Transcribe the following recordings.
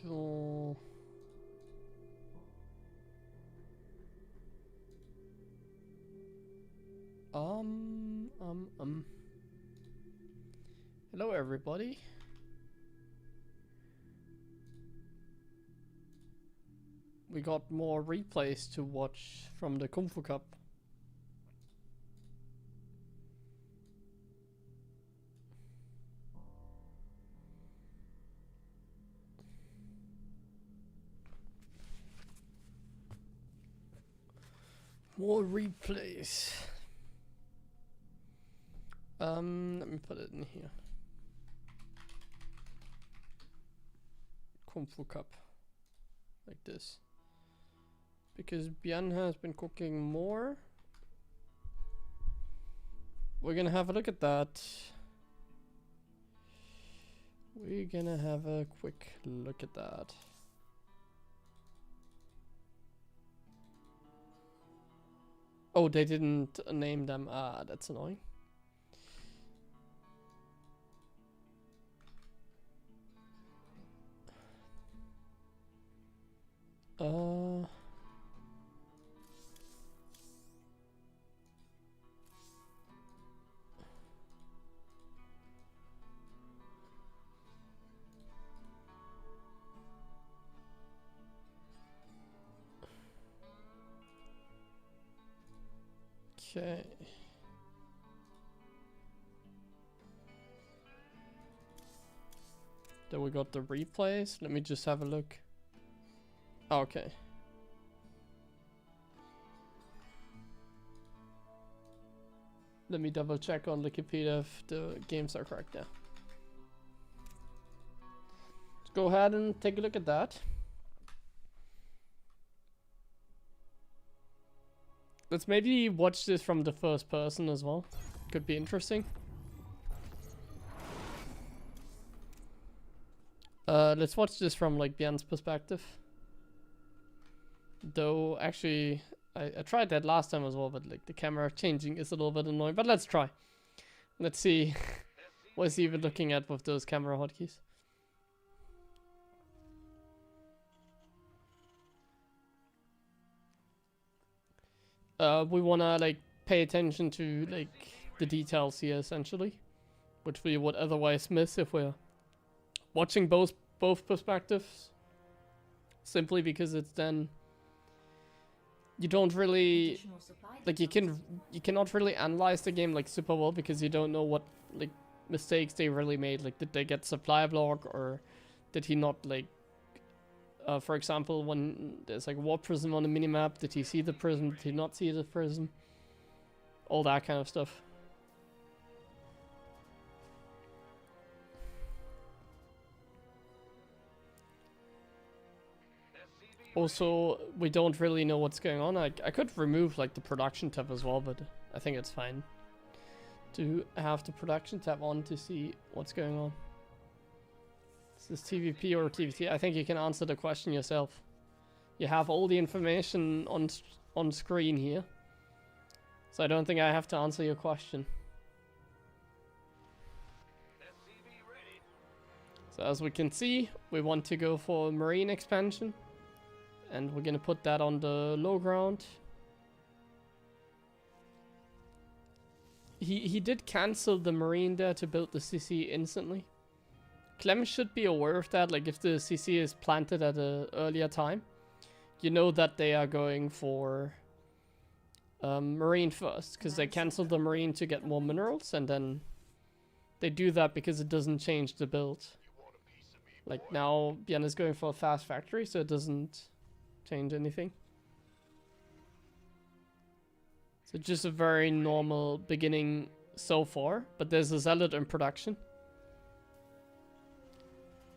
So... Hello everybody. We got more replays to watch from the Kung Fu Cup. More replays. Let me put it in here. Kung Fu Cup. Like this. Because Björn has been cooking more. We're gonna have a look at that. We're gonna have a quick look at that. Oh, they didn't name them. Ah, that's annoying. Okay. Then we got the replays. Let me just have a look. Okay. Let me double check on Wikipedia if the games are correct now. Let's go ahead and take a look at that. Let's maybe watch this from the first person as well. Could be interesting. Let's watch this from like Björn's perspective. Though actually I tried that last time as well, but like the camera changing is a little bit annoying. But let's try. Let's see what is he even looking at with those camera hotkeys. We wanna like pay attention to like the details here essentially, which we would otherwise miss if we're watching both perspectives. Simply because it's then you don't really like you cannot really analyze the game like super well because you don't know what like mistakes they really made. Like did they get supply block or did he not like for example, when there's like a warp prism on the minimap, did he see the prism? Did he not see the prism? All that kind of stuff. Also, we don't really know what's going on. I could remove like the production tab as well, but I think it's fine to have the production tab on to see what's going on. Is this TVP or TVT? I think you can answer the question yourself. You have all the information on screen here. So I don't think I have to answer your question. So as we can see, we want to go for marine expansion. And we're gonna put that on the low ground. He did cancel the marine there to build the CC instantly. Clem should be aware of that, like if the CC is planted at an earlier time, you know that they are going for marine first, because they canceled the marine to get more minerals, and then they do that because it doesn't change the build. Like now, Björn is going for a fast factory, so it doesn't change anything. So just a very normal beginning so far, but there's a zealot in production.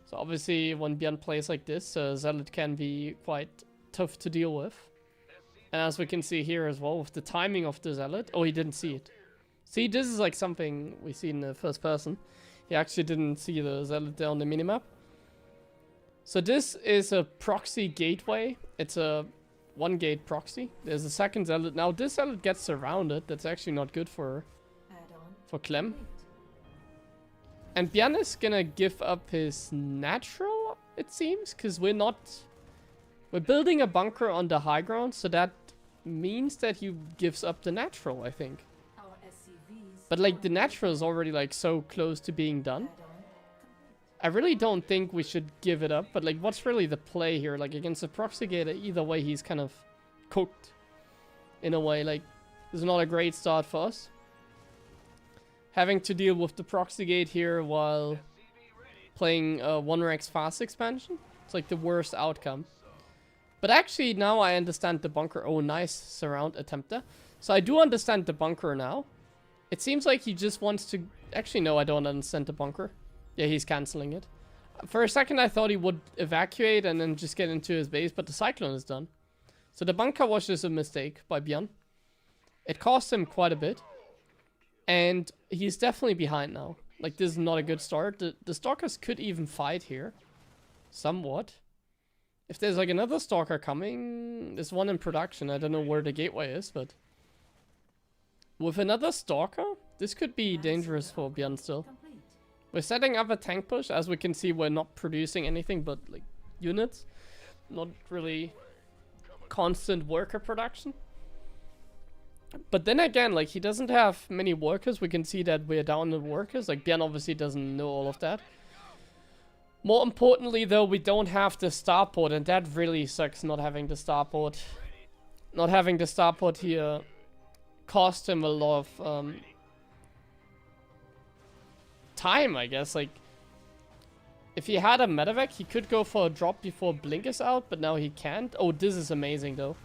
So obviously when Björn plays like this, zealot can be quite tough to deal with. And as we can see here as well, with the timing of the zealot, oh, he didn't see it. See, this is like something we see in the first person. He actually didn't see the zealot there on the minimap. So this is a proxy gateway. It's a one gate proxy. There's a second zealot. Now this zealot gets surrounded. That's actually not good for Clem. And Bjarne is gonna give up his natural, it seems, because we're building a bunker on the high ground, so that means that he gives up the natural, I think. But like the natural is already like so close to being done. I really don't think we should give it up, but like what's really the play here? Like against the proxy gator, either way he's kind of cooked in a way. Like this is not a great start for us. Having to deal with the proxy gate here while playing 1rex fast expansion. It's like the worst outcome. But actually now I understand the bunker. Oh, nice surround attempt there. So I do understand the bunker now. It seems like he just wants to... Actually, no, I don't understand the bunker. Yeah, he's canceling it. For a second, I thought he would evacuate and then just get into his base, but the cyclone is done. So the bunker was just a mistake by Bjarne. It cost him quite a bit. And he's definitely behind now. Like, this is not a good start. The Stalkers could even fight here. Somewhat. If there's, like, another Stalker coming... There's one in production. I don't know where the gateway is, but... With another Stalker, this could be dangerous for Bjarne still. We're setting up a tank push. As we can see, we're not producing anything but, like, units. Not really constant worker production. But then again, like, he doesn't have many workers. We can see that we're down in workers. Like, Bjarne obviously doesn't know all of that. More importantly, though, we don't have the starport, and that really sucks, not having the starport. Not having the starport here cost him a lot of time, I guess. Like, if he had a medevac, he could go for a drop before Blink is out, but now he can't. Oh, this is amazing, though.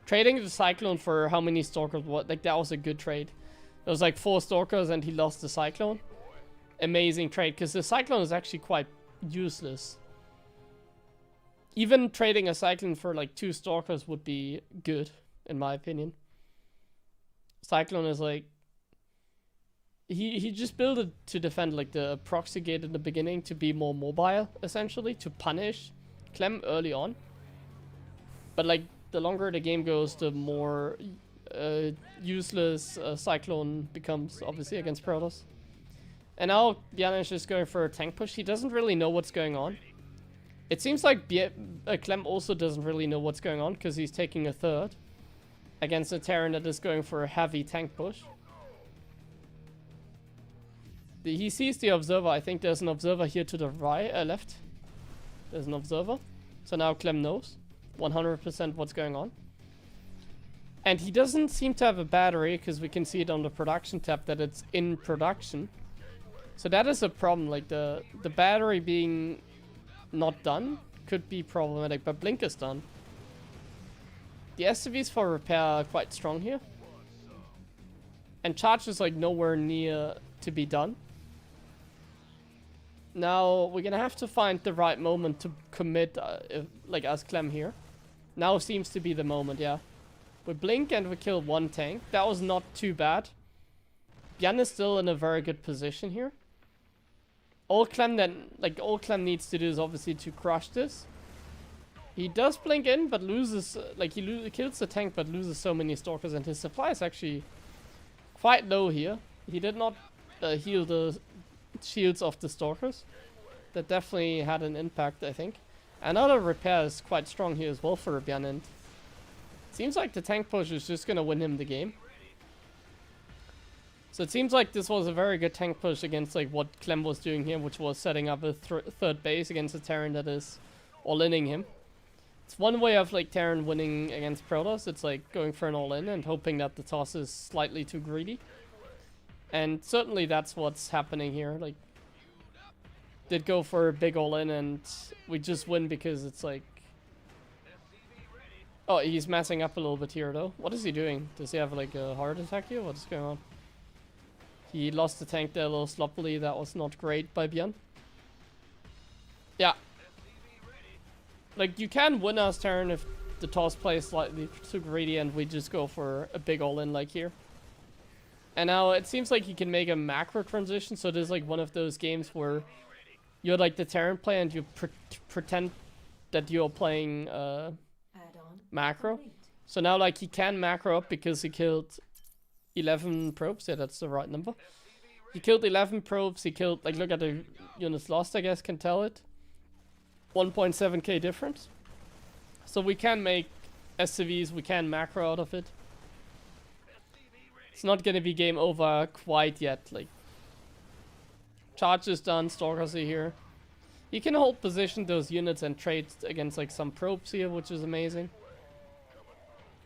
Trading the Cyclone for how many Stalkers? What? Like, that was a good trade. It was like 4 Stalkers and he lost the Cyclone. Amazing trade, because the Cyclone is actually quite useless. Even trading a Cyclone for like 2 Stalkers would be good, in my opinion. Cyclone is like... He just built it to defend like the proxy gate in the beginning to be more mobile, essentially. To punish Clem early on. But like... The longer the game goes, the more useless Cyclone becomes, obviously, against Protoss. And now Bjarne is just going for a tank push. He doesn't really know what's going on. It seems like Clem also doesn't really know what's going on, because he's taking a third against a Terran that is going for a heavy tank push. He sees the observer. I think there's an observer here to the right, left. There's an observer. So now Clem knows 100% what's going on. And he doesn't seem to have a battery, because we can see it on the production tab that it's in production. So that is a problem. Like the battery being not done could be problematic, but Blink is done. The SCVs for repair are quite strong here. And charge is like nowhere near to be done. Now we're gonna have to find the right moment to commit, like as Clem here. Now seems to be the moment, yeah. We blink and we kill 1 tank. That was not too bad. Bjarne is still in a very good position here. All Clem needs to do is obviously to crush this. He does blink in, but loses, he kills the tank, but loses so many Stalkers, and his supply is actually quite low here. He did not heal the shields of the Stalkers. That definitely had an impact, I think. Another repair is quite strong here as well for Bjarne, and seems like the tank push is just gonna win him the game. So it seems like this was a very good tank push against like what Clem was doing here, which was setting up a third base against a Terran that is all-inning him. It's one way of like Terran winning against Protoss. It's like going for an all-in and hoping that the toss is slightly too greedy. And certainly that's what's happening here. Like, did go for a big all-in and we just win because it's like... Oh, he's messing up a little bit here though. What is he doing? Does he have like a heart attack here? What's going on? He lost the tank there a little sloppily. That was not great by Bjarne. Yeah. Like, you can win as Terran if the toss plays slightly too greedy and we just go for a big all-in like here. And now it seems like he can make a macro transition. So there's like one of those games where you're like the Terran player and you pretend that you're playing macro. So now like he can macro up because he killed 11 probes. Yeah, that's the right number. He killed 11 probes. He killed, like, look at the units lost, I guess, can tell it. 1.7k difference. So we can make SCVs, we can macro out of it. It's not gonna be game over quite yet. Like, charge is done, stalkers are here. You can hold position those units and trade against like some probes here, which is amazing.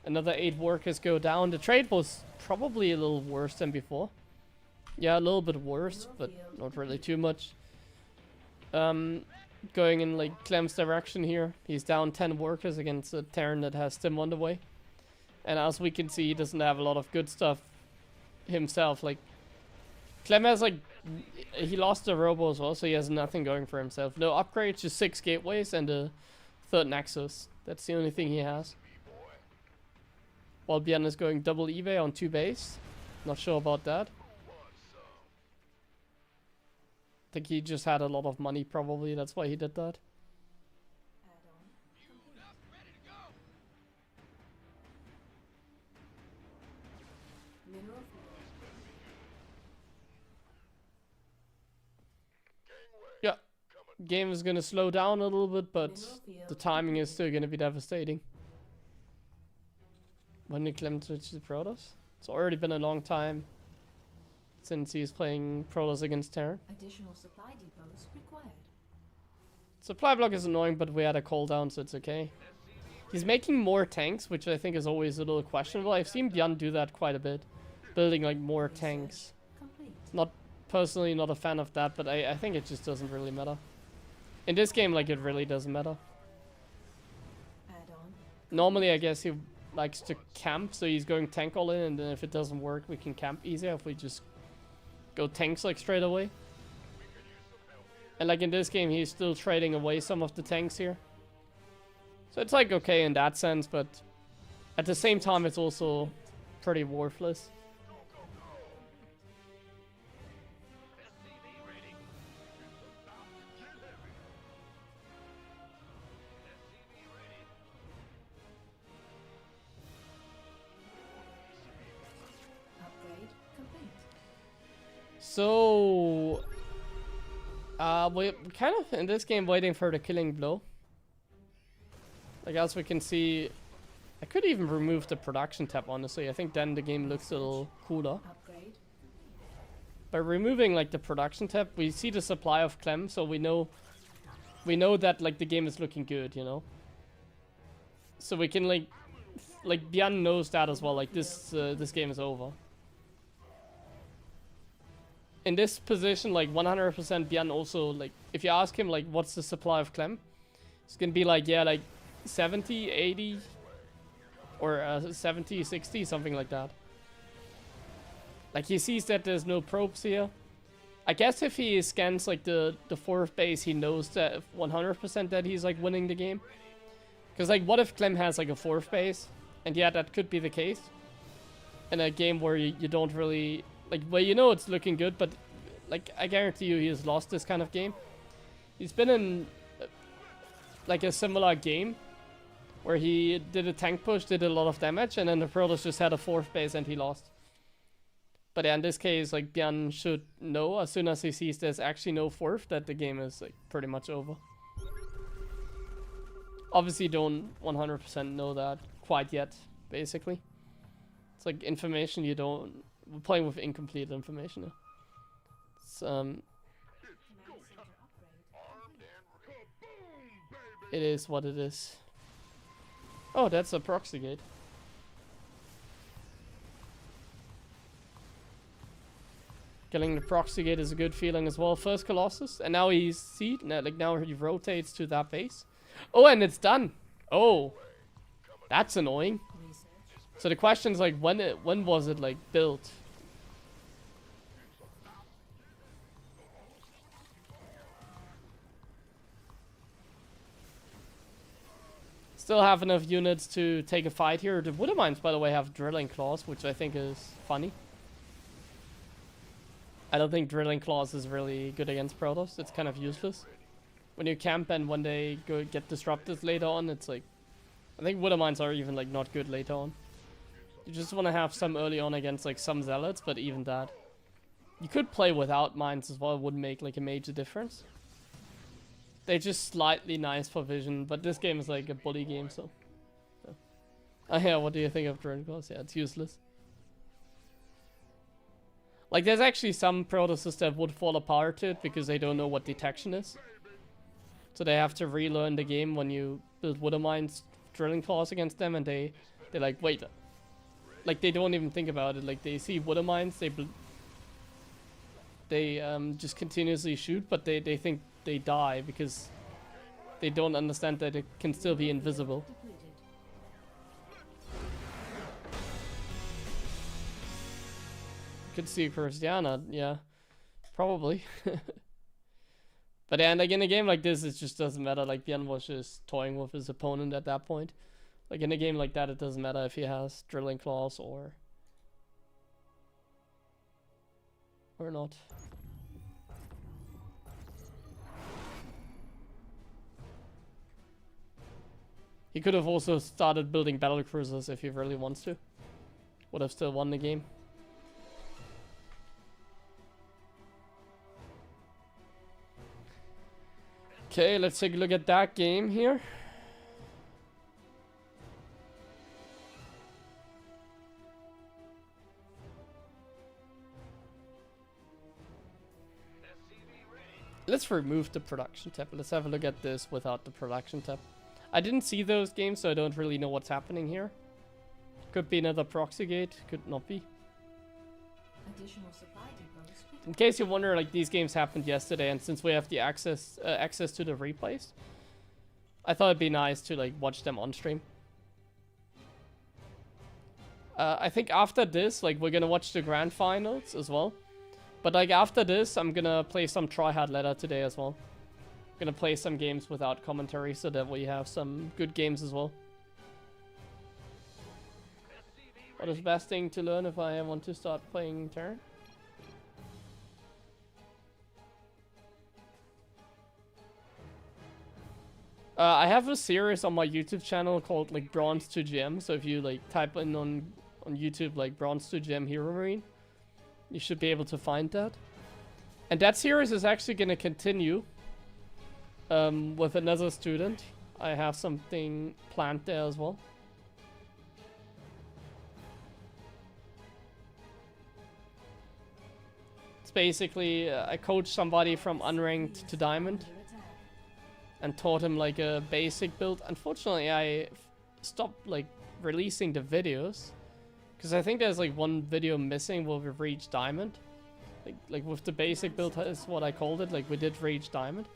Another 8 workers go down. The trade was probably a little worse than before. Yeah, a little bit worse, but not really too much. Going in like Clem's direction here. He's down 10 workers against a Terran that has Stim on the way. And as we can see, he doesn't have a lot of good stuff himself. Like, Clem has like, he lost the robo as well, so he has nothing going for himself. No upgrades, just 6 gateways and a 3rd nexus. That's the only thing he has. While Bjorn is going double eBay on 2 base. Not sure about that. I think he just had a lot of money probably, that's why he did that. Yeah, game is gonna slow down a little bit, but the timing is still gonna be devastating. When did Clem switch to Protoss? It's already been a long time since he's playing Protoss against Terran. Additional supply depots required. Supply block is annoying, but we had a cooldown, so it's okay. He's making more tanks, which I think is always a little questionable. I've seen Bjorn do that quite a bit. Building like more tanks. Complete. Not personally not a fan of that, but I think it just doesn't really matter. In this game, like, it really doesn't matter. Add-on. Normally, I guess he likes to camp, so he's going tank all in, and then if it doesn't work, we can camp easier if we just go tanks like straight away. And like in this game, he's still trading away some of the tanks here. So it's like okay in that sense, but at the same time, it's also pretty worthless. Upgrade complete. So we're kind of in this game waiting for the killing blow. Like, as we can see, I could even remove the production tab, honestly. I think then the game looks a little cooler. Upgrade. By removing like the production tab, we see the supply of Clem, so we know that like the game is looking good, you know. So we can like Bjorn knows that as well. Like this game is over. In this position, like 100% Bjorn also, like, if you ask him like what's the supply of Clem, it's gonna be like, yeah, like 70, 80, or 70, 60, something like that. Like, he sees that there's no probes here. I guess if he scans like the 4th base, he knows that 100% that he's like winning the game. Because like, what if Clem has like a 4th base? And yeah, that could be the case. In a game where you don't really, like, well, you know it's looking good, but like, I guarantee you he has lost this kind of game. He's been in like a similar game where he did a tank push, did a lot of damage, and then the Protoss just had a 4th base and he lost. But yeah, in this case, like, Bjorn should know as soon as he sees there's actually no 4th that the game is like pretty much over. Obviously don't 100% know that quite yet, basically. It's like information you don't... We're playing with incomplete information now. It's, it is what it is. Oh, that's a proxy gate. Killing the proxy gate is a good feeling as well. First Colossus, and now he's now he rotates to that base. Oh, and it's done. Oh, that's annoying. So the question is like, when was it like built? Still have enough units to take a fight here. The Woodermines, by the way, have drilling claws, which I think is funny. I don't think drilling claws is really good against Protoss. It's kind of useless. When you camp and when they get disrupted later on, it's like... I think Woodermines are even like not good later on. You just want to have some early on against like some zealots, but even that. You could play without mines as well, it wouldn't make like a major difference. They're just slightly nice for vision, but this game is like a bully game, so. Yeah. Oh yeah, what do you think of Drone Claws? Yeah, it's useless. Like, there's actually some Protosses that would fall apart to it because they don't know what detection is. So they have to relearn the game when you build Water Mines drilling claws against them, and they're like, wait. Like, they don't even think about it. Like, they see Water Mines, they just continuously shoot, but they think they die because they don't understand that it can still be invisible. Could see Christiana, yeah, probably. But and like in a game like this, it just doesn't matter. Like Bjorn was just toying with his opponent at that point. Like in a game like that, it doesn't matter if he has drilling claws or not. He could have also started building battle cruisers if he really wants to. Would have still won the game. Okay, let's take a look at that game here. Let's remove the production tab. Let's have a look at this without the production tab. I didn't see those games, so I don't really know what's happening here. Could be another proxy gate, could not be. Additional supply depots. In case you wonder, like these games happened yesterday, and since we have the access to the replays, I thought it'd be nice to like watch them on stream. I think after this, like we're gonna watch the grand finals as well. But like after this, I'm gonna play some tryhard ladder today as well. Gonna play some games without commentary so that we have some good games as well. What is the best thing to learn if I want to start playing Terran? I have a series on my YouTube channel called like Bronze to Gem. So if you like type in on YouTube like Bronze to Gem HeroMarine, you should be able to find that. And that series is actually gonna continue with another student. I have something planned there as well. It's basically I coached somebody from unranked to diamond and taught him like a basic build. Unfortunately, I stopped like releasing the videos because I think there's like one video missing where we reached diamond. Like with the basic build is what I called it. Like we did reach diamond.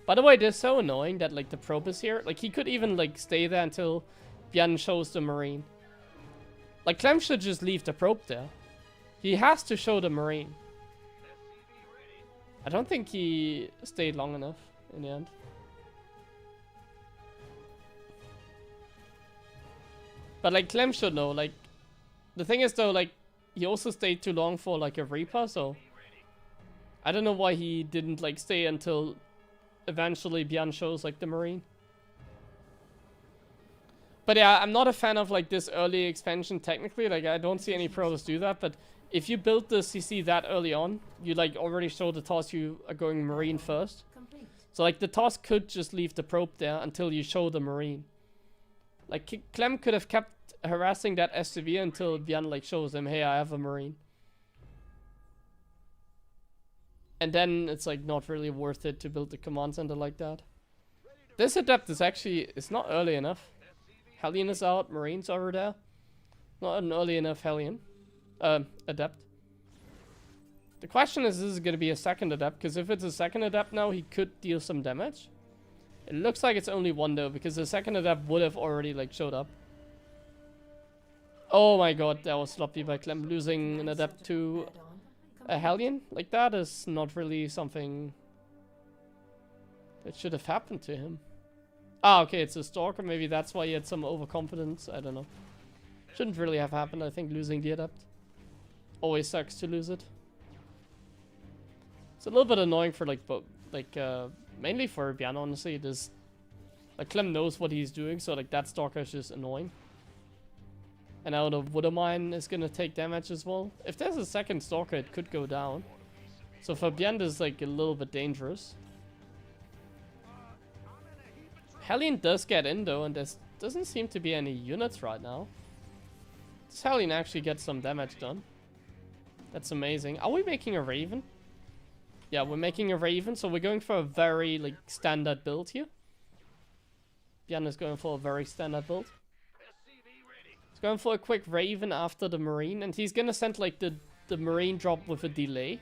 By the way, this is so annoying that like the probe is here. Like he could even like stay there until Bjorn shows the marine. Like Clem should just leave the probe there. He has to show the marine. I don't think he stayed long enough in the end. But like Clem should know, like the thing is though, like he also stayed too long for like a Reaper, so I don't know why he didn't like stay until eventually Bjorn shows like the marine. But yeah, I'm not a fan of like this early expansion technically. Like I don't see any pros do that, but if you build the CC that early on, you like already show the TOS you are going marine first. So like the TOS could just leave the probe there until you show the marine. Like Clem could have kept harassing that SCV until Bjorn like shows him, hey, I have a marine. And then it's like not really worth it to build the command center like that. This adept is actually, it's not early enough. Hellion is out, marines over there. Not an early enough Hellion. Adept. The question is this going to be a second adept? Because if it's a second adept now, he could deal some damage. It looks like it's only one though, because the second adept would have already like showed up. Oh my god, that was sloppy by Clem. Losing an adept to a Hellion like that is not really something that should have happened to him. Ah, okay, it's a Stalker. Maybe that's why he had some overconfidence. I don't know. Shouldn't really have happened, I think, losing the adept. Always sucks to lose it. It's a little bit annoying for mainly for Bjorn, honestly. It is like Clem knows what he's doing, so like that Stalker is just annoying. And now the Water Mine is gonna take damage as well. If there's a second Stalker, it could go down. So for Björn, this is like a little bit dangerous. Helene does get in though, and there doesn't seem to be any units right now. Does Helene actually get some damage done? That's amazing. Are we making a Raven? Yeah, we're making a Raven, so we're going for a very like standard build here. Björn is going for a very standard build. He's going for a quick Raven after the Marine, and he's gonna send like the Marine drop with a delay.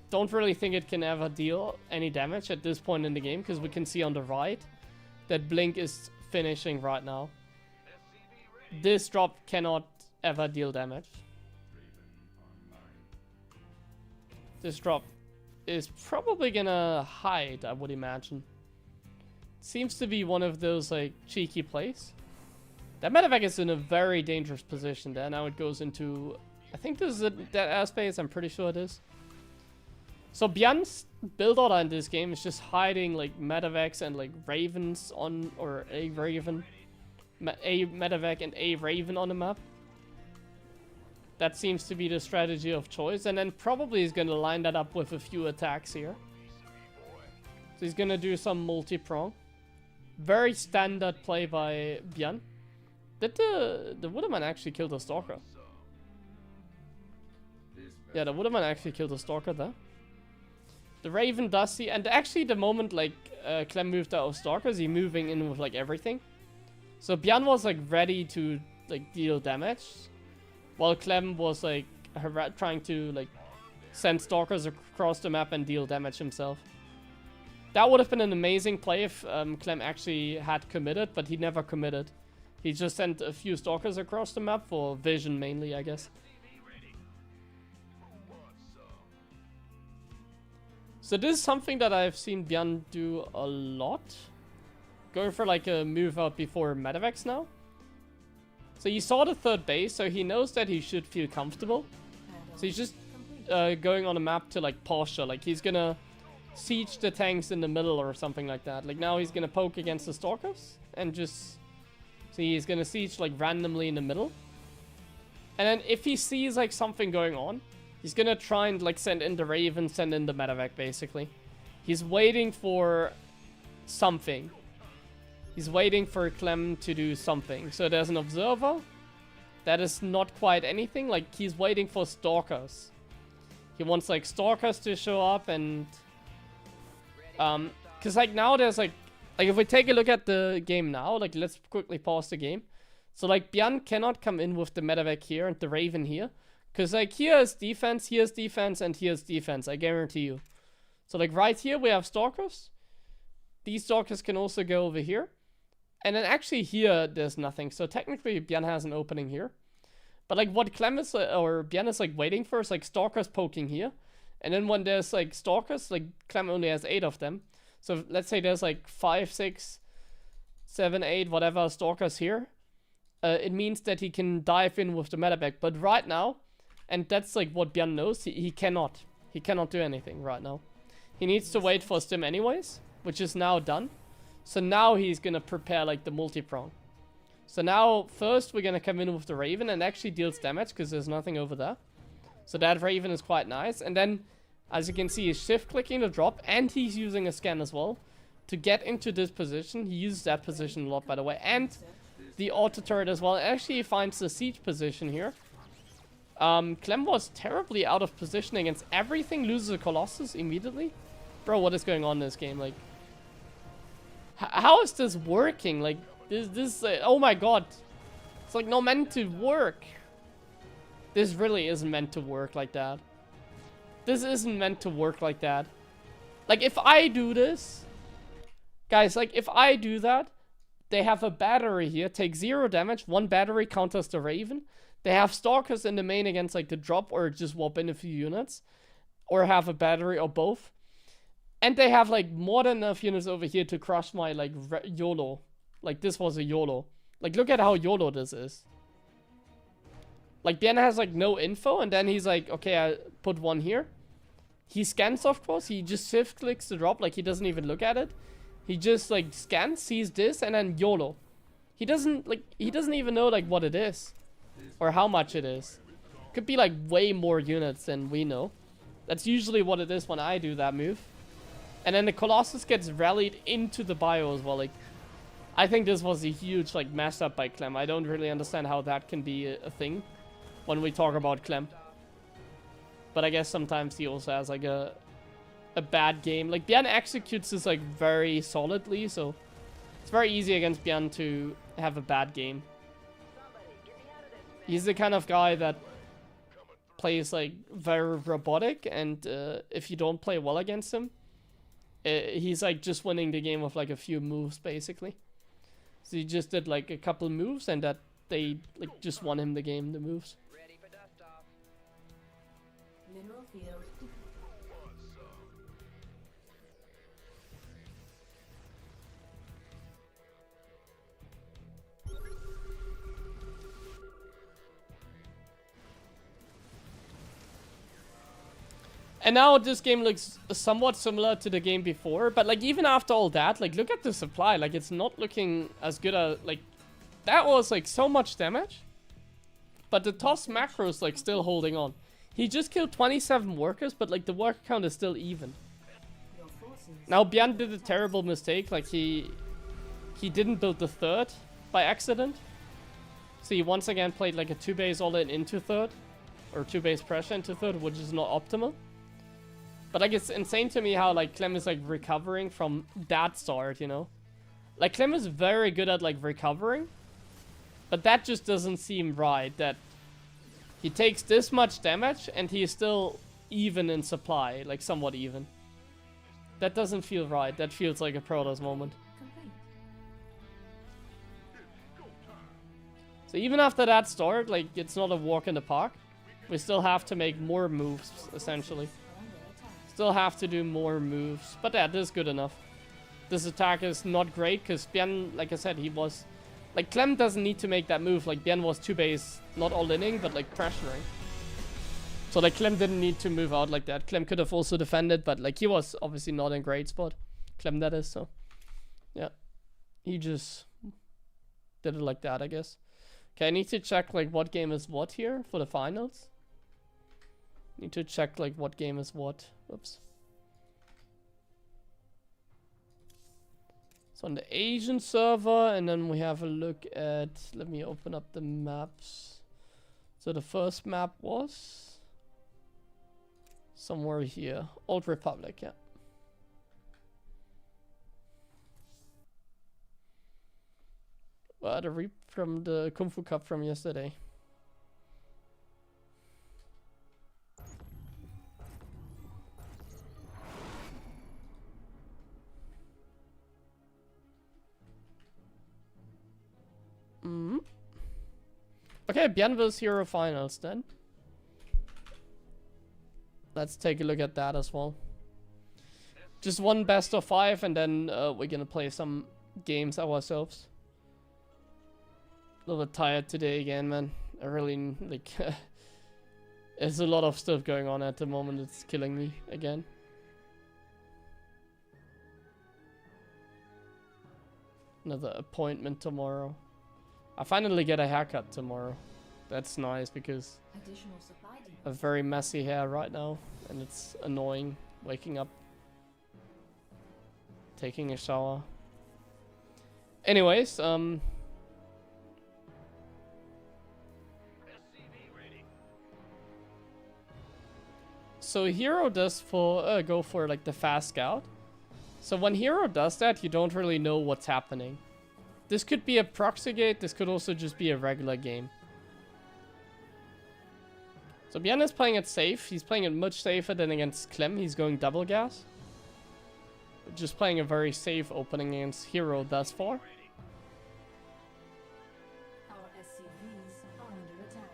Don't really think it can ever deal any damage at this point in the game, because we can see on the right that Blink is finishing right now. This drop cannot ever deal damage. This drop is probably gonna hide, I would imagine. Seems to be one of those like cheeky plays. That medevac is in a very dangerous position there. Now it goes into, I think this is a dead airspace, I'm pretty sure it is. So Björn's build order in this game is just hiding like medevacs and like ravens on, or a raven, a medevac and a raven on the map. That seems to be the strategy of choice, and then probably he's gonna line that up with a few attacks here. So he's gonna do some multi-prong. Very standard play by Björn. Did the Wooderman actually kill the Stalker? Yeah, the Wooderman actually killed the Stalker there. The Raven does see, and actually the moment like Clem moved out of Stalkers, he moving in with like everything. So Björn was like ready to like deal damage, while Clem was like trying to like send Stalkers across the map and deal damage himself. That would have been an amazing play if Clem actually had committed, but he never committed. He just sent a few Stalkers across the map for vision mainly, I guess. So this is something that I've seen Björn do a lot. Going for like a move out before medevacs now. So he saw the third base, so he knows that he should feel comfortable. So he's just going on a map to like posture. Like he's gonna siege the tanks in the middle or something like that. Like now he's gonna poke against the Stalkers and just... So he's gonna siege like randomly in the middle. And then if he sees like something going on, he's gonna try and like send in the Raven, send in the medevac basically. He's waiting for something. He's waiting for Clem to do something. So there's an observer. That is not quite anything. Like he's waiting for Stalkers. He wants like Stalkers to show up and... Cause like now there's like if we take a look at the game now, like let's quickly pause the game. So like Björn cannot come in with the medevac here and the Raven here. Cause like here's defense, and here's defense, I guarantee you. So like right here we have Stalkers. These Stalkers can also go over here. And then actually here there's nothing. So technically Björn has an opening here. But like what Clem is, or Björn is like waiting for is like Stalkers poking here. And then when there's like Stalkers, like Clem only has 8 of them. So let's say there's like 5, 6, 7, 8, whatever Stalkers here. It means that he can dive in with the medevac. But right now, and that's like what Björn knows, he cannot. He cannot do anything right now. He needs to wait for Stim anyways, which is now done. So now he's gonna prepare like the multi-prong. So now first we're gonna come in with the Raven and actually deals damage because there's nothing over there. So that Raven is quite nice. And then, as you can see, he's shift-clicking the drop, and he's using a scan as well to get into this position. He uses that position a lot, by the way, and the auto-turret as well. Actually, he finds the siege position here. Clem was terribly out of position against everything, loses a Colossus immediately. Bro, what is going on in this game? Like, how is this working? Like, this oh my god. It's like not meant to work. This really isn't meant to work like that. This isn't meant to work like that. Like, if I do this... Guys, like, if I do that, they have a battery here, take 0 damage, 1 battery counters the Raven. They have Stalkers in the main against, like, the drop, or just swap in a few units. Or have a battery, or both. And they have, like, more than enough units over here to crush my, like, YOLO. Like, this was a YOLO. Like, look at how YOLO this is. Like, Björn has, like, no info, and then he's like, okay, I put 1 here. He scans, of course. He just shift-clicks the drop, like, he doesn't even look at it. He just, like, scans, sees this, and then YOLO. He doesn't even know, like, what it is. Or how much it is. Could be like way more units than we know. That's usually what it is when I do that move. And then the Colossus gets rallied into the bio as well. Like, I think this was a huge like mess up by Clem. I don't really understand how that can be a thing when we talk about Clem. But I guess sometimes he also has like a bad game. Like Bjorn executes this like very solidly, so it's very easy against Bjorn to have a bad game. He's the kind of guy that plays like very robotic, and if you don't play well against him, he's like just winning the game with like a few moves basically. So he just did like a couple moves and that they like just won him the game, the moves. Mineral field. And now this game looks somewhat similar to the game before, but like even after all that, like look at the supply, like it's not looking as good as, like, that was like so much damage. But the toss macro is like still holding on. He just killed 27 workers, but like the worker count is still even. Now Bjorn did a terrible mistake, like he didn't build the third by accident. So he once again played like a 2-base all-in into third, or 2-base pressure into third, which is not optimal. But like it's insane to me how like Clem is like recovering from that start, you know? Like Clem is very good at like recovering, but that just doesn't seem right, that he takes this much damage and he is still even in supply, like somewhat even. That doesn't feel right. That feels like a Protoss moment. Complete. So even after that start, like it's not a walk in the park. We still have to make more moves, essentially. Under attack. Still have to do more moves, but that is good enough. This attack is not great because Bjorn, like I said, he was... Like, Clem doesn't need to make that move. Like, Bjorn was 2-base, not all-inning, but like pressuring. So, like, Clem didn't need to move out like that. Clem could have also defended, but like, he was obviously not in great spot. Clem, that is, so... Yeah. He just... did it like that, I guess. Okay, I need to check, like, what game is what here for the finals. Need to check, like, what game is what. Oops. It's on the Asian server, and then we have a look at... Let me open up the maps. So the first map was... somewhere here. Old Republic, yeah. Well, the reap from the Kung Fu Cup from yesterday. Okay, Bjorn vs Hero Finals then. Let's take a look at that as well. Just one best of 5 and then we're gonna play some games ourselves. A little bit tired today again, man. I really, like... there's a lot of stuff going on at the moment. It's killing me again. Another appointment tomorrow. I finally get a haircut tomorrow. That's nice because Additional supply I depot. have very messy hair right now and it's annoying waking up, taking a shower. Anyways, so Hero does for go for like the fast scout. So when Hero does that, you don't really know what's happening. This could be a proxy gate, this could also just be a regular game. So Bjorn is playing it safe. He's playing it much safer than against Clem. He's going double gas. Just playing a very safe opening against Hero thus far. Our SCVs are under attack.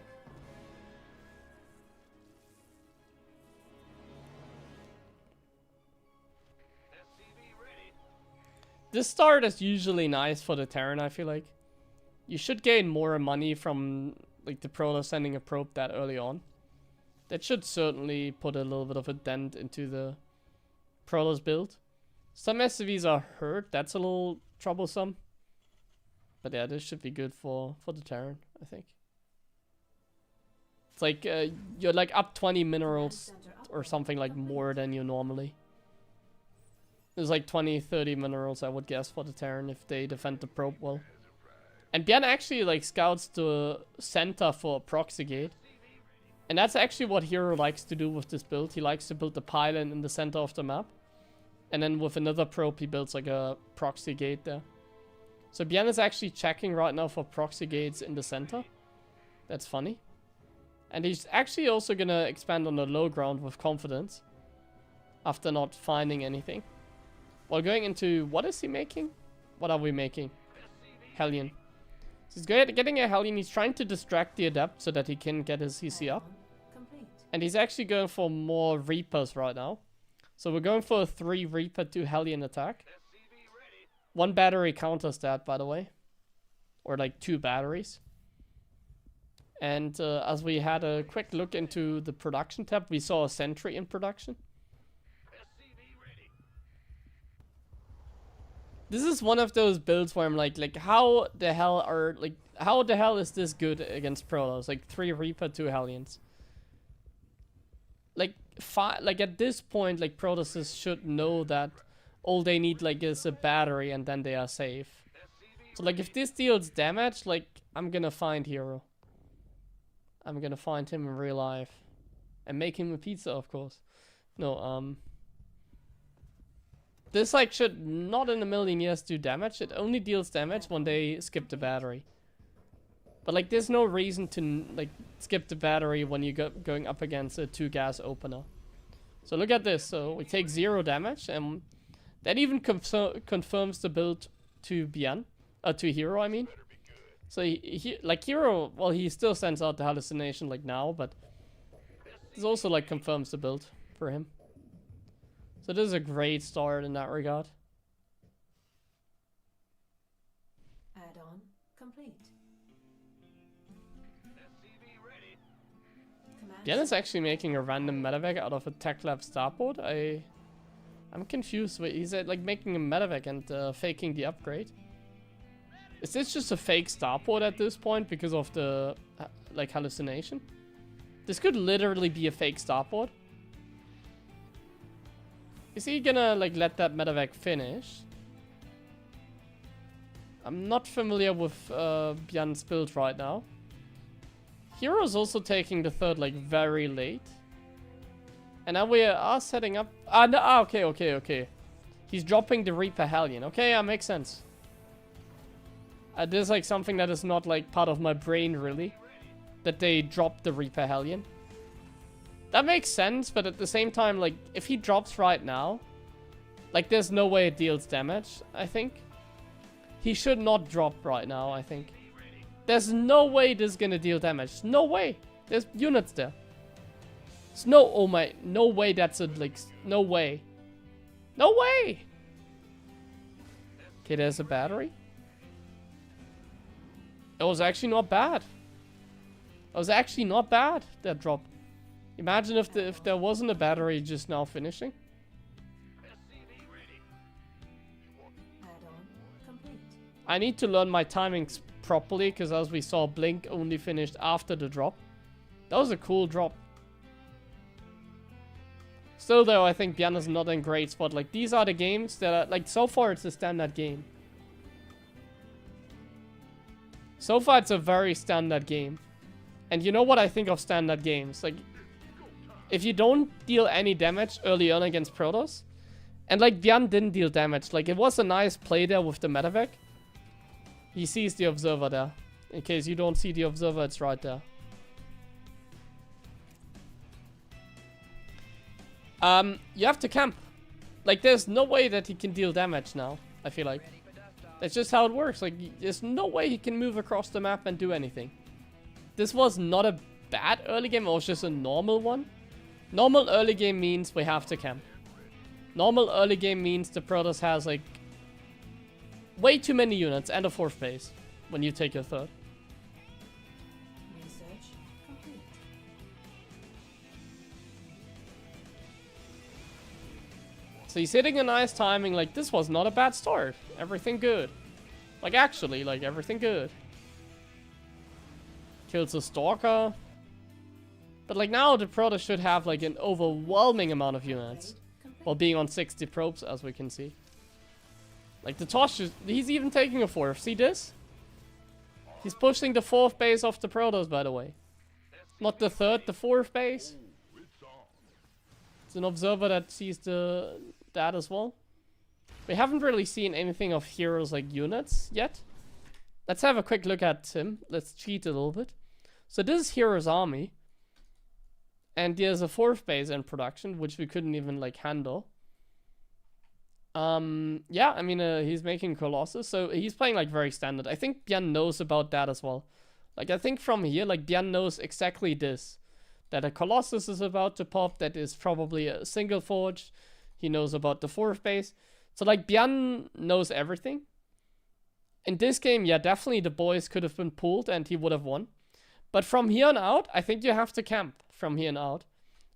This start is usually nice for the Terran, I feel like. You should gain more money from like the Protoss sending a probe that early on. That should certainly put a little bit of a dent into the Protoss build. Some SCVs are hurt, that's a little troublesome. But yeah, this should be good for the Terran, I think. It's like you're like up 20 minerals or something like more than you normally. There's like 20, 30 minerals I would guess for the Terran if they defend the probe well. And Björn actually like scouts the center for a proxy gate. And that's actually what Hero likes to do with this build. He likes to build the pylon in the center of the map. And then with another probe he builds like a proxy gate there. So Björn is actually checking right now for proxy gates in the center. That's funny. And he's actually also gonna expand on the low ground with confidence. After not finding anything. While going into... What is he making? What are we making? Hellion. So he's getting a Hellion. He's trying to distract the Adept so that he can get his CC up. And he's actually going for more Reapers right now. So we're going for a 3 Reaper, 2 Hellion attack. 1 battery counters that, by the way. Or like 2 batteries. And as we had a quick look into the production tab, we saw a Sentry in production. This is one of those builds where I'm like how the hell is this good against Protoss? Like 3 Reaper, 2 Hellions. Like at this point, like Protosses should know that all they need like is a battery and then they are safe. So like if this deals damage, like I'm gonna find Hero. I'm gonna find him in real life. And make him a pizza, of course. No, this like should not in a million years do damage. It only deals damage when they skip the battery. But like there's no reason to like skip the battery when you're going up against a 2 gas opener. So look at this. So we take 0 damage and that even confirms the build to Björn. To Hero, I mean. So he like Hero, well he still sends out the hallucination like now, but this also like confirms the build for him. So this is a great start in that regard. Add-on complete. Björn is actually making a random medevac out of a tech lab starport. I'm confused. Wait, he's like making a medevac and faking the upgrade. Is this just a fake starport at this point because of the like hallucination? This could literally be a fake starport. Is he gonna like let that medevac finish? I'm not familiar with Björn's build right now. Hero's also taking the 3rd like very late. And now we are setting up... okay. He's dropping the Reaper Hellion. Okay, yeah, makes sense. This is like something that is not like part of my brain really. That they drop the Reaper Hellion. That makes sense, but at the same time, like, if he drops right now, like, there's no way it deals damage, I think. He should not drop right now, I think. There's no way this is gonna deal damage. No way. There's units there. There's no, oh my, no way that's a, like, no way. No way! Okay, there's a battery. It was actually not bad. It was actually not bad, that drop. Imagine if there wasn't a battery just now finishing. I need to learn my timings properly, because as we saw, Blink only finished after the drop. That was a cool drop. Still though, I think Björn is not in great spot. Like, these are the games that are, like, so far it's a standard game. So far it's a very standard game. And you know what I think of standard games? Like, if you don't deal any damage early on against Protoss, and like Björn didn't deal damage, like it was a nice play there with the medevac. He sees the observer there. In case you don't see the observer, it's right there. You have to camp. Like, there's no way that he can deal damage now, I feel like. That's just how it works. Like, there's no way he can move across the map and do anything. This was not a bad early game, it was just a normal one. Normal early game means we have to camp. Normal early game means the Protoss has, like, way too many units and a 4th base when you take your 3rd. Research complete. So he's hitting a nice timing. Like, this was not a bad start. Everything good. Like, actually, like, everything good. Kills a Stalker. But like now the Protoss should have like an overwhelming amount of units. While being on 60 probes, as we can see. Like the Tosh, he's even taking a fourth. See this? He's pushing the fourth base of the Protoss, by the way. Not the third, the fourth base. It's an observer that sees that as well. We haven't really seen anything of Hero's like units yet. Let's have a quick look at him. Let's cheat a little bit. So this is Hero's army. And there's a fourth base in production, which we couldn't even like handle. Yeah, I mean, he's making Colossus, so he's playing like very standard. I think Björn knows about that as well. Like, I think from here, like, Björn knows exactly this. That a Colossus is about to pop, that is probably a single forge. He knows about the fourth base. So, like, Björn knows everything. In this game, yeah, definitely the boys could have been pulled and he would have won. But from here on out, I think you have to camp from here on out.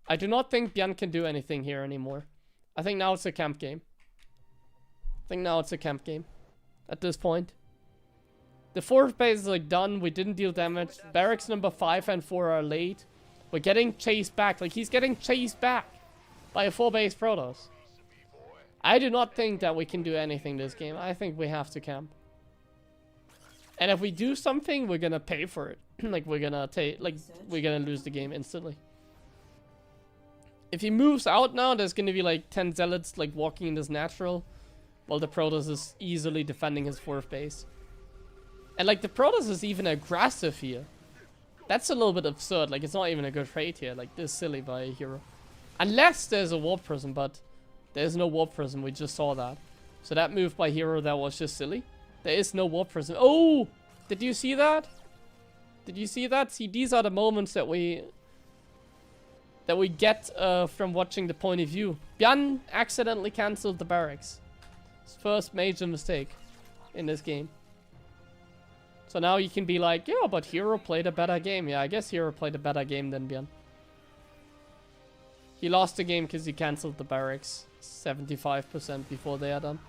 I do not think Björn can do anything here anymore. I think now it's a camp game. At this point. The fourth base is like done. We didn't deal damage. Barracks number 5 and 4 are late. We're getting chased back. Like, he's getting chased back by a 4-base Protoss. I do not think that we can do anything this game. I think we have to camp. And if we do something, we're gonna pay for it. Like, we're gonna lose the game instantly. If he moves out now, there's gonna be like 10 zealots like walking in this natural, while the Protoss is easily defending his fourth base. And like the Protoss is even aggressive here. That's a little bit absurd. Like, it's not even a good trade here. Like, this is silly by a hero. Unless there's a warp prism, but there's no warp prism. We just saw that. So that move by hero, that was just silly. There is no warp prism. Oh! Did you see that? Did you see that? See, these are the moments that we get from watching the point of view. Björn accidentally cancelled the barracks. His first major mistake in this game. So now you can be like, yeah, but Hero played a better game. Yeah, I guess Hero played a better game than Björn. He lost the game because he cancelled the barracks 75% before they are done.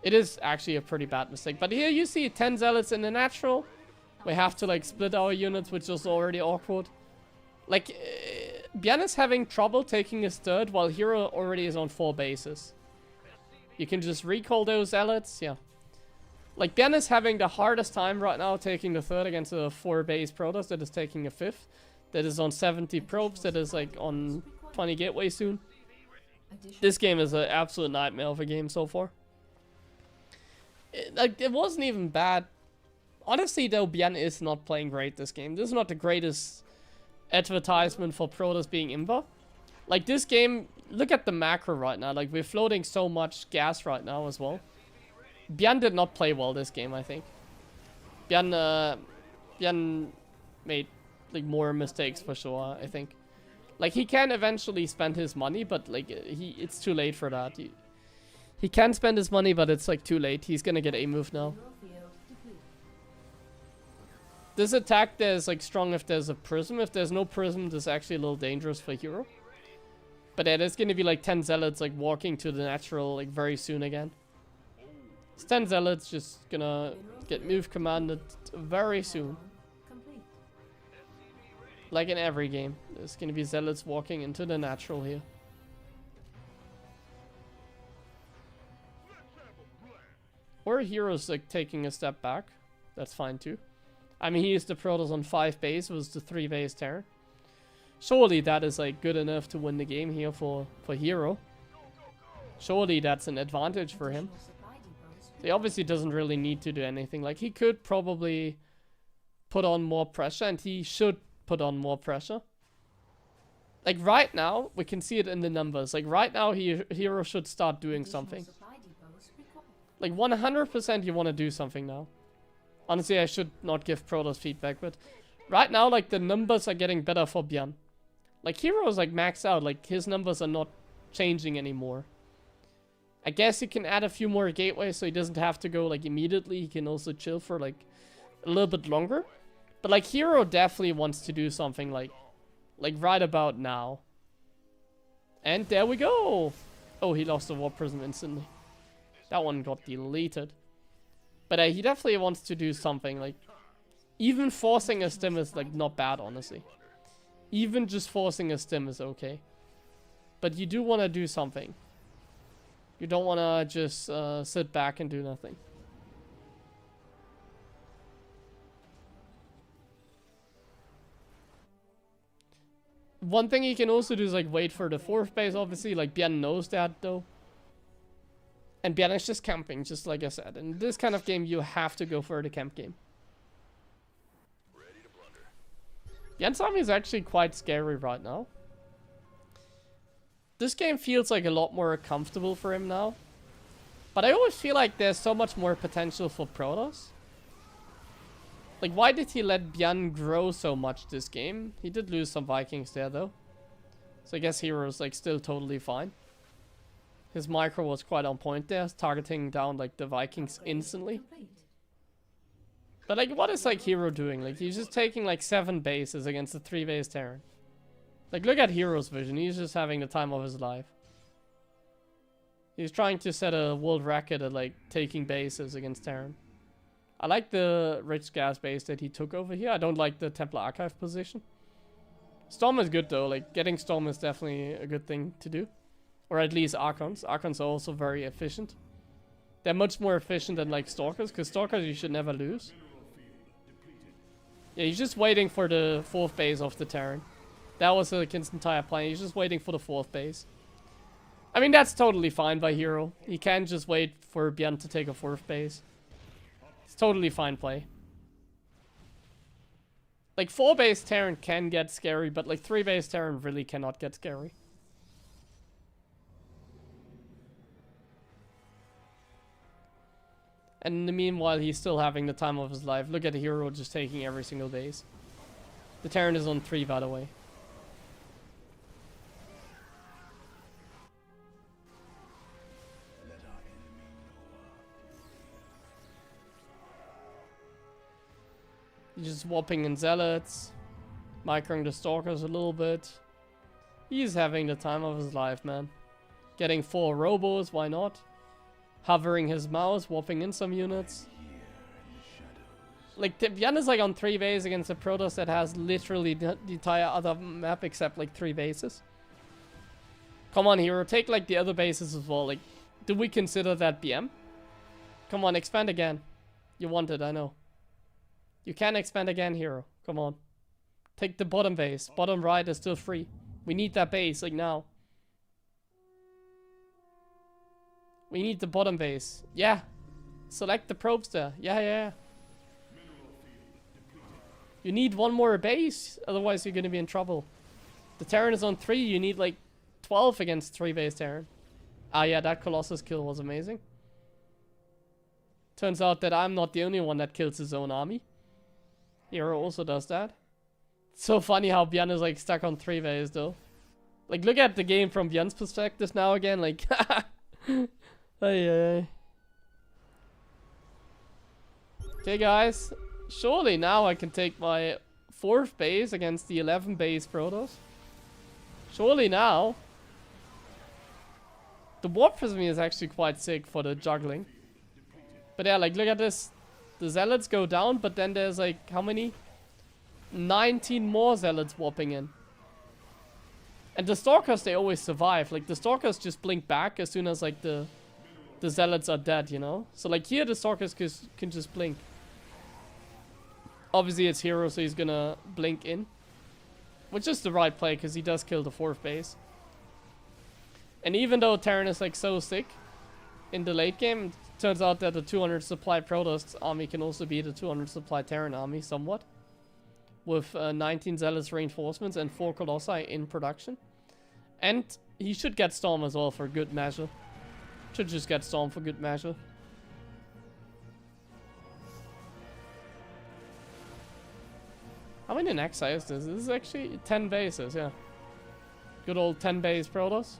It is actually a pretty bad mistake. But here you see 10 zealots in the natural. We have to like split our units, which is already awkward. Like, Björn is having trouble taking his third while Hero already is on 4 bases. You can just recall those zealots, yeah. Like, Björn is having the hardest time right now taking the third against a 4-base Protoss that is taking a fifth. That is on 70 probes, that is like on 20 gateway soon. This game is an absolute nightmare of a game so far. It wasn't even bad. Honestly though, Björn is not playing great this game. This is not the greatest advertisement for Protoss being Imba. Like, this game, look at the macro right now. Like, we're floating so much gas right now as well. Björn did not play well this game, I think. Björn made like more mistakes for sure, I think. Like, he can eventually spend his money, but like it's too late for that. He can spend his money, but it's like too late. He's gonna get a move now. This attack there is like strong if there's a prism. If there's no prism, this is actually a little dangerous for Hero. But yeah, there's gonna be like 10 zealots like walking to the natural like very soon again. 10 zealots just gonna get move commanded very soon. Like in every game, there's gonna be zealots walking into the natural here. Or Hero's like taking a step back. That's fine too. I mean, he used the Protoss on 5 base, was the 3 base Terran. Surely that is like good enough to win the game here for Hero. Surely that's an advantage for him. He obviously doesn't really need to do anything. Like, he could probably put on more pressure, and he should put on more pressure. Like, right now, we can see it in the numbers. Like, right now, Hero should start doing something. Like, 100% you want to do something now. Honestly, I should not give Protoss feedback, but right now, like, the numbers are getting better for Björn. Like, Hero is, like, maxed out. Like, his numbers are not changing anymore. I guess you can add a few more gateways so he doesn't have to go like immediately. He can also chill for like a little bit longer. But like, Hero definitely wants to do something like right about now. And there we go. Oh, he lost the warp prism instantly. That one got deleted. But he definitely wants to do something. Like, even forcing a stim is like not bad, honestly. Even just forcing a stim is okay. But you do want to do something. You don't want to just sit back and do nothing. One thing you can also do is like wait for the fourth base, obviously. Like Bien knows that though. And Bien is just camping, just like I said. In this kind of game, you have to go for the camp game. Bien's army is actually quite scary right now. This game feels like a lot more comfortable for him now. But I always feel like there's so much more potential for Protoss. Like, why did he let Bien grow so much this game? He did lose some Vikings there, though. So I guess Hero's, like, still totally fine. His micro was quite on point there, targeting down, like, the Vikings instantly. But, like, what is, like, Hero doing? Like, he's just taking, like, 7 bases against a 3-base Terran. Like, look at Hero's vision. He's just having the time of his life. He's trying to set a world record at, like, taking bases against Terran. I like the rich gas base that he took over here. I don't like the Templar Archive position. Storm is good though. Like, getting Storm is definitely a good thing to do. Or at least Archons. Archons are also very efficient. They're much more efficient than like Stalkers, because Stalkers you should never lose. Yeah, he's just waiting for the 4th base of the Terran. That was like his entire plan. He's just waiting for the 4th base. I mean, that's totally fine by Hero. He can just wait for Bien to take a 4th base. It's totally fine play. Like 4-base Terran can get scary, but like 3-base Terran really cannot get scary. And in the meanwhile, he's still having the time of his life. Look at the Hero just taking every single base. The Terran is on 3, by the way. Just whopping in Zealots. Microing the Stalkers a little bit. He's having the time of his life, man. Getting 4 robos, why not? Hovering his mouse, whopping in some units. Like, Bien is like on 3 bases against a Protoss that has literally the entire other map except like 3 bases. Come on, Hero, take like the other bases as well. Like, do we consider that BM? Come on, expand again. You want it, I know. You can expand again, Hero. Come on. Take the bottom base. Bottom right is still free. We need that base, like now. We need the bottom base. Yeah. Select the probes there. Yeah. You need 1 more base. Otherwise, you're going to be in trouble. The Terran is on 3. You need like 12 against 3-base Terran. Ah, yeah, that Colossus kill was amazing. Turns out that I'm not the only one that kills his own army. Hero also does that. It's so funny how Bien is like stuck on 3 base though. Like, look at the game from Bien's perspective now again. Like, okay, guys. Surely now I can take my 4th base against the 11 base Protoss. Surely now. The warp prism is actually quite sick for the juggling. But yeah, like, look at this. The Zealots go down, but then there's like, how many? 19 more Zealots warping in. And the Stalkers, they always survive. Like, the Stalkers just blink back as soon as like the Zealots are dead, you know? So like here the Stalkers can just blink. Obviously it's Hero, so he's gonna blink in. Which is the right play, because he does kill the 4th base. And even though Terran is like so sick in the late game, turns out that the 200 supply Protoss army can also be the 200 supply Terran army somewhat. With 19 Zealous reinforcements and 4 Colossi in production. And he should get Storm as well for good measure. Should just get Storm for good measure. How many Nexi is this? This is actually 10 bases, yeah. Good old 10 base Protoss.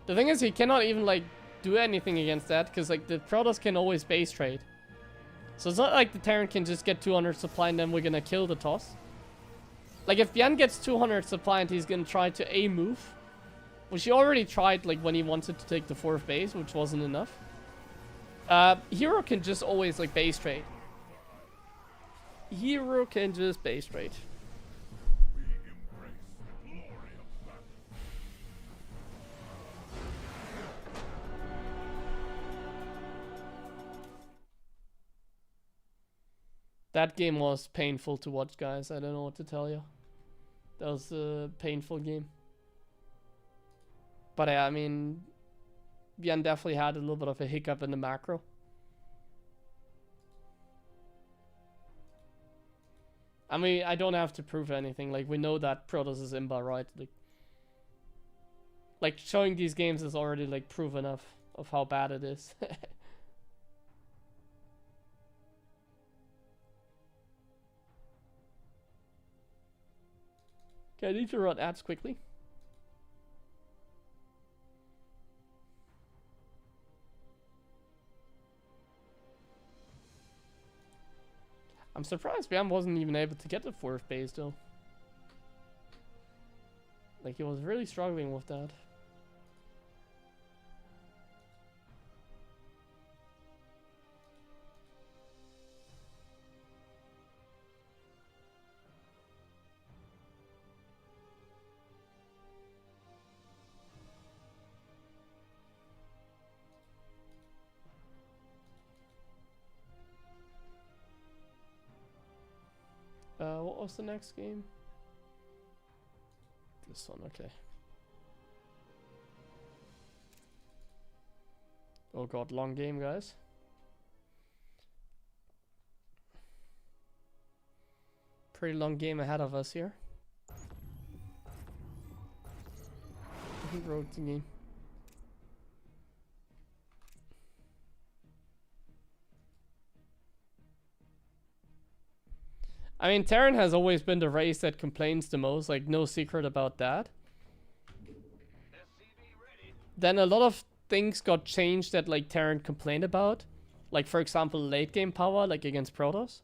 The thing is, he cannot even like do anything against that, because like the Protoss can always base trade. So it's not like the Terran can just get 200 supply and then we're gonna kill the toss. Like, if Bien gets 200 supply and he's gonna try to A move, which he already tried like when he wanted to take the 4th base, which wasn't enough. Hero can just always like base trade. Hero can just base trade. That game was painful to watch, guys. I don't know what to tell you. That was a painful game. But I mean, Bjorn definitely had a little bit of a hiccup in the macro. I mean, I don't have to prove anything. Like, we know that Protoss is imba, right? Like showing these games is already like proof enough of how bad it is. Okay, I need to run ads quickly. I'm surprised Bam wasn't even able to get the 4th base though. Like, he was really struggling with that. What was the next game? This one, okay. Oh god, long game, guys. Pretty long game ahead of us here. Who wrote the game? I mean, Terran has always been the race that complains the most, like, no secret about that. Then a lot of things got changed that, like, Terran complained about. Like, for example, late game power, like, against Protoss.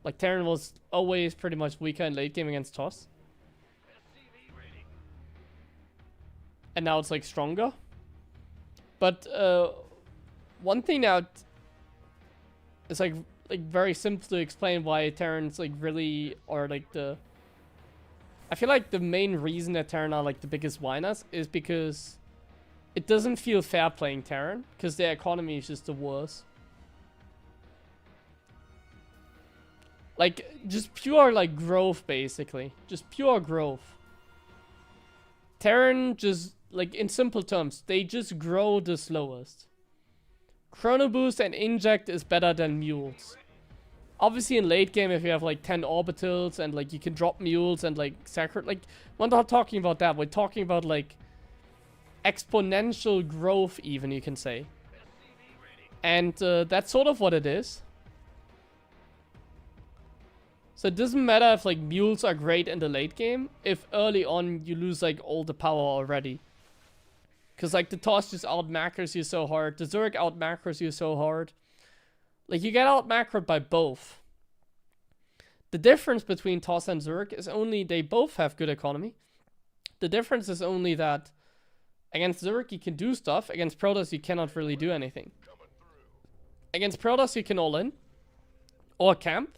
Like, Terran was always pretty much weaker in late game against TOS. And now it's, like, stronger. But, one thing now is, like very simple to explain why Terrans like really are like the... I feel like the main reason that Terran are like the biggest whiners is because it doesn't feel fair playing Terran, because their economy is just the worst. Like, just pure like growth basically. Just pure growth. Terran just, like, in simple terms, they just grow the slowest. Chrono Boost and Inject is better than Mules. Obviously in late game, if you have like 10 orbitals and like you can drop Mules and like sacred, like, we're not talking about that. We're talking about like exponential growth even, you can say. And that's sort of what it is. So it doesn't matter if like Mules are great in the late game, if early on you lose like all the power already. Because like the TOS just out macros you so hard, the Zerg out macros you so hard. Like, you get out macroed by both. The difference between TOS and Zerg is only they both have good economy. The difference is only that against Zerg you can do stuff, against Protoss you cannot really do anything. Against Protoss you can all in, or camp,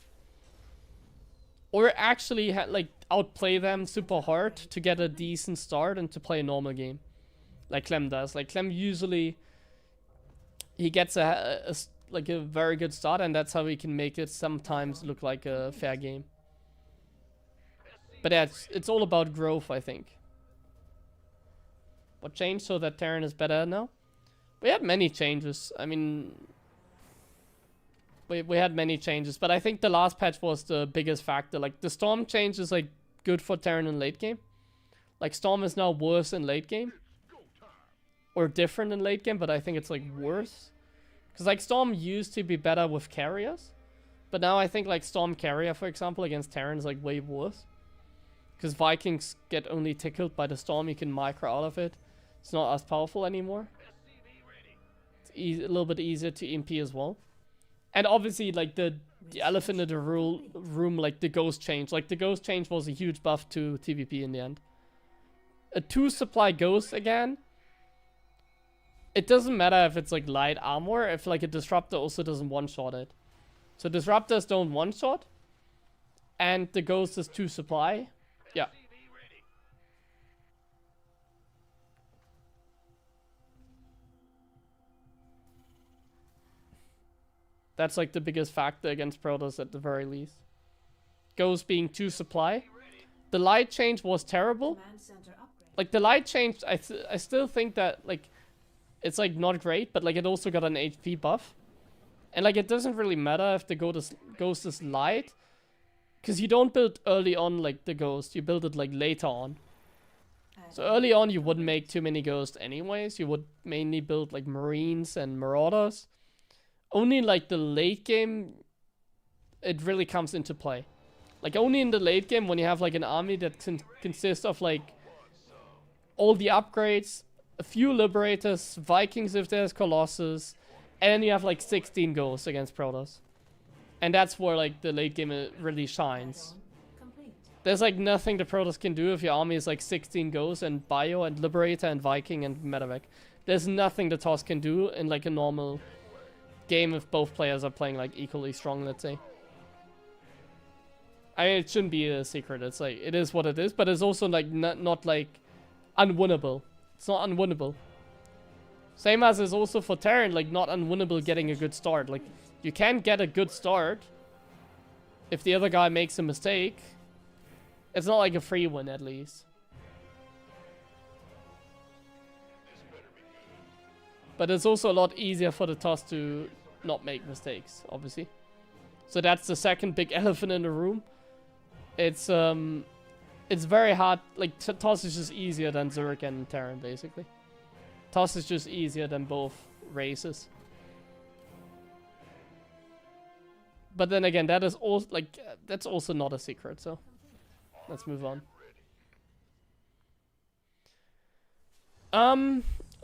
or actually like outplay them super hard to get a decent start and to play a normal game. Like Clem does. Like Clem usually, he gets a very good start, and that's how he can make it sometimes look like a fair game. But yeah, it's all about growth, I think. What changed so that Terran is better now? We had many changes. I mean, we had many changes, but I think the last patch was the biggest factor. Like, the Storm change is like good for Terran in late game. Like, Storm is now worse in late game. Or different in late game, but I think it's like worse. Because like Storm used to be better with carriers. But now I think like Storm carrier, for example, against Terran is like way worse. Because Vikings get only tickled by the Storm, you can micro out of it. It's not as powerful anymore. It's a little bit easier to EMP as well. And obviously like the elephant in the room, like the ghost change. Like the ghost change was a huge buff to TVP in the end. A 2 supply ghost again. It doesn't matter if it's like light armor, if like a disruptor also doesn't one-shot it. So disruptors don't one-shot. And the ghost is 2 supply. Yeah. That's like the biggest factor against Protoss at the very least. Ghost being 2 supply. The light change was terrible. Command center upgrade. Like the light change, I still think that like it's like not great, but like it also got an HP buff. And like it doesn't really matter if the ghost is light, because you don't build early on like the ghost, you build it like later on. So early on you wouldn't make too many ghosts anyways, you would mainly build like marines and marauders. Only like the late game it really comes into play. Like only in the late game when you have like an army that consists of like all the upgrades, a few liberators, Vikings if there's Colossus, and then you have like 16 ghosts against Protoss. And that's where like the late game really shines. Complete. There's like nothing the Protoss can do if your army is like 16 ghosts and Bio and Liberator and Viking and Medevac. There's nothing the TOS can do in like a normal game if both players are playing like equally strong, let's say. I mean, it shouldn't be a secret. It's like, it is what it is, but it's also like not like unwinnable. It's not unwinnable. Same as is also for Terran, like not unwinnable getting a good start. Like you can get a good start if the other guy makes a mistake. It's not like a free win at least. But it's also a lot easier for the TOS to not make mistakes, obviously. So that's the second big elephant in the room. It's very hard. Like TOS is just easier than Zurich and Terran, basically. TOS is just easier than both races. But then again, that is also like that's also not a secret. So let's move on.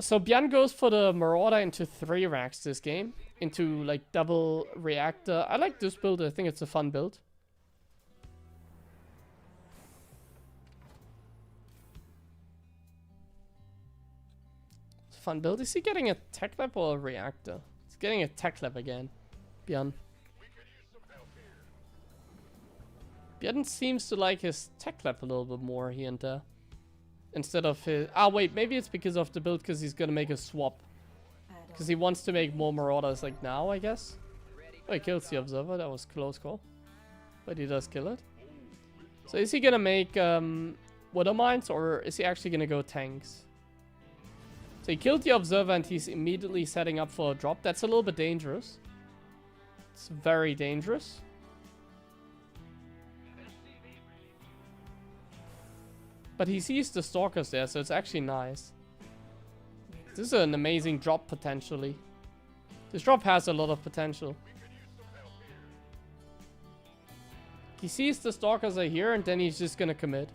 So Björn goes for the Marauder into 3 racks this game, into like double reactor. I like this build. I think it's a fun build. Fun build. Is he getting a tech lab or a reactor? He's getting a tech lab again. Björn. Björn seems to like his tech lab a little bit more here and there. Instead of his... Ah, wait. Maybe it's because of the build, because he's going to make a swap. Because he wants to make more Marauders like now, I guess. Oh, he kills the Observer. That was close call. But he does kill it. So is he going to make Water Mines, or is he actually going to go tanks? So he killed the Observer and he's immediately setting up for a drop. That's a little bit dangerous. It's very dangerous. But he sees the Stalkers there, so it's actually nice. This is an amazing drop, potentially. This drop has a lot of potential. He sees the Stalkers are here, and then he's just gonna commit.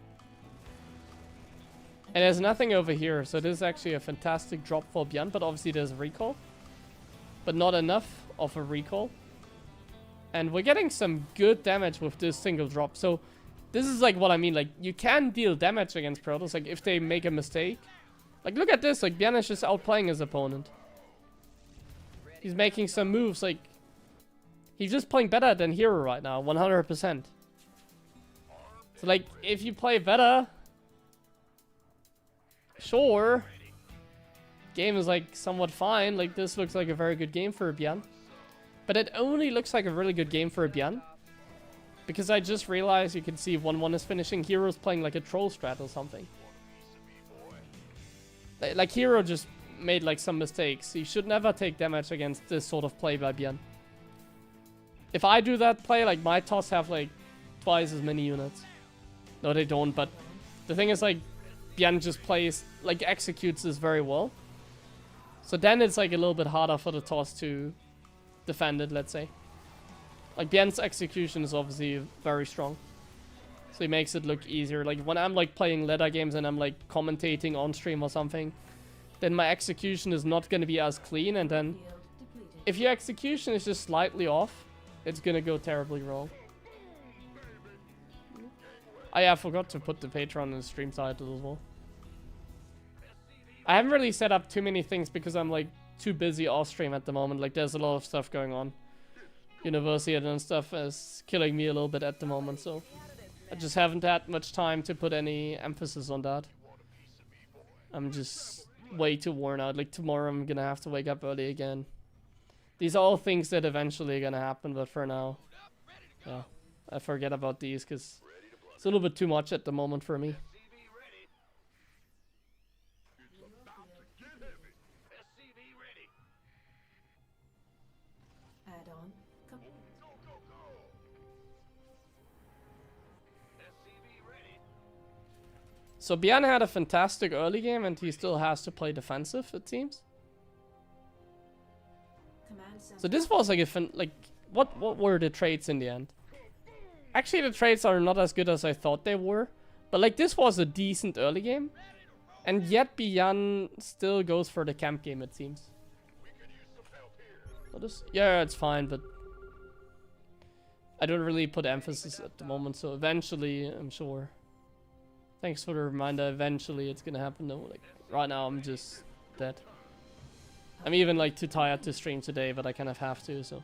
And there's nothing over here, so this is actually a fantastic drop for Björn, but obviously there's a recall. But not enough of a recall. And we're getting some good damage with this single drop, so... This is like what I mean, like, you can deal damage against Protoss, like, if they make a mistake. Like, look at this, like, Björn is just outplaying his opponent. He's making some moves, like... He's just playing better than Hero right now, 100%. So, like, if you play better... Sure. Game is, like, somewhat fine. Like, this looks like a very good game for Björn. But it only looks like a really good game for Björn. Because I just realized you can see 1-1 is finishing. Hero's playing like a troll strat or something. Like Hero just made like some mistakes. He should never take damage against this sort of play by Björn. If I do that play, like my TOS have like twice as many units. No, they don't, but the thing is like Björn just plays, like executes this very well. So then it's like a little bit harder for the TOS to defend it, let's say. Like, Björn's execution is obviously very strong. So he makes it look easier. Like, when I'm, like, playing ladder games and I'm, like, commentating on stream or something, then my execution is not going to be as clean. And then, if your execution is just slightly off, it's going to go terribly wrong. Oh, yeah, I forgot to put the Patreon in the stream title as well. I haven't really set up too many things because I'm, like, too busy off stream at the moment. Like, there's a lot of stuff going on. University and stuff is killing me a little bit at the moment, so I just haven't had much time to put any emphasis on that. I'm just way too worn out. Like tomorrow I'm gonna have to wake up early again. These are all things that eventually are gonna happen, but for now, yeah, I forget about these because it's a little bit too much at the moment for me. Add-on complete. So Bjarne had a fantastic early game, and he still has to play defensive, it seems. Command center. So this was like a what were the traits in the end? Actually, the traits are not as good as I thought they were, but like this was a decent early game, and yet Bjarne still goes for the camp game, it seems. What is? Yeah, it's fine, but I don't really put emphasis at the moment. So eventually, I'm sure. Thanks for the reminder. Eventually, it's gonna happen. No, like right now, I'm just dead. I'm even like too tired to stream today, but I kind of have to. So,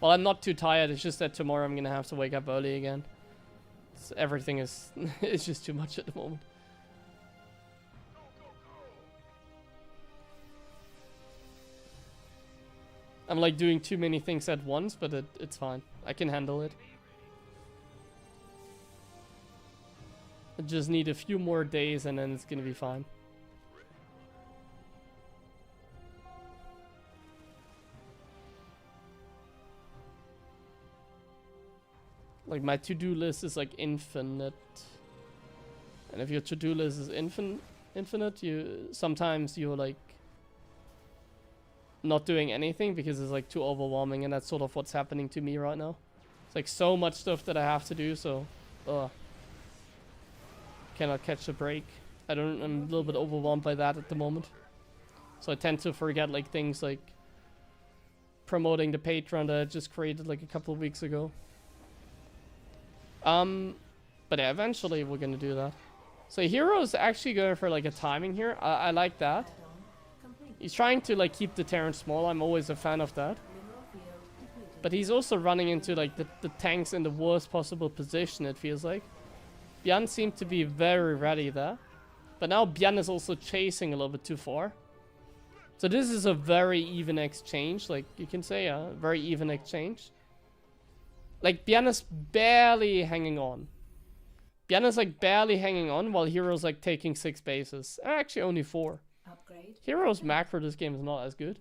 well, I'm not too tired. It's just that tomorrow I'm gonna have to wake up early again. So everything is it's just too much at the moment. I'm like doing too many things at once, but it's fine. I can handle it. I just need a few more days and then it's gonna be fine. Like my to-do list is like infinite. And if your to-do list is infinite, sometimes you're like not doing anything because it's like too overwhelming, and that's sort of what's happening to me right now. It's like so much stuff that I have to do, so cannot catch a break. I'm a little bit overwhelmed by that at the moment. So I tend to forget like things like promoting the Patreon that I just created like a couple of weeks ago. But yeah, eventually we're gonna do that. So Hero is actually going for like a timing here. I like that. Add-on complete. He's trying to like keep the Terran small. I'm always a fan of that. Mineral field depleted. But he's also running into like the tanks in the worst possible position, it feels like. Bjarne seemed to be very ready there. But now Bjarne is also chasing a little bit too far. So this is a very even exchange, like you can say, a very even exchange. Like Bjarne's barely hanging on. Bjarne's like barely hanging on while Hero's like taking 6 bases. Actually only 4. Upgrade. Hero's macro this game is not as good.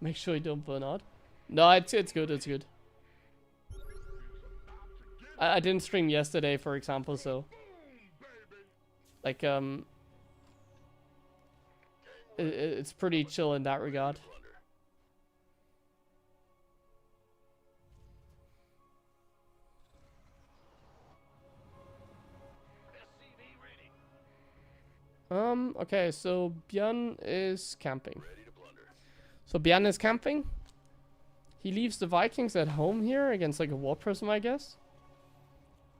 Make sure you don't burn out. No, it's good, it's good. I didn't stream yesterday, for example, so like it's pretty chill in that regard. Okay, so Bjarne is camping. So Bjarne is camping. He leaves the Vikings at home here against like a war prism, I guess.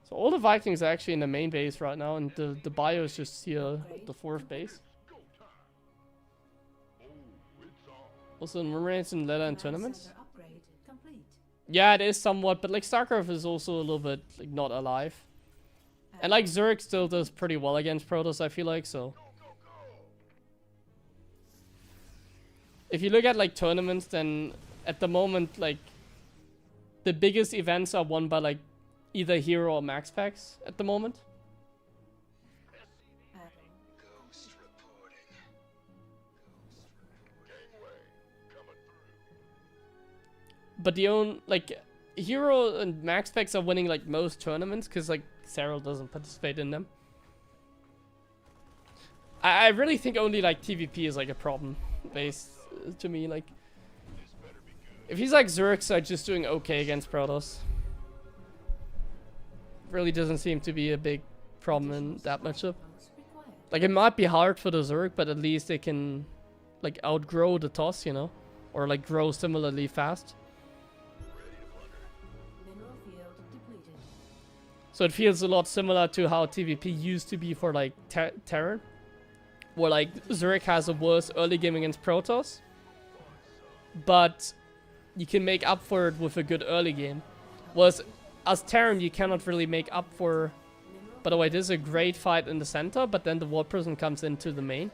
So all the Vikings are actually in the main base right now, and the bio is just here, the 4th base. Also, mermaids in leather and tournaments. Center upgrade complete. Yeah, it is somewhat, but like StarCraft is also a little bit like not alive. And like Zurich still does pretty well against Protoss, I feel like, so. If you look at like tournaments, then at the moment, like the biggest events are won by like either Hero or Max Packs at the moment. But the own like Hero and Max Packs are winning like most tournaments because like Cyril doesn't participate in them. I really think only like TVP is like a problem based to me. Like if he's like Zurichs are just doing okay against Protoss. Really doesn't seem to be a big problem in that matchup. Like it might be hard for the Zurich, but at least they can like outgrow the toss, you know, or like grow similarly fast. Mineral field depleted. So it feels a lot similar to how TVP used to be for like Terran, where like Zurich has a worse early game against Protoss, but you can make up for it with a good early game. Whereas as Terran, you cannot really make up for. By the way, this is a great fight in the center, but then the War Prism comes into the main.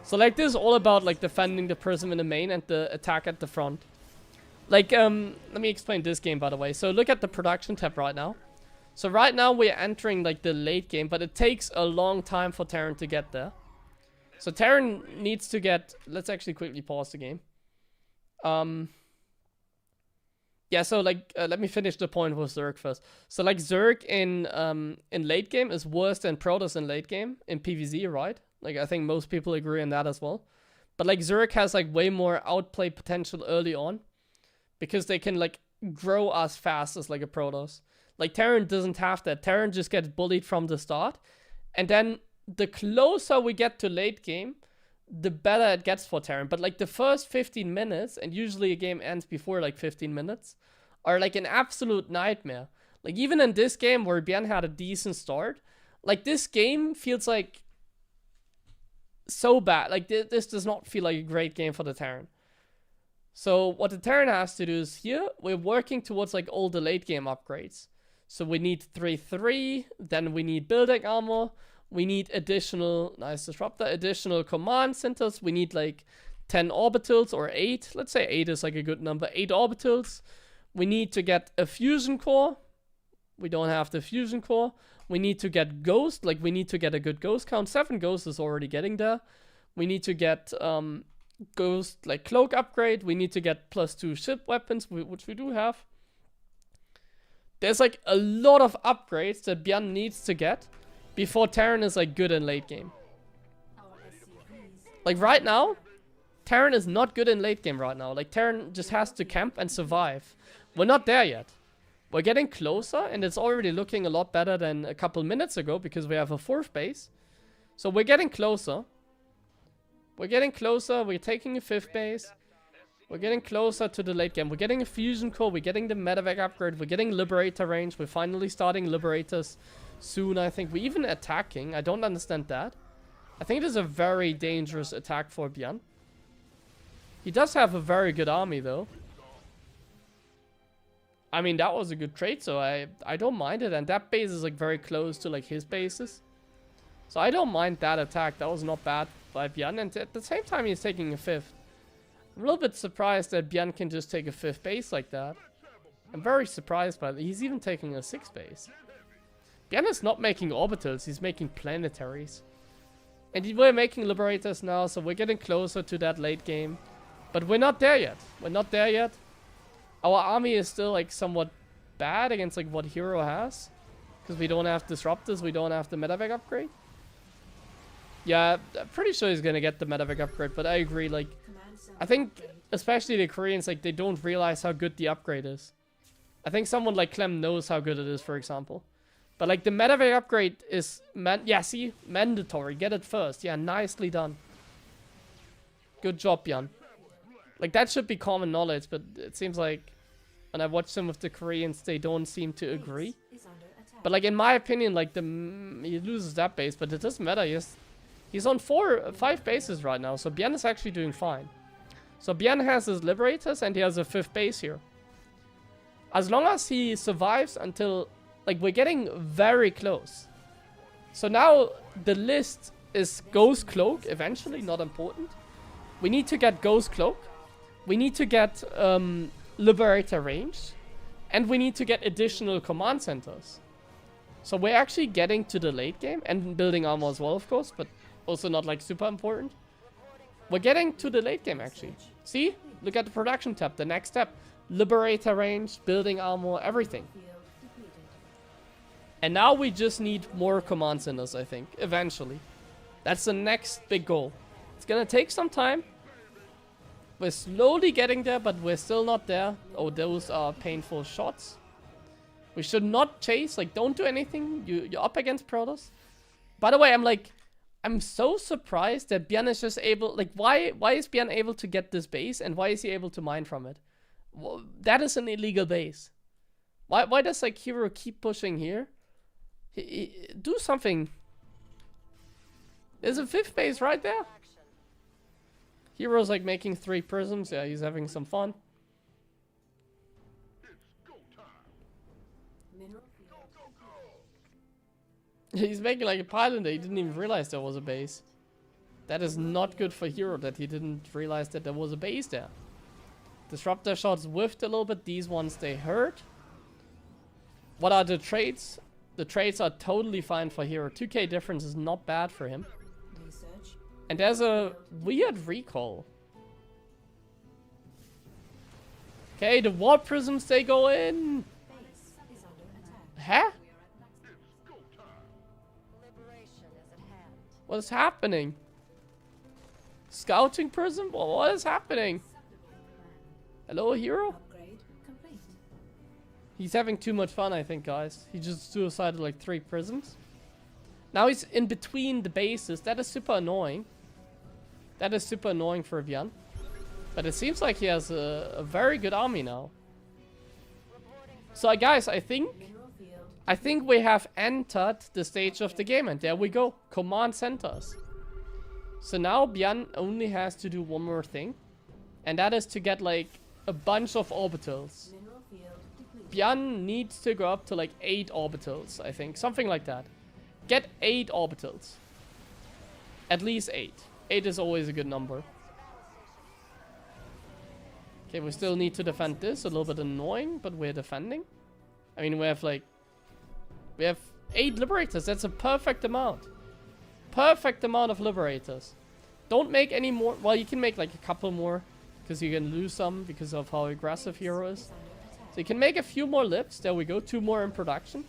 So like this is all about like defending the prism in the main and the attack at the front. Like, let me explain this game, by the way. So look at the production tab right now. So right now we're entering like the late game, but it takes a long time for Terran to get there. So Terran needs to get, let's actually quickly pause the game. Yeah, so like, let me finish the point with Zerg first. So like Zerg in late game is worse than Protoss in late game in PvZ, right? Like I think most people agree on that as well. But like Zerg has like way more outplay potential early on, because they can like grow as fast as like a Protoss. Like Terran doesn't have that. Terran just gets bullied from the start, and then the closer we get to late game, the better it gets for Terran. But like the first 15 minutes, and usually a game ends before like 15 minutes, are like an absolute nightmare. Like even in this game where Björn had a decent start, like this game feels like so bad. Like this does not feel like a great game for the Terran. So what the Terran has to do is here, we're working towards like all the late game upgrades. So we need 3-3, then we need building armor, we need additional, nice disruptor, additional command centers, we need like 10 orbitals or 8, let's say 8 is like a good number, 8 orbitals. We need to get a fusion core, we don't have the fusion core. We need to get ghost, like we need to get a good ghost count, 7 ghosts is already getting there. We need to get ghost like cloak upgrade, we need to get +2 ship weapons, which we do have. There's like a lot of upgrades that Björn needs to get before Terran is like good in late game. Like right now, Terran is not good in late game right now. Like Terran just has to camp and survive. We're not there yet. We're getting closer, and it's already looking a lot better than a couple minutes ago because we have a 4th base. So we're getting closer. We're getting closer. We're taking a 5th base. We're getting closer to the late game. We're getting a fusion core. We're getting the medevac upgrade. We're getting liberator range. We're finally starting liberators soon, I think. We're even attacking. I don't understand that. I think it is a very dangerous attack for Björn. He does have a very good army, though. I mean, that was a good trade, so I don't mind it. And that base is like very close to like his bases. So I don't mind that attack. That was not bad by Björn. And at the same time, he's taking a 5th. I'm a little bit surprised that Björn can just take a 5th base like that. I'm very surprised by that. He's even taking a 6th base. Björn is not making orbitals, he's making planetaries. And we're making liberators now, so we're getting closer to that late game. But we're not there yet. We're not there yet. Our army is still like somewhat bad against like what Hero has. Because we don't have disruptors, we don't have the medevac upgrade. Yeah, I'm pretty sure he's gonna get the medevac upgrade, but I agree, like, I think, especially the Koreans, like, they don't realize how good the upgrade is. I think someone like Clem knows how good it is, for example. But, like, the medevac upgrade is, mandatory. Get it first. Yeah, nicely done. Good job, Björn. Like, that should be common knowledge, but it seems like, when I watch some of the Koreans, they don't seem to agree. But, like, in my opinion, like, he loses that base, but it doesn't matter. He's on 5 bases right now, so Björn is actually doing fine. So Björn has his liberators and he has a 5th base here. As long as he survives until, like, we're getting very close. So now the list is Ghost Cloak, eventually, not important. We need to get Ghost Cloak. We need to get Liberator range. And we need to get additional command centers. So we're actually getting to the late game, and building armor as well, of course, but also not like super important. We're getting to the late game, actually. See? Look at the production tab. The next step. Liberator range, building armor, everything. And now we just need more command centers, I think. Eventually. That's the next big goal. It's gonna take some time. We're slowly getting there, but we're still not there. Oh, those are painful shots. We should not chase. Like, don't do anything. You're up against Protoss. By the way, I'm so surprised that Björn is just able... Like, why is Björn able to get this base? And why is he able to mine from it? Well, that is an illegal base. Why does, like, Hero keep pushing here? Do something. There's a 5th base right there. Hero's, like, making 3 prisms. Yeah, he's having some fun. He's making like a pilot that he didn't even realize there was a base. That is not good for Hero that he didn't realize that there was a base there. Disruptor shots whiffed a little bit. These ones, they hurt. What are the traits? The traits are totally fine for Hero. 2k difference is not bad for him. Research. And there's a weird recall. Okay, the warp prisms, they go in. Base is under attack. Huh? What is happening? Scouting prism? What is happening? Hello, Hero? Upgrade complete. He's having too much fun, I think, guys. He just suicided like 3 prisms. Now he's in between the bases. That is super annoying. That is super annoying for Björn. But it seems like he has a very good army now. So, guys, I think Mineral field. we have entered the stage of the game. And there we go. Command centers. So now Björn only has to do one more thing. And that is to get like a bunch of orbitals. Mineral field depleted. Björn needs to go up to like 8 orbitals, I think. Something like that. Get 8 orbitals. At least 8. 8 is always a good number. Okay, we still need to defend this. A little bit annoying, but we're defending. I mean, we have 8 liberators. That's a perfect amount. Perfect amount of liberators. Don't make any more. Well, you can make like a couple more. Because you can lose some because of how aggressive Hero is. So you can make a few more lips. There we go. 2 more in production.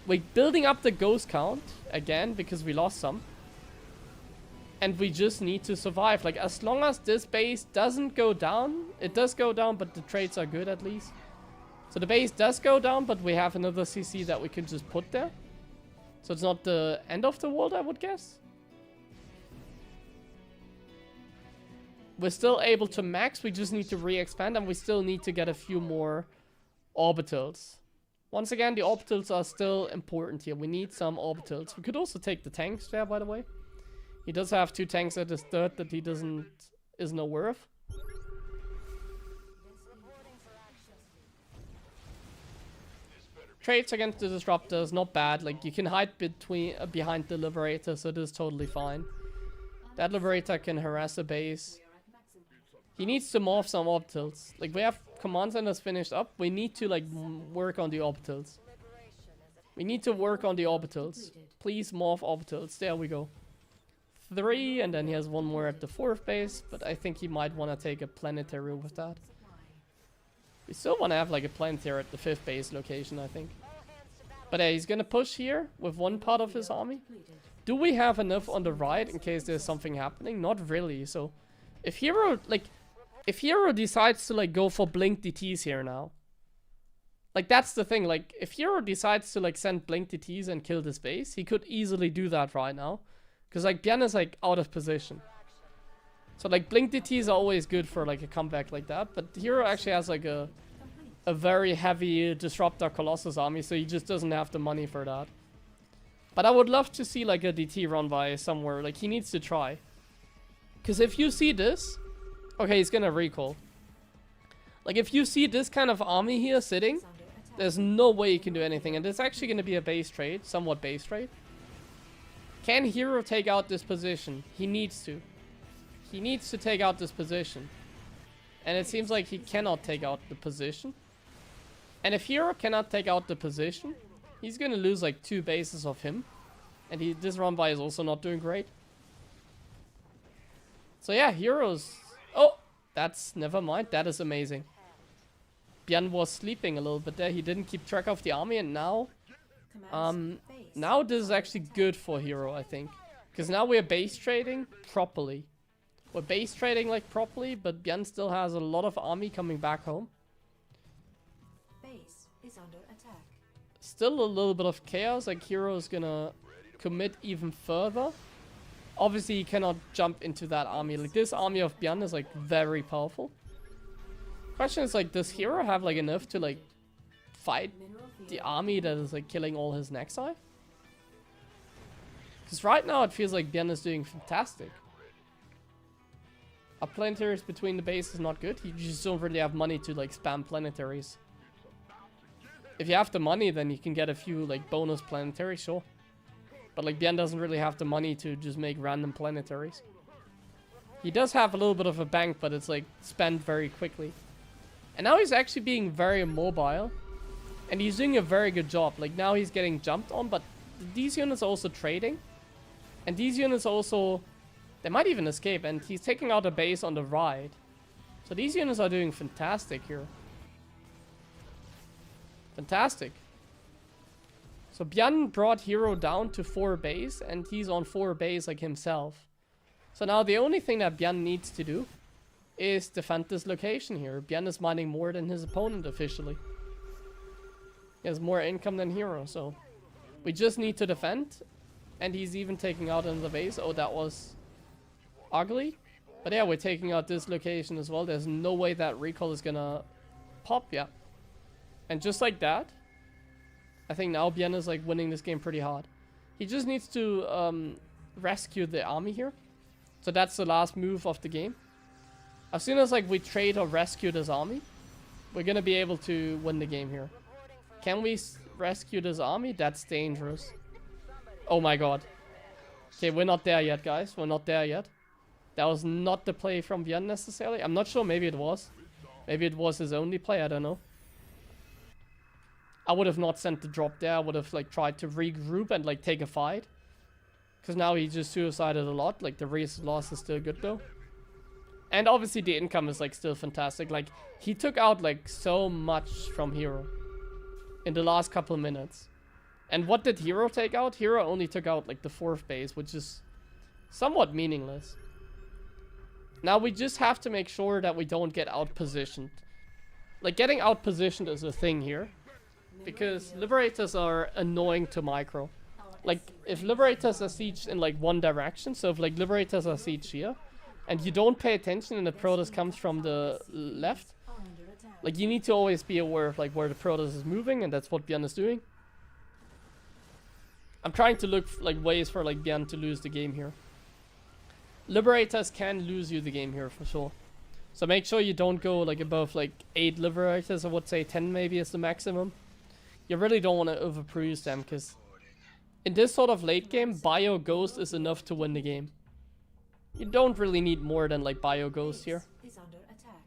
We're building up the ghost count again because we lost some. And we just need to survive. Like, as long as this base doesn't go down. It does go down, but the traits are good at least. So the base does go down, but we have another CC that we can just put there. So it's not the end of the world, I would guess. We're still able to max. We just need to re-expand, and we still need to get a few more orbitals. Once again, the orbitals are still important here. We need some orbitals. We could also take the tanks there, by the way. He does have 2 tanks at his third that he isn't aware of. Traits against the disruptors, not bad. Like, you can hide behind the liberator, so it is totally fine. That liberator can harass a base. He needs to morph some orbitals. Like, we have command centers finished up. We need to, like, work on the orbitals. We need to work on the orbitals. Please morph orbitals. There we go. 3, and then he has 1 more at the 4th base. But I think he might want to take a planetary with that. We still want to have, like, a planetary at the 5th base location, I think. But yeah, he's going to push here with 1 part of his army. Do we have enough on the right in case there's something happening? Not really, so... If Hero decides to, like, go for blink DTs here now. Like, that's the thing. Like, if Hero decides to, like, send blink DTs and kill this base, he could easily do that right now. Because, like, Björn is, like, out of position. So, like, blink DTs are always good for, like, a comeback like that. But Hero actually has, like, a very heavy Disruptor Colossus army, so he just doesn't have the money for that. But I would love to see, like, a DT run by somewhere. Like, he needs to try. Because if you see this... Okay, he's gonna recall. Like, if you see this kind of army here sitting, there's no way you can do anything. And it's actually gonna be a base trade. Somewhat base trade. Can Hero take out this position? He needs to. He needs to take out this position. And it seems like he cannot take out the position. And if Hero cannot take out the position, he's gonna lose like 2 bases of him. And this run by is also not doing great. So yeah, Heroes... Oh! That's... Never mind. That is amazing. Björn was sleeping a little bit there. He didn't keep track of the army, and now... now this is actually good for Hero, I think. Because now we're base trading properly. We're base trading like properly, but Björn still has a lot of army coming back home. Base is under attack. Still a little bit of chaos, like Hero is gonna commit even further. Obviously he cannot jump into that army. Like this army of Björn is like very powerful. Question is like, does Hero have like enough to like fight the army that is like killing all his Nexi? Because right now it feels like Björn is doing fantastic. Our planetaries between the base is not good. You just don't really have money to like spam planetaries. If you have the money, then you can get a few like bonus planetaries, sure. But like Bian doesn't really have the money to just make random planetaries. He does have a little bit of a bank, but it's like spent very quickly. And now he's actually being very mobile. And he's doing a very good job. Like now he's getting jumped on, but these units are also trading. And these units also, they might even escape. And he's taking out a base on the right. So these units are doing fantastic here. Fantastic. So Bian brought Hero down to 4 base. And he's on 4 base like himself. So now the only thing that Bian needs to do is defend this location here. Bian is mining more than his opponent officially. He has more income than Hero, so we just need to defend. And he's even taking out another base. Oh, that was ugly. But yeah, we're taking out this location as well. There's no way that recall is gonna pop, yeah. And just like that, I think now Bian is like winning this game pretty hard. He just needs to rescue the army here. So that's the last move of the game. As soon as like we trade or rescue this army, we're gonna be able to win the game here. Can we rescue this army? That's dangerous. Oh my god. Okay, we're not there yet, guys. We're not there yet. That was not the play from Bian necessarily. I'm not sure. Maybe it was. Maybe it was his only play. I don't know. I would have not sent the drop there. I would have like tried to regroup and like take a fight. Because now he just suicided a lot. Like the race loss is still good though. And obviously the income is like still fantastic. Like he took out like so much from Hero in the last couple minutes. And what did Hero take out? Hero only took out like the 4th base, which is somewhat meaningless. Now we just have to make sure that we don't get out-positioned. Like getting out-positioned is a thing here. Because Liberators are annoying to micro. Like if Liberators are sieged in like one direction, so if like Liberators are sieged here, and you don't pay attention and the Protoss comes from the left, like you need to always be aware of like where the Protoss is moving, and that's what Bian is doing. I'm trying to look like ways for like Bian to lose the game here. Liberators can lose you the game here for sure. So make sure you don't go like above like 8 Liberators. I would say 10 maybe is the maximum. You really don't want to overproduce them, because in this sort of late game, Bio Ghost is enough to win the game. You don't really need more than like Bio Ghost here.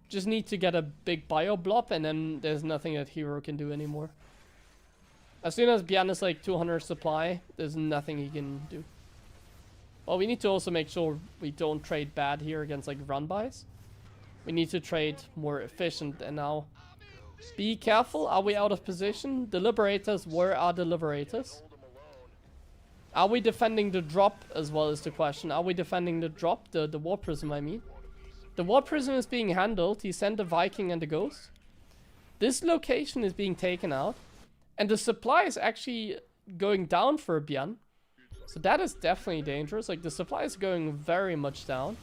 Just need to get a big Bio Blob, and then there's nothing that Hero can do anymore. As soon as Bian is like 200 supply, there's nothing he can do. Well, we need to also make sure we don't trade bad here against like run buys. We need to trade more efficient, and now be careful. Are we out of position? The Liberators, where are the Liberators? Are we defending the drop as well is the question. Are we defending the drop? The War Prism, I mean. The War Prism is being handled. He sent a Viking and a Ghost. This location is being taken out. And the supply is actually going down for Bian. So that is definitely dangerous. Like the supply is going very much down.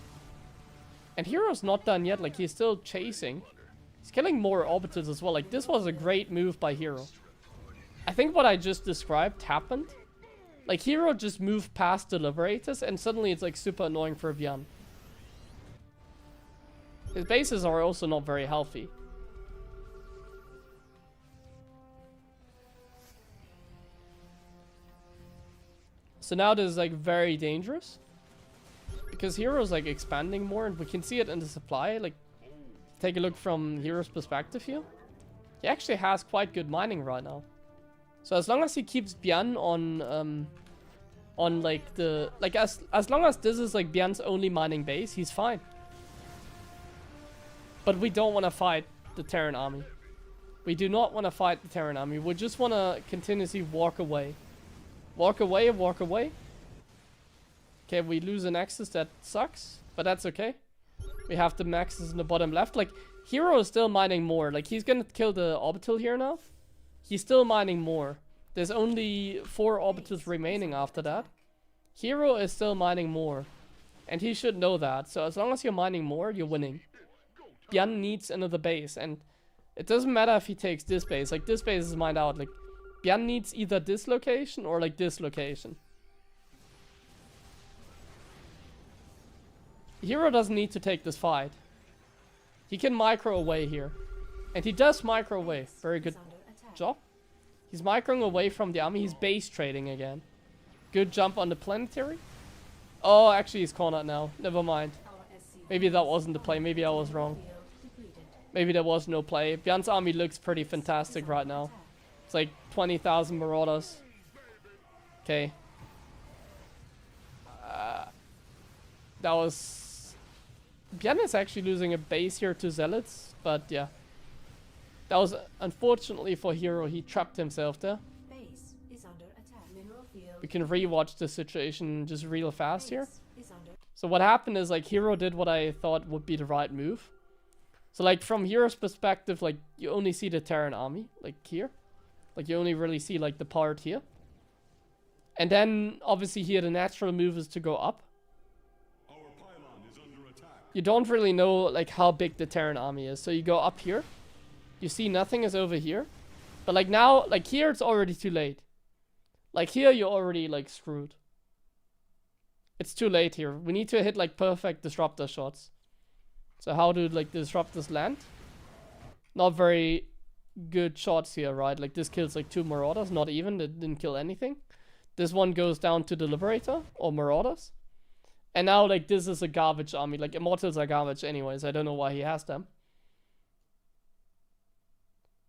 And Hero's not done yet. Like he's still chasing. He's killing more orbitals as well. Like this was a great move by Hero. I think what I just described happened. Like Hero just moved past the Liberators and suddenly it's like super annoying for Bian. His bases are also not very healthy. So now this is like very dangerous. Because Hero's like expanding more, and we can see it in the supply. Like, take a look from Hero's perspective here. He actually has quite good mining right now. So as long as he keeps Bian on like the, like as long as this is like Bian's only mining base, he's fine. But we don't want to fight the Terran army. We do not want to fight the Terran army. We just want to continuously walk away. Walk away, walk away. Okay, we lose an axis, that sucks, but that's okay. We have the maxes in the bottom left. Like, Hero is still mining more. Like, he's gonna kill the orbital here now. He's still mining more. There's only 4 orbitals remaining after that. Hero is still mining more. And he should know that. So as long as you're mining more, you're winning. Bian needs another base. And it doesn't matter if he takes this base. Like, this base is mined out. Like, Bian needs either this location or like this location. Hero doesn't need to take this fight. He can micro away here. And he does micro away. Very good job. He's microing away from the army. He's base trading again. Good jump on the planetary. Oh, actually he's cornered now. Never mind. Maybe that wasn't the play. Maybe I was wrong. Maybe there was no play. Bjarn's army looks pretty fantastic right now. It's like 20,000 marauders. Okay. That was... Bjarn is actually losing a base here to Zealots. But yeah. That was unfortunately for Hero. He trapped himself there. Base is under attack. Mineral field. We can rewatch the situation just real fast here. So what happened is like Hero did what I thought would be the right move. So like from Hero's perspective, like you only see the Terran army, like here. Like you only really see like the part here. And then obviously here the natural move is to go up. Our pylon is under attack. You don't really know like how big the Terran army is. So you go up here. You see nothing is over here. But like now, like here it's already too late. Like here you're already like screwed. It's too late here. We need to hit like perfect disruptor shots. So how do like the disruptors land? Not very good shots here, right? Like this kills like 2 marauders, not even. It didn't kill anything. This one goes down to the Liberator or marauders. And now like this is a garbage army. Like immortals are garbage anyways. I don't know why he has them.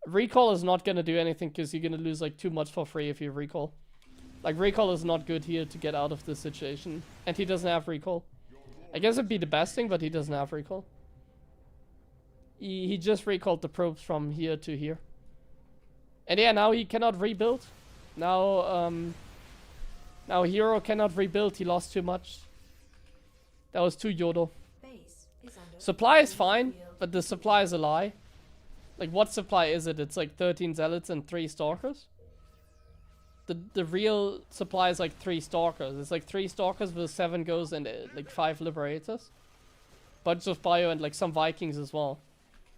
Recall is not gonna do anything because you're gonna lose like too much for free if you recall. Like recall is not good here to get out of this situation. And he doesn't have recall. I guess it'd be the best thing, but he doesn't have recall. He just recalled the probes from here to here. And yeah, now he cannot rebuild. Now, now Hero cannot rebuild. He lost too much. That was too YOLO. Supply is fine, but the supply is a lie. Like, what supply is it? It's like 13 Zealots and 3 Stalkers. The real supply is like 3 Stalkers. It's like 3 Stalkers with 7 Ghosts and like 5 Liberators. Bunch of Bio and like some Vikings as well.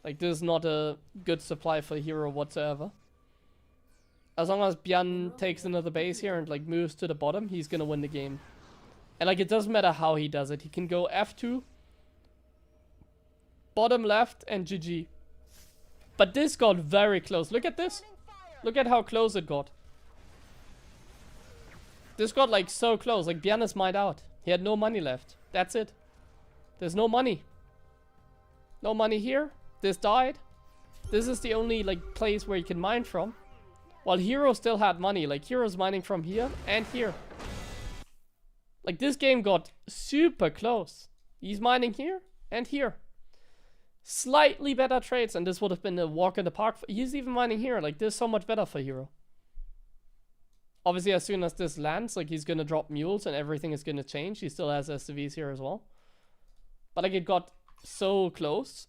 Like, this is not a good supply for Hero whatsoever. As long as Bjarn takes another base here and like moves to the bottom, he's gonna win the game. And like, it doesn't matter how he does it. He can go F2, bottom left, and GG. But this got very close. Look at this. Look at how close it got. This got like so close. Like Bjarn is mined out. He had no money left. That's it. There's no money. No money here. This died. This is the only like place where you can mine from. While Hero still had money. Like Hero's mining from here and here. Like this game got super close. He's mining here and here. Slightly better trades, and this would have been a walk in the park. He's even mining here. Like this is so much better for Hero. Obviously, as soon as this lands, like he's gonna drop mules and everything is gonna change. He still has SCVs here as well. But like it got so close.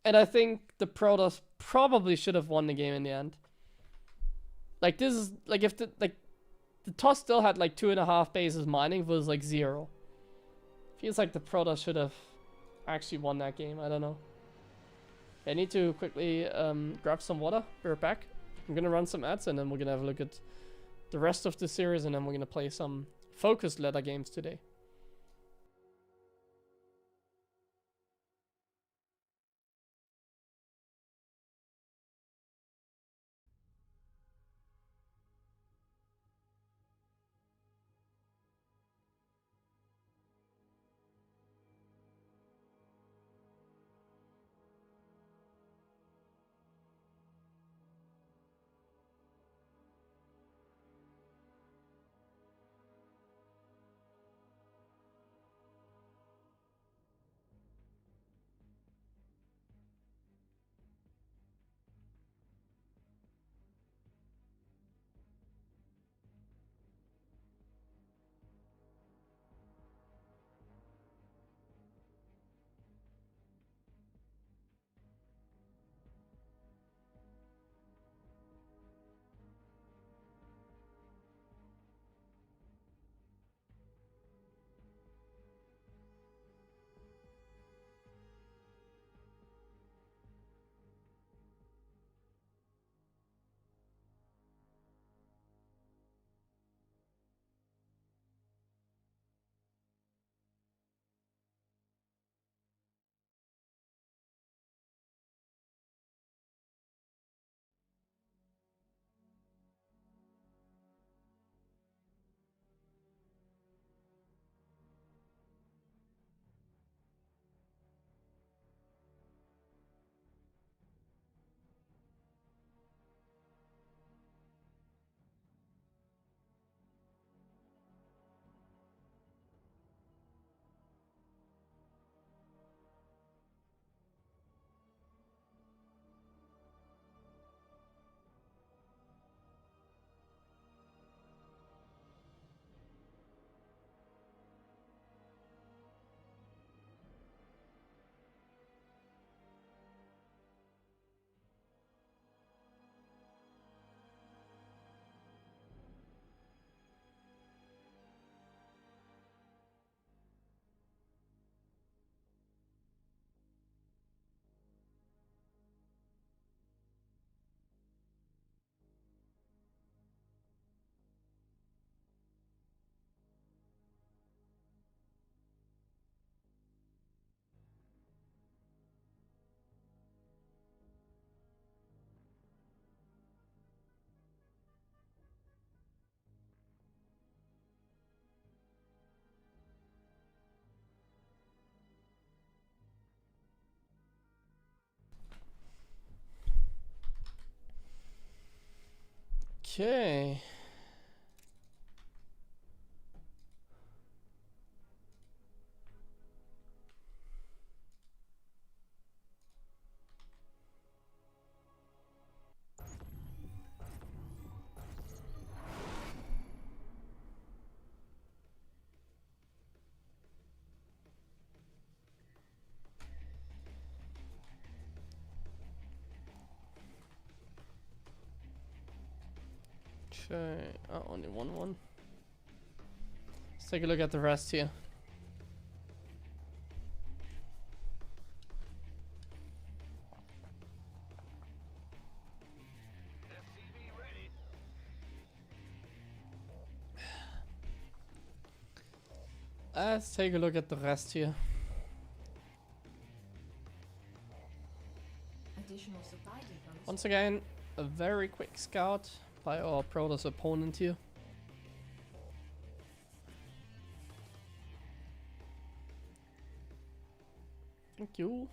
And I think the Protoss probably should have won the game in the end. Like this is like if the Toss still had like 2.5 bases mining was like 0. Feels like the Protoss should have actually won that game. I don't know. I need to quickly grab some water. We're back. I'm gonna run some ads and then we're gonna have a look at the rest of the series and then we're gonna play some focused ladder games today. Okay. Okay. Oh, only one. Let's take a look at the rest here. Let's take a look at the rest here. Additional supply depots. Once again, a very quick scout by our Protoss opponent here. Thank you.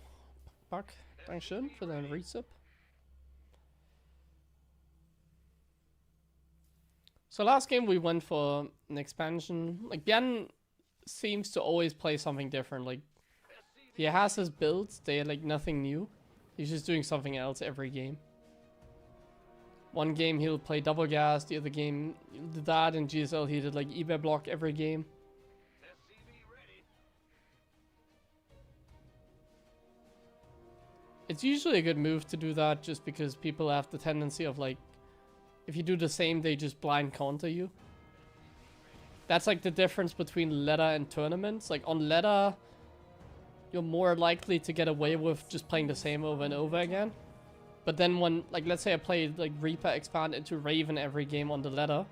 Pack. Dankeschön für deinen Resub. So last game we went for an expansion. Like Björn seems to always play something different. Like he has his builds, they're like nothing new. He's just doing something else every game. One game he'll play double gas, the other game he did that. In GSL he did like eBay block every game. It's usually a good move to do that just because people have the tendency of like, if you do the same, they just blind counter you. That's like the difference between ladder and tournaments. Like on ladder, you're more likely to get away with just playing the same over and over again. But then when, like, let's say I played like Reaper expand into Raven every game on the ladder,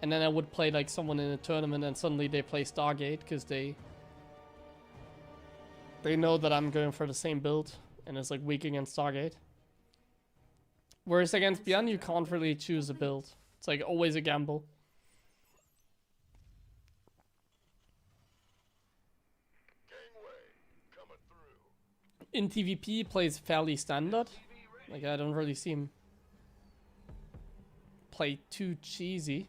and then I would play like someone in a tournament and suddenly they play Stargate because they know that I'm going for the same build and it's like weak against Stargate. Whereas against Björn, you can't really choose a build. It's like always a gamble. In TVP, he plays fairly standard. Like, I don't really see him play too cheesy.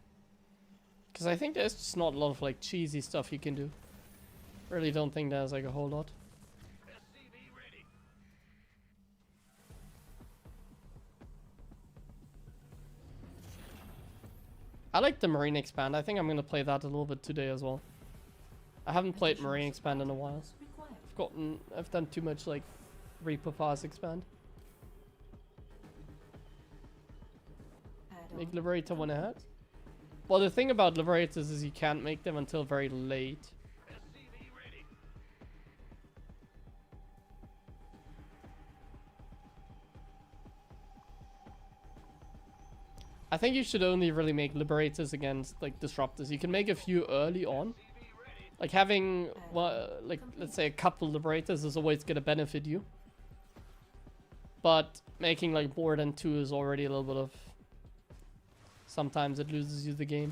Because I think there's just not a lot of, like, cheesy stuff you can do. Really don't think there's, like, a whole lot. I like the Marine Expand. I think I'm going to play that a little bit today as well. I haven't played Marine Expand in a while. I've done too much, like, Reaper Fast Expand. Make Liberator one ahead. Well, the thing about Liberators is you can't make them until very late. I think you should only really make Liberators against, like, Disruptors. You can make a few early on. Like, having, well, like, let's say a couple Liberators is always gonna benefit you. But making, like, more than 2 is already a little bit of... Sometimes it loses you the game.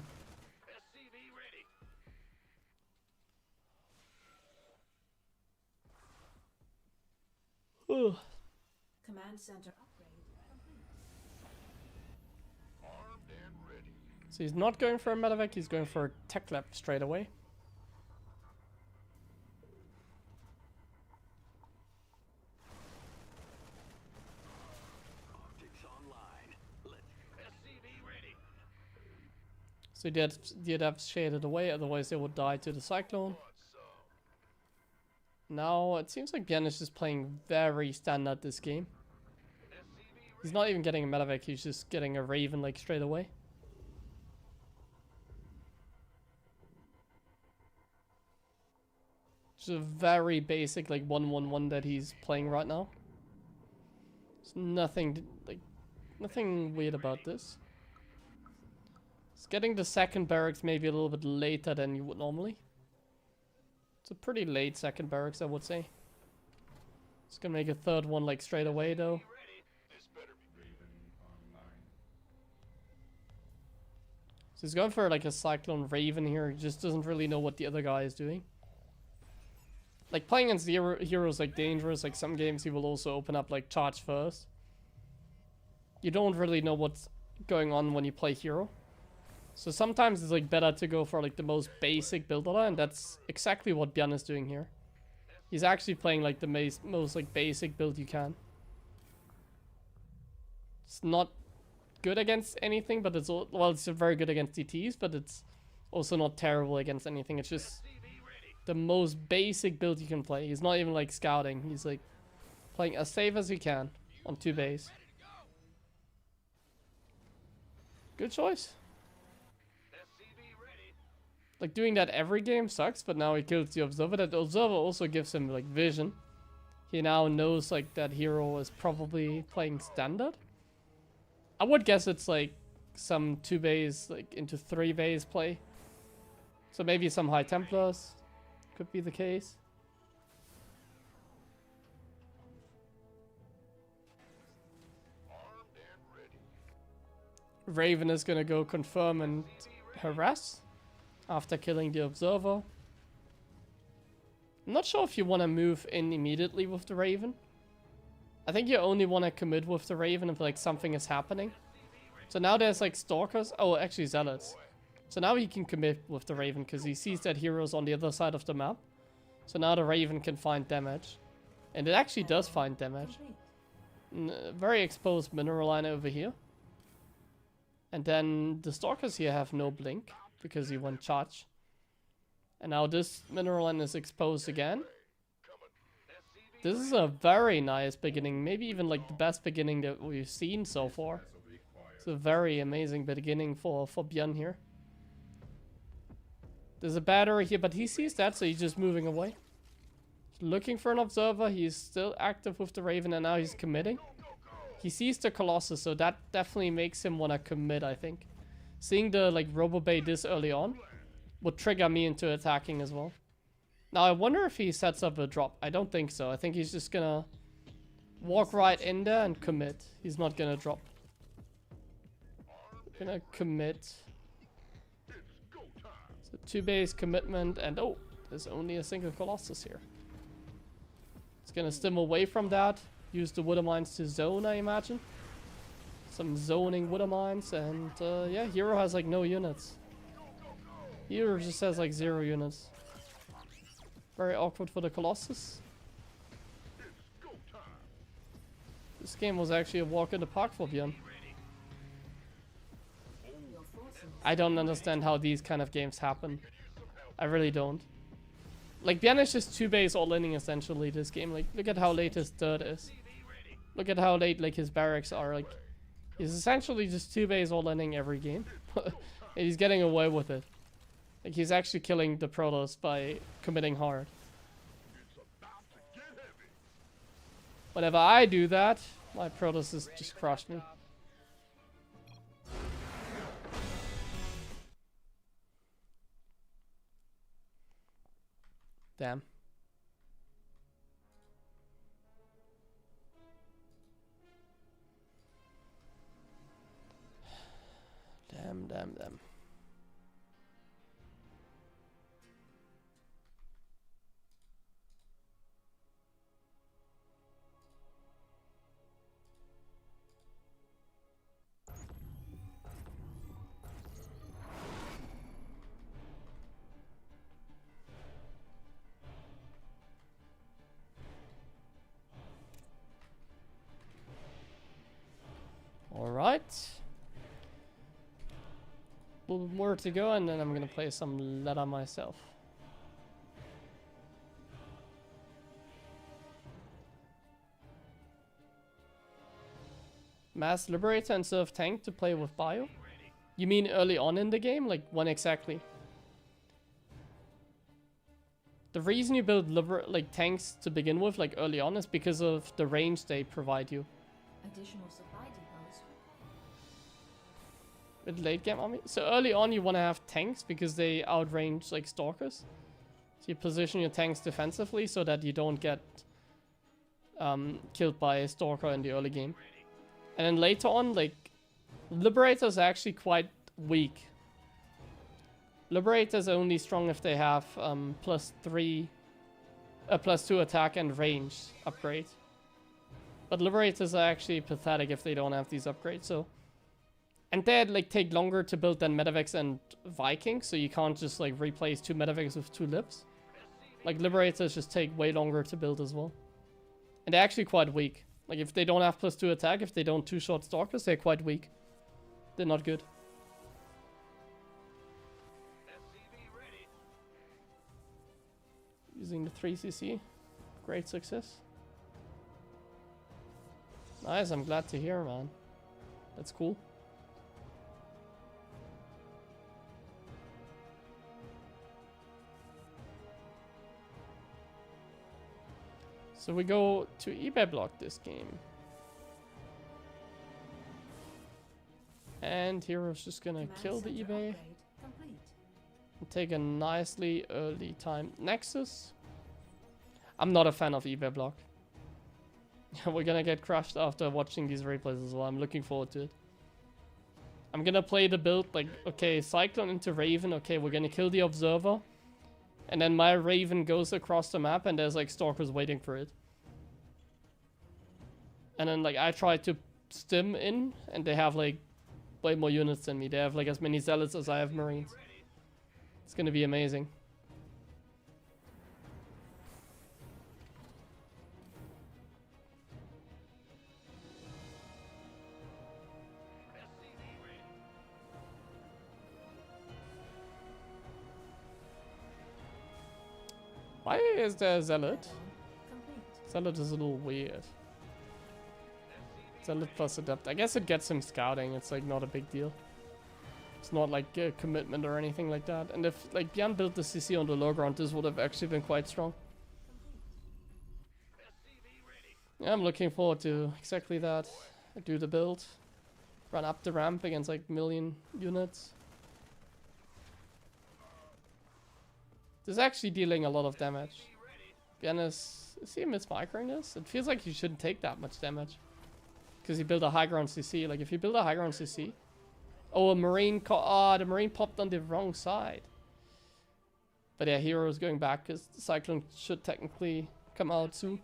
Ugh. Command center upgrade complete. Armed and ready. So he's not going for a medevac, he's going for a tech lab straight away. So the adapts shaded away, otherwise they would die to the Cyclone. Now it seems like Björn is just playing very standard this game. He's not even getting a medevac, he's just getting a Raven like straight away. Just a very basic like 1-1-1 that he's playing right now. There's nothing like nothing weird about this. It's getting the second barracks maybe a little bit later than you would normally. It's a pretty late second barracks, I would say. It's gonna make a third one like straight away though. So he's going for like a Cyclone Raven here. He just doesn't really know what the other guy is doing. Like playing against heroes like dangerous, like some games he will also open up like charge first. You don't really know what going on when you play hero. So sometimes it's like better to go for like the most basic build order, and that's exactly what Björn is doing here. He's actually playing like the most like basic build you can. It's not good against anything, but it's well, it's very good against DTs, but it's also not terrible against anything. It's just the most basic build you can play. He's not even like scouting. He's like playing as safe as he can on 2 base. Good choice. Like doing that every game sucks, but now he kills the observer. That observer also gives him like vision. He now knows like that hero is probably playing standard. I would guess it's like some 2 base like into 3 base play. So maybe some high Templars could be the case. Raven is gonna go confirm and harass after killing the observer. I'm not sure if you want to move in immediately with the Raven. I think you only want to commit with the Raven if like something is happening. So now there's like stalkers. Oh, actually zealots. So now he can commit with the Raven because he sees that hero's on the other side of the map. So now the Raven can find damage. And it actually does find damage. Very exposed mineral line over here. And then the stalkers here have no blink because he won't charge. And now this mineral line is exposed again. This is a very nice beginning. Maybe even like the best beginning that we've seen so far. It's a very amazing beginning for Björn here. There's a battery here, but he sees that, so he's just moving away. He's looking for an observer. He's still active with the Raven, and now he's committing. He sees the Colossus, so that definitely makes him want to commit, I think. Seeing the like Robobay this early on would trigger me into attacking as well. Now I wonder if he sets up a drop. I don't think so. I think he's just gonna walk right in there and commit. He's not gonna drop. Gonna commit. So 2 base commitment, and oh, there's only a single Colossus here. It's gonna stem away from that. Use the Wooder Mines to zone, I imagine. Some zoning Wooder Mines, and yeah, Hero has like no units. Hero just has like 0 units. Very awkward for the Colossus. This game was actually a walk in the park for Björn. I don't understand how these kind of games happen. I really don't. Like, Björn is just 2 base all-inning essentially this game. Like, look at how late his third is. Look at how late like his barracks are. Like, he's essentially just 2 base all-inning every game. And he's getting away with it. Like, he's actually killing the Protoss by committing hard. Whenever I do that, my Protoss has just crushed me. Damn. Damn. Alright. A little more to go, and then I'm gonna play some Ladder myself. Mass Liberator instead of Tank to play with Bio? You mean early on in the game? Like, when exactly? The reason you build like tanks to begin with, like early on, is because of the range they provide you. Additional supply depots. With late game army. So early on you want to have tanks because they outrange like stalkers. So you position your tanks defensively so that you don't get killed by a stalker in the early game. And then later on, like, Liberators are actually quite weak. Liberators are only strong if they have +2 attack and range upgrade. But Liberators are actually pathetic if they don't have these upgrades. So And they'd like take longer to build than Medivacs and Vikings, so you can't just like replace 2 Medivacs with 2 Libs. Like Liberators just take way longer to build as well. And they're actually quite weak. Like if they don't have +2 attack, if they don't 2-shot Stalkers, they're quite weak. They're not good. Using the 3cc. Great success. Nice, I'm glad to hear, man. That's cool. So we go to eBay block this game. And Hero's just gonna kill the eBay. And take a nicely early time. Nexus. I'm not a fan of eBay block. We're gonna get crushed after watching these replays as well. I'm looking forward to it. I'm gonna play the build like, okay, Cyclone into Raven. Okay, we're gonna kill the Observer. And then my Raven goes across the map and there's like Stalkers waiting for it. And then like I try to stim in and they have like way more units than me. They have like as many Zealots as I have Marines. It's gonna be amazing. Why is there Zealot? Zealot is a little weird. Zealot plus Adept. I guess it gets him scouting. It's like not a big deal. It's not like a commitment or anything like that. And if like Björn built the CC on the low ground, this would have actually been quite strong. Yeah, I'm looking forward to exactly that. I do the build. Run up the ramp against like million units. This is actually dealing a lot of damage. Björn is he mismicroing this? It feels like he shouldn't take that much damage. Because he built a high ground CC. Like if you build a high ground CC. Oh, a Marine. The Marine popped on the wrong side. But yeah, Hero is going back because the Cyclone should technically come out soon.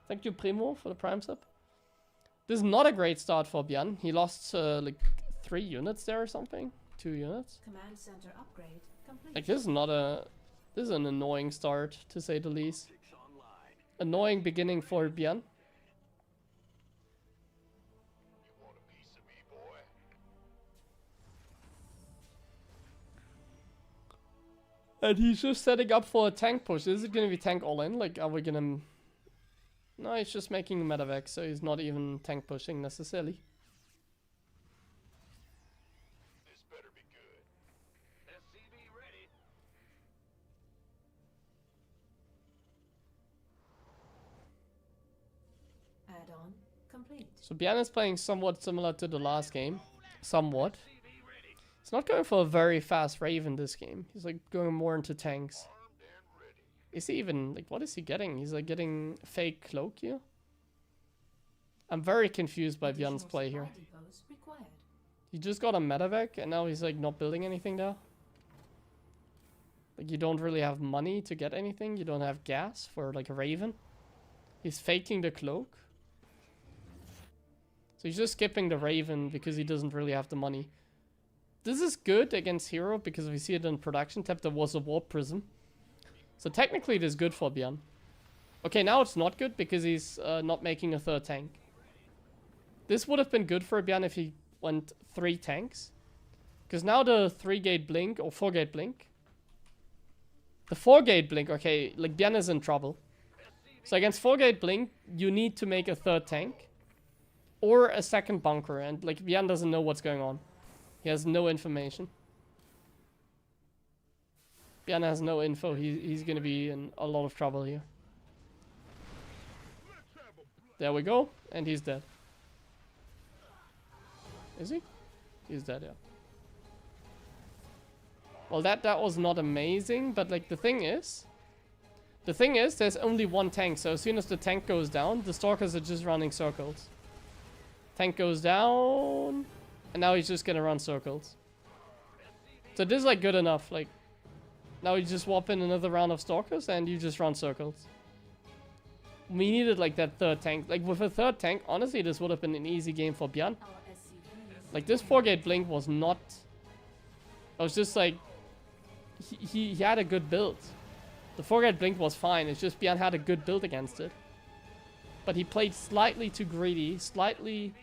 Thank you, Primo, for the Prime sub. This is not a great start for Björn. He lost like 3 units there or something. 2 units. Command center upgrade complete. Like this is not a. This is an annoying start to say the least. Annoying beginning for Björn. And he's just setting up for a tank push. Is it gonna be tank all in? Like, are we gonna... No, he's just making medevac, so he's not even tank pushing necessarily. This better be good. SCV ready. Add-on complete. So Björn is playing somewhat similar to the last game. Somewhat. He's not going for a very fast Raven this game. He's like going more into tanks. Is he even, like, what is he getting? He's like getting fake cloak here? I'm very confused by Björn's play here. He just got a medevac and now he's like not building anything there. Like you don't really have money to get anything. You don't have gas for like a Raven. He's faking the cloak. So he's just skipping the Raven because he doesn't really have the money. This is good against Hero because we see it in production tab. There was a warp prism. So technically it is good for Björn. Okay, now it's not good because he's not making a 3rd tank. This would have been good for Björn if he went 3 tanks. Because now the 3-gate blink or 4-gate blink. The 4-gate blink, okay, like Björn is in trouble. So against 4-gate blink, you need to make a 3rd tank. Or a 2nd bunker. And like Björn doesn't know what's going on. He has no information. Björn has no info. He's gonna be in a lot of trouble here. There we go. And he's dead. Is he? He's dead, yeah. Well, that was not amazing, but like the thing is, there's only 1 tank. So as soon as the tank goes down, the Stalkers are just running circles. Tank goes down, and now he's just gonna run circles. So this is like good enough. Like now you just swap in another round of Stalkers, and you just run circles. We needed like that 3rd tank. Like with a 3rd tank, honestly, this would have been an easy game for Björn. Like, this 4-gate blink was not... I was just like... He had a good build. The 4-gate blink was fine. It's just Bjorn had a good build against it. But he played slightly too greedy. Slightly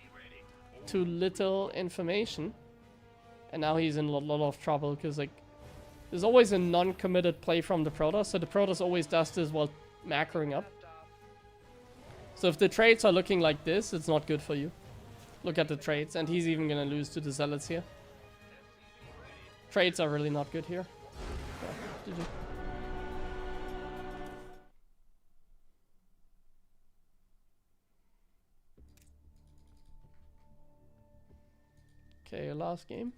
too little information. And now he's in a lot of trouble. Because, like... There's always a non-committed play from the Protoss. So the Protoss always does this while macroing up. So if the trades are looking like this, it's not good for you. Look at the trades. And he's even going to lose to the Zealots here. Trades are really not good here. Yeah, GG. Okay, last game.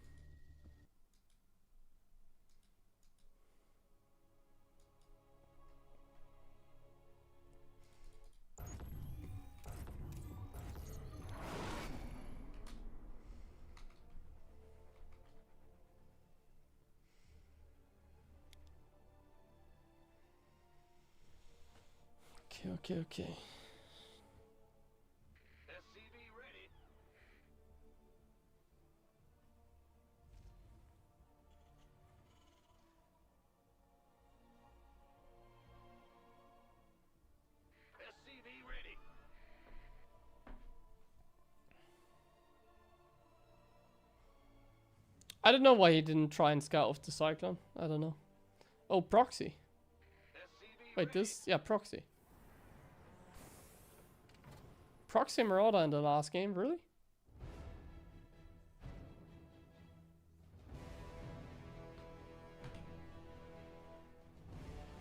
Okay. SCV ready. SCV ready. I don't know why he didn't try and scout off the Cyclone. I don't know. Oh, proxy. SCV Wait, this? Yeah, proxy. Proxy Marauder in the last game, really?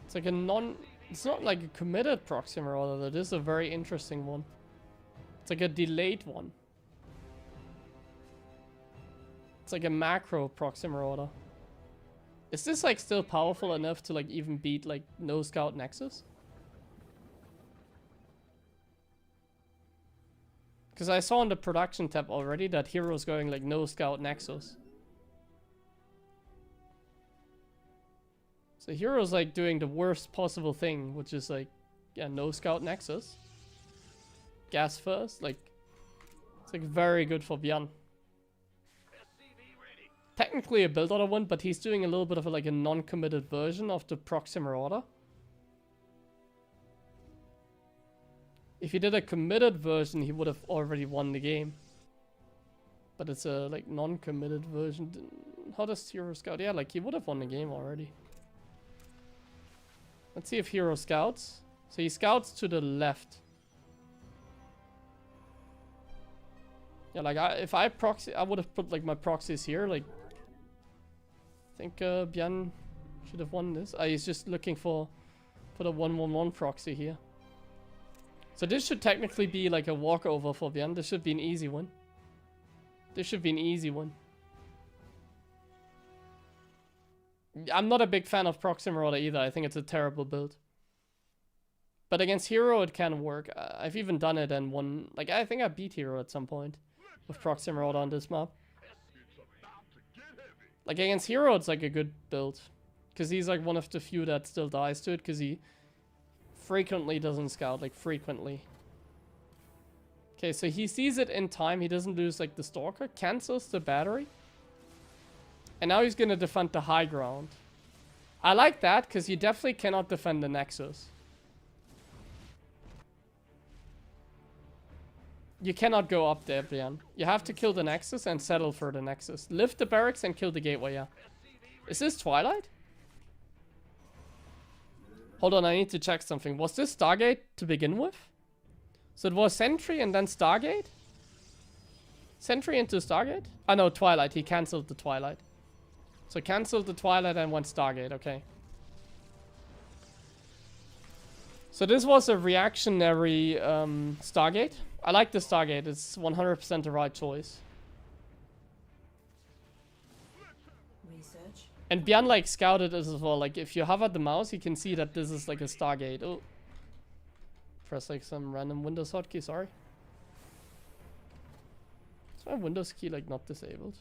It's like a non... It's not like a committed Proxy Marauder, though. This is a very interesting one. It's like a delayed one. It's like a macro Proxy Marauder. Is this like still powerful enough to like even beat like no Scout Nexus? Because I saw on the production tab already that Hero's going like no Scout Nexus. So Hero's like doing the worst possible thing, which is like, yeah, no Scout Nexus. Gas first, like, it's like very good for Bjorn. Technically a build order one, but he's doing a little bit of like a non-committed version of the Proxy Marauder. If he did a committed version, he would have already won the game. But it's a like non-committed version. How does Hero Scout? Yeah, like he would have won the game already. Let's see if Hero scouts. So he scouts to the left. Yeah, like if I proxy, I would have put like my proxies here. Like, I think Bjorn should have won this. He's just looking for the 1-1-1 proxy here. So this should technically be like a walkover for Bjorn. This should be an easy one. This should be an easy one. I'm not a big fan of Proxy Marauder either. I think it's a terrible build. But against Hero it can work. I've even done it and won. Like, I think I beat Hero at some point with Proxy Marauder on this map. Like against Hero it's like a good build. Because he's like one of the few that still dies to it. Because he frequently doesn't scout, like frequently. Okay, so he sees it in time. He doesn't lose like the Stalker, cancels the battery. And now he's gonna defend the high ground. I like that because you definitely cannot defend the Nexus. You cannot go up there, Brian. You have to kill the Nexus and settle for the Nexus. Lift the barracks and kill the gateway, yeah. Is this Twilight? Hold on, I need to check something. Was this Stargate to begin with? So it was Sentry and then Stargate? Sentry into Stargate? Ah no, Twilight. He cancelled the Twilight. So cancelled the Twilight and went Stargate, okay. So this was a reactionary Stargate. I like the Stargate. It's 100% the right choice. Research. And Bjorn like scouted as well. Like if you hover the mouse, you can see that this is like a Stargate. Oh, press like some random Windows hotkey. Sorry. Is my Windows key like not disabled?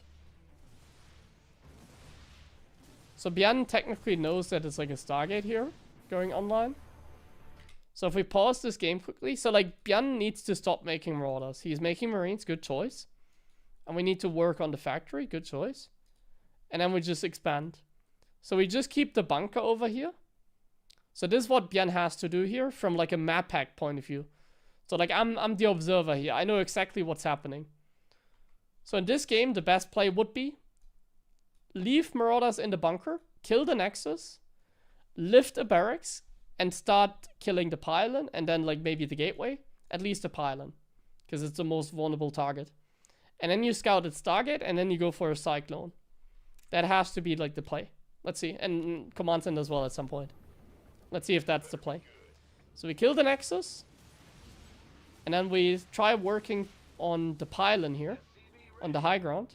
So Bjorn technically knows that it's like a Stargate here going online. So if we pause this game quickly, so like Bjorn needs to stop making Marauders. He's making Marines, good choice. And we need to work on the factory. Good choice. And then we just expand. So we just keep the bunker over here. So this is what Björn has to do here from like a map hack point of view. So like I'm the observer here. I know exactly what's happening. So in this game, the best play would be leave Marauders in the bunker, kill the Nexus, lift a barracks, and start killing the pylon, and then like maybe the gateway. At least the pylon, because it's the most vulnerable target. And then you scout its target, and then you go for a cyclone. That has to be like the play. Let's see. And command center as well at some point. Let's see if that's the play. So we kill the Nexus. And then we try working on the pylon here. On the high ground.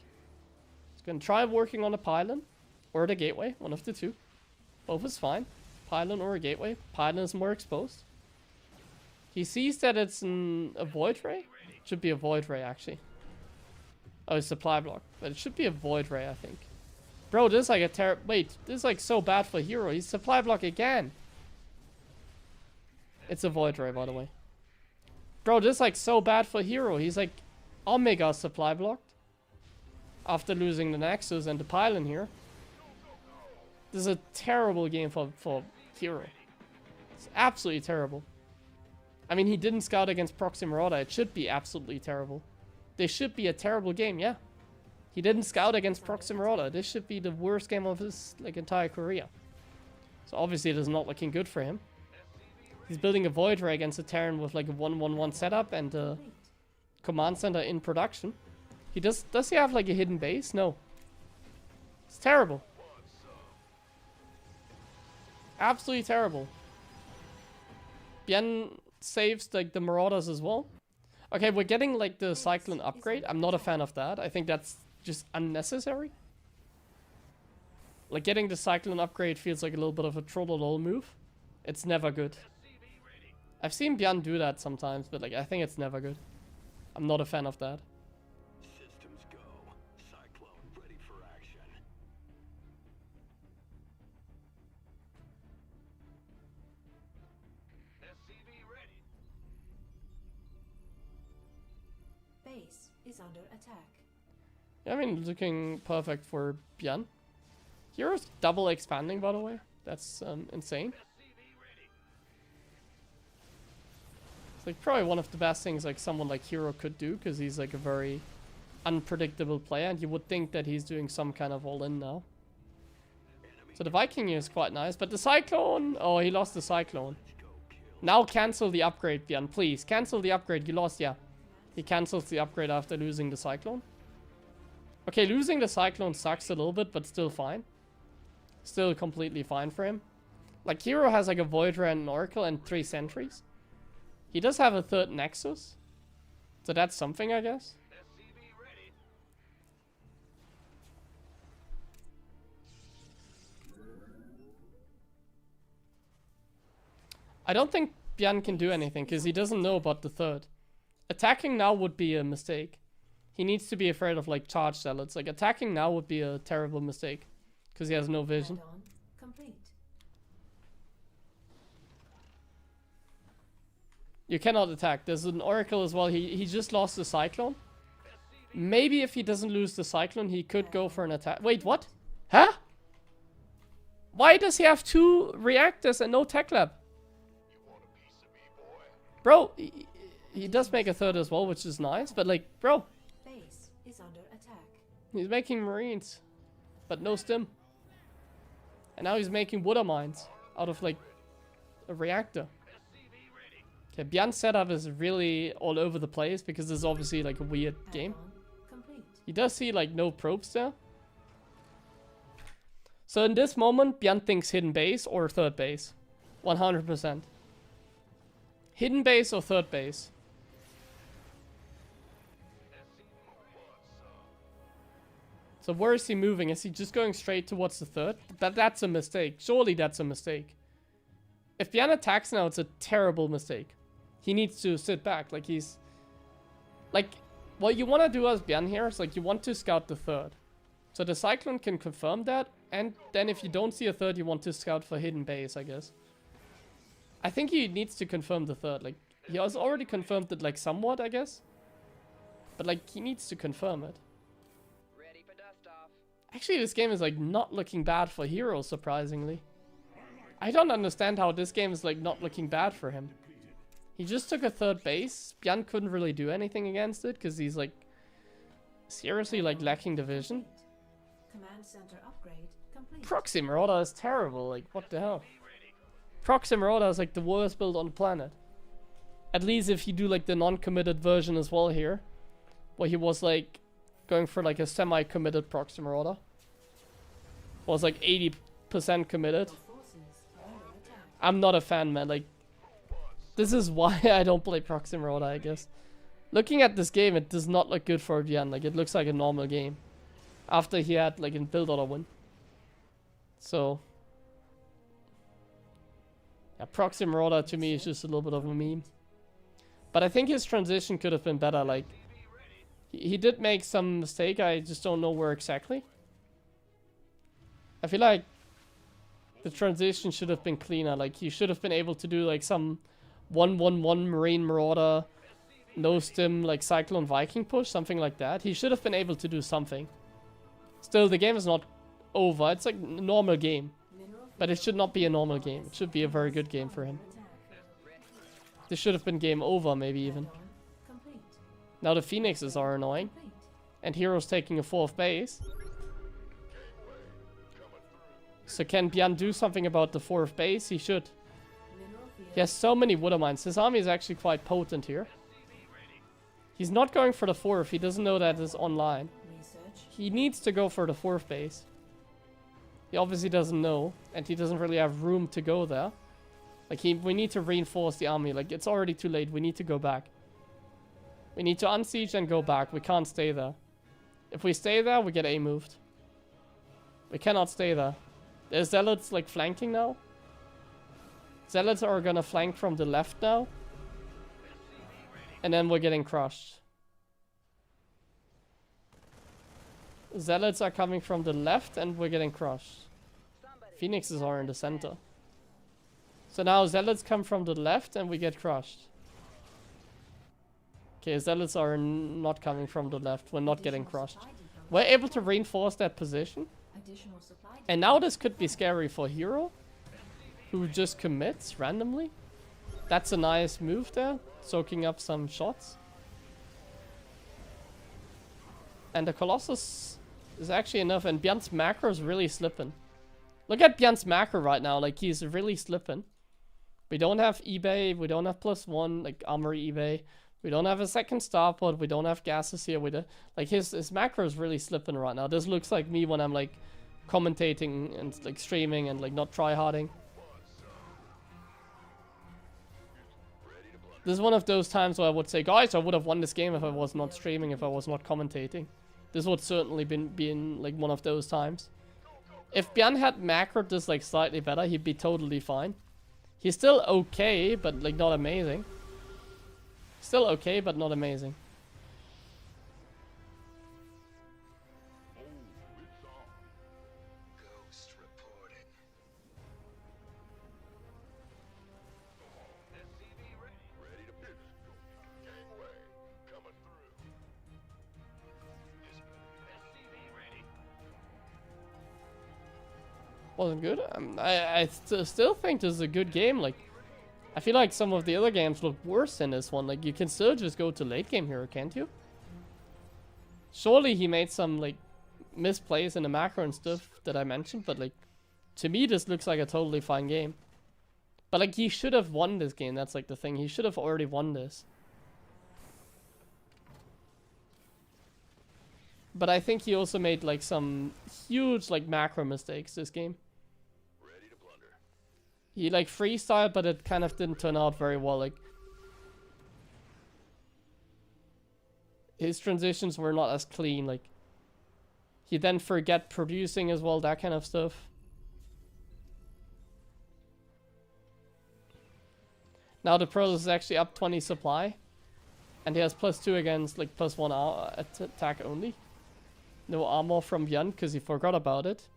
It's gonna try working on the pylon. Or the gateway. One of the two. Both is fine. Pylon or a gateway. Pylon is more exposed. He sees that it's a void ray. Should be a void ray actually. Oh, it's supply block. But it should be a void ray, I think. Bro, this is like a wait, this is like so bad for Hero. He's supply block again. It's a void ray, by the way. Bro, this is like so bad for Hero. He's like Omega supply blocked. After losing the Nexus and the pylon here. This is a terrible game for Hero. It's absolutely terrible. I mean, he didn't scout against Proxy Marauder. It should be absolutely terrible. This should be a terrible game, yeah. He didn't scout against Proxy Marauder. This should be the worst game of his like entire career. So obviously it is not looking good for him. He's building a Void Ray against a Terran with like a 1-1-1 setup and a command center in production. He does he have like a hidden base? No. It's terrible. Absolutely terrible. Bien saves like the Marauders as well. Okay, we're getting like the Cyclone upgrade. I'm not a fan of that. I think that's just unnecessary. Like getting the Cyclone upgrade feels like a little bit of a troll move. It's never good. I've seen Björn do that sometimes, but like I think it's never good. I'm not a fan of that. Systems go. Cyclone ready for action. SCV ready. Base is under attack. Yeah, I mean, looking perfect for Björn. Hero's double expanding, by the way. That's insane. It's like probably one of the best things like someone like Hero could do, because he's like a very unpredictable player, and you would think that he's doing some kind of all-in now. So the Viking is quite nice, but the Cyclone... Oh, he lost the Cyclone. Now cancel the upgrade, Björn, please. Cancel the upgrade. You lost, yeah. He cancels the upgrade after losing the Cyclone. Okay, losing the Cyclone sucks a little bit, but still fine. Still completely fine for him. Like, Hero has like a Void Ray and an Oracle and 3 sentries. He does have a 3rd Nexus. So that's something, I guess. I don't think Björn can do anything, because he doesn't know about the 3rd. Attacking now would be a mistake. He needs to be afraid of like charge zealots. Like attacking now would be a terrible mistake, because he has no vision. Add-on complete. You cannot attack. There's an Oracle as well. He just lost the Cyclone. Maybe if he doesn't lose the Cyclone, he could go for an attack. Wait, what? Huh? Why does he have 2 reactors and no tech lab? Bro, he does make a 3rd as well, which is nice. But like, bro. Base is under attack. He's making Marines. But no stim. And now he's making water mines out of like a reactor. Okay, Björn's setup is really all over the place, because this is obviously like a weird game. Complete. He does see like no probes there. So in this moment, Björn thinks hidden base or 3rd base. 100%. Hidden base or 3rd base. So where is he moving? Is he just going straight towards the 3rd? That's a mistake. Surely that's a mistake. If Björn attacks now, it's a terrible mistake. He needs to sit back. Like he's... Like, what you want to do as Björn here is like you want to scout the 3rd. So the Cyclone can confirm that. And then if you don't see a 3rd, you want to scout for hidden base, I guess. I think he needs to confirm the 3rd. Like, he has already confirmed it like somewhat, I guess. But like, he needs to confirm it. Actually, this game is like not looking bad for Hero, surprisingly. I don't understand how this game is like not looking bad for him. He just took a third base. Bjorn couldn't really do anything against it because he's like seriously like lacking the vision. Command center upgrade complete. Proxy Marauder is terrible. Like, what the hell? Proxy Marauder is like the worst build on the planet. At least if you do like the non-committed version as well here, where he was like going for like a semi-committed Proxy Marauder. Was like 80% committed. Forces are under attack. I'm not a fan, man. Like, this is why I don't play Proxy Marauder, I guess. Looking at this game, it does not look good for Bjorn. Like, it looks like a normal game. After he had like a build order win. So yeah, Proxy Marauder to me is just a little bit of a meme. But I think his transition could have been better. Like, he did make some mistake. I just don't know where exactly. I feel like the transition should have been cleaner. Like, he should have been able to do like some 1-1-1 Marine Marauder, no stim, like Cyclone Viking push, something like that. He should have been able to do something. Still, the game is not over. It's like a normal game. But it should not be a normal game. It should be a very good game for him. This should have been game over, maybe even. Complete. Now the Phoenixes are annoying. Complete. And Hero's taking a 4th base. So can Bjorn do something about the 4th base? He should. Mineral field. He has so many Water Mines. His army is actually quite potent here. He's not going for the 4th. He doesn't know that it's online. Research. He needs to go for the 4th base. He obviously doesn't know. And he doesn't really have room to go there. Like, we need to reinforce the army. Like, it's already too late. We need to go back. We need to unsiege and go back. We can't stay there. If we stay there, we get A-moved. We cannot stay there. There's Zealots, like, flanking now. Zealots are gonna flank from the left now. And then we're getting crushed. Zealots are coming from the left and we're getting crushed. Phoenixes are in the center. So now Zealots come from the left and we get crushed. Okay, Zealots are not coming from the left. We're not getting crushed. We're able to reinforce that position. Additional supply. And now this could be scary for Hero, who just commits randomly. That's a nice move there, soaking up some shots. And the Colossus is actually enough, and Bjorn's macro is really slipping. Look at Bjorn's macro right now, like he's really slipping. We don't have eBay, we don't have +1, like armory eBay. We don't have a second starport, we don't have gases here. Like his macro is really slipping right now. This looks like me when I'm like commentating and like streaming and like not tryharding. This is one of those times where I would say, guys, I would have won this game if I was not streaming, if I was not commentating. This would certainly been like one of those times. If Bjorn had macroed this like slightly better, he'd be totally fine. He's still okay, but like not amazing. Still okay, but not amazing. Ghost reporting. SCV ready. Ready to pitch. Gangway coming through. SCV ready. Wasn't good. I still think this is a good game. Like, I feel like some of the other games look worse than this one. Like, you can still just go to late game here, can't you? Surely he made some, like, misplays in the macro and stuff that I mentioned, but, like, to me this looks like a totally fine game. But, like, he should have won this game, that's, like, the thing. He should have already won this. But I think he also made, like, some huge, like, macro mistakes this game. Ready to plunder. He like freestyled, but it kind of didn't turn out very well. Like, his transitions were not as clean. Like, he then forget producing as well, that kind of stuff. Now the Protoss is actually up 20 supply, and he has +2 against like +1 attack only. No armor from Bjorn because he forgot about it.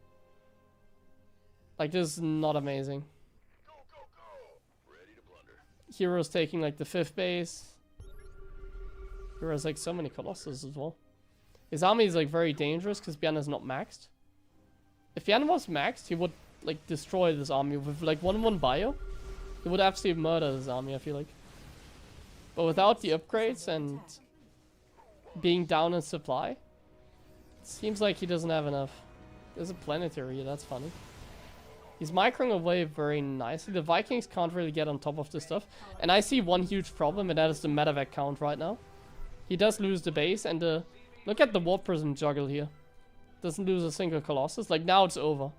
Like, this is not amazing. Go, go, go. Ready to plunder. Hero's taking like the 5th base. Hero has like so many Colossus as well. His army is like very dangerous because Bjorn is not maxed. If Jan was maxed, he would like destroy this army with like 1-1 bio. He would absolutely murder this army, I feel like. But without the upgrades and being down in supply, it seems like he doesn't have enough. There's a planetary here, that's funny. He's microing away very nicely. The Vikings can't really get on top of this stuff. And I see one huge problem, and that is the medevac count right now. He does lose the base, and look at the Warp Prism juggle here. Doesn't lose a single Colossus. Like, now it's over.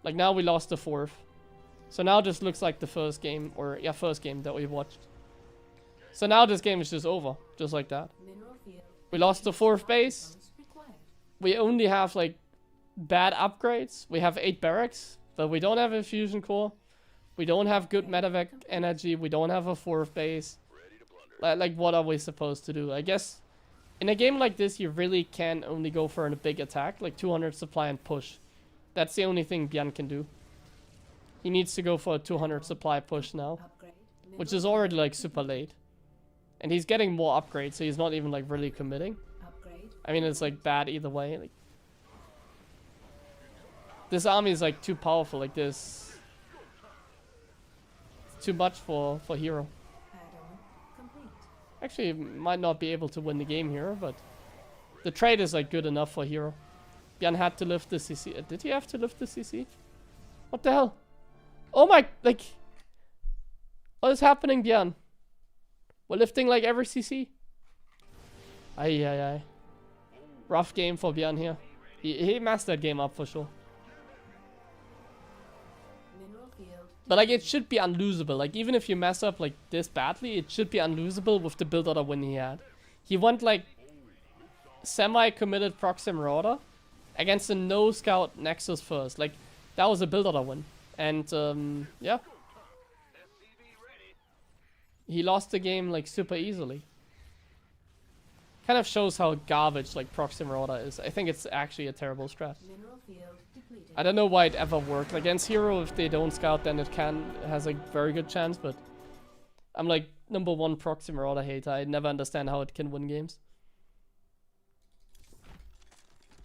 Like, now we lost the 4th. So now this looks like the first game, or yeah, first game that we watched. So now this game is just over, just like that. Mineral field. We lost the 4th base. Depots required. We only have like bad upgrades. We have 8 barracks, but we don't have a fusion core. We don't have good medevac energy. We don't have a 4th base. Like, what are we supposed to do? I guess in a game like this, you really can only go for a big attack, like 200 supply and push. That's the only thing Björn can do. He needs to go for a 200 supply push now, Upgrade. which is already like super late. And he's getting more upgrades, so he's not even like really committing. Upgrade. I mean, it's like bad either way. Like, this army is like too powerful. Like this, it's too much for Hero. Add-on complete. Actually, might not be able to win the game here, but the trade is like good enough for Hero. Björn had to lift the CC. Did he have to lift the CC? What the hell? Oh my, like, what is happening, Björn? We're lifting like every CC. Ay. Rough game for Björn here. He messed that game up for sure. Mineral field. But like, it should be unlosable. Like, even if you mess up like this badly, it should be unlosable with the build order win he had. He went like semi-committed proxy marauder against a no scout Nexus first. Like, that was a build order win. And yeah. He lost the game like super easily. Kind of shows how garbage like proxy marauder is. I think it's actually a terrible strat. Mineral field depleted. I don't know why it ever worked. Like, against Hero, if they don't scout, then it has a very good chance, but I'm like #1 proxy marauder hater. I never understand how it can win games.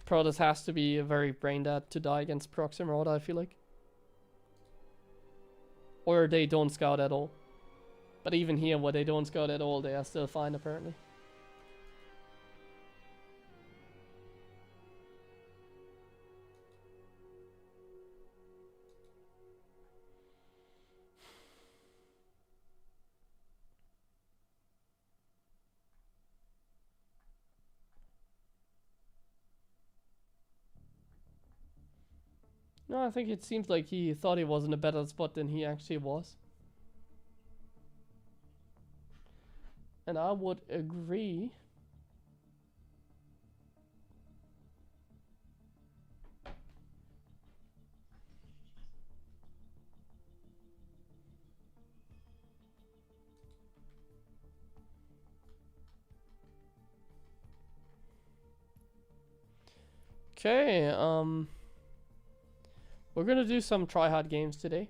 Protoss has to be very brain dead to die against proxy marauder, I feel like. Or they don't scout at all. But even here, where they don't scout at all, they are still fine apparently. No, I think it seems like he thought he was in a better spot than he actually was. And I would agree. Okay, we're gonna do some try-hard games today.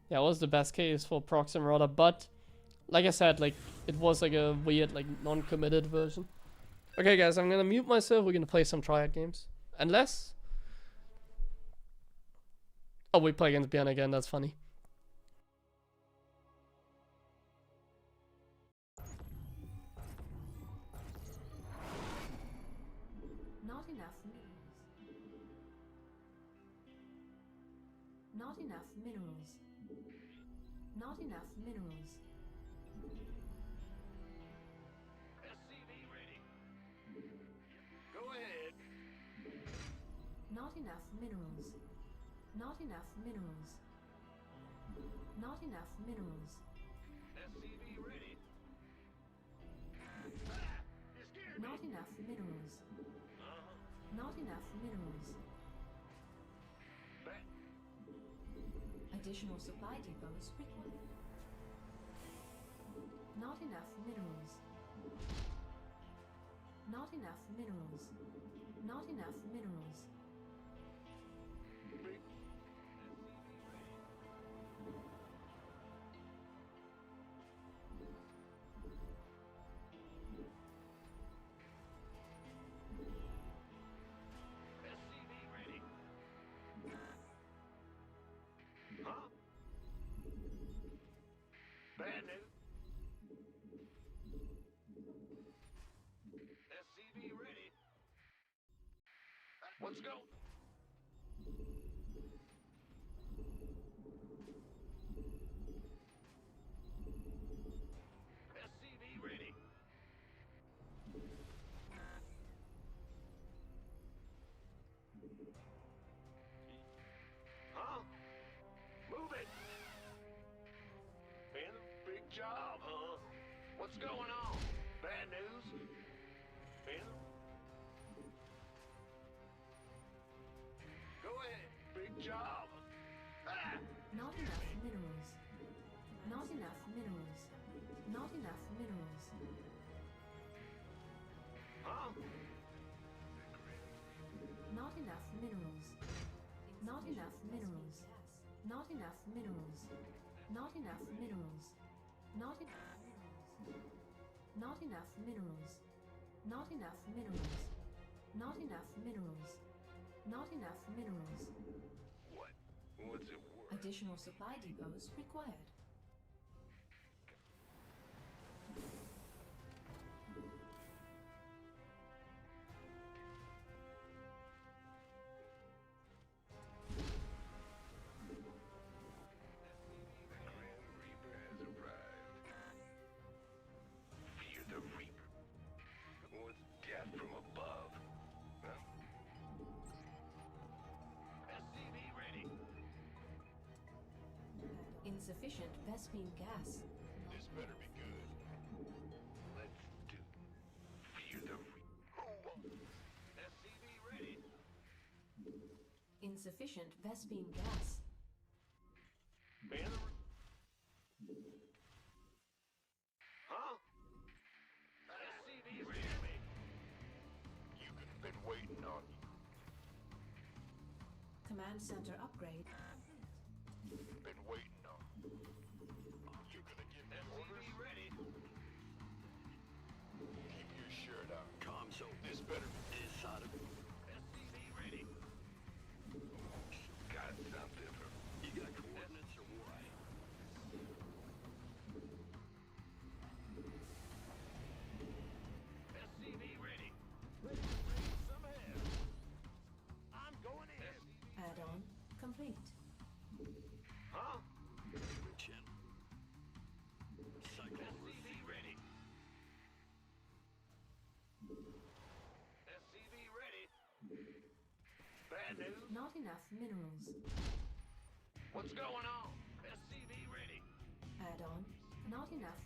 Yeah, it was the best case for Proxy Marauder, but like I said, like, it was like a weird, like, non-committed version. Okay, guys, I'm gonna mute myself. We're gonna play some try-hard games. Unless... Oh, we play against Björn again. That's funny. Not enough minerals. Not enough minerals. Not enough minerals. SCV ready. Go ahead. Not enough minerals. Not enough minerals. Not enough minerals. SCV ready. Not enough minerals. Not enough minerals. Additional supply depots required. Not enough minerals. Not enough minerals. Not enough minerals. Let's go. SCV ready. Huh? Move it. Man, big job, huh? What's going on? Bad news? Man? Go ahead. Big job. Ah! Not enough minerals. Not enough minerals. Not enough minerals. Huh? Not enough minerals. Not enough minerals. Not enough minerals. Not enough minerals. Not enough minerals. Not enough minerals. Not enough minerals. Not enough minerals. Not enough minerals. What? What's it worth? Additional supply depots required. Grim Reaper has arrived. Fear the Reaper. What's death from above? Huh? SCV ready. Insufficient Vespine gas. This better be good. Let's do. Fear the Reaper. SCV ready. Insufficient Vespine gas. Man the Huh? SCV ready. You could have been waiting on you. Command center upgrade. Been waiting on. You gonna get that orders? Ready. Keep your shirt on. Console. This better be inside of it. SCV ready. Got something for. You got coordinates or what? SCV ready. Ready to raise some hell. I'm going in. Add-on complete. Huh? Channel. Cyclone SCV ready. SCV ready. Bad news? Not enough minerals. What's going on? SCV ready. Add-on. Not enough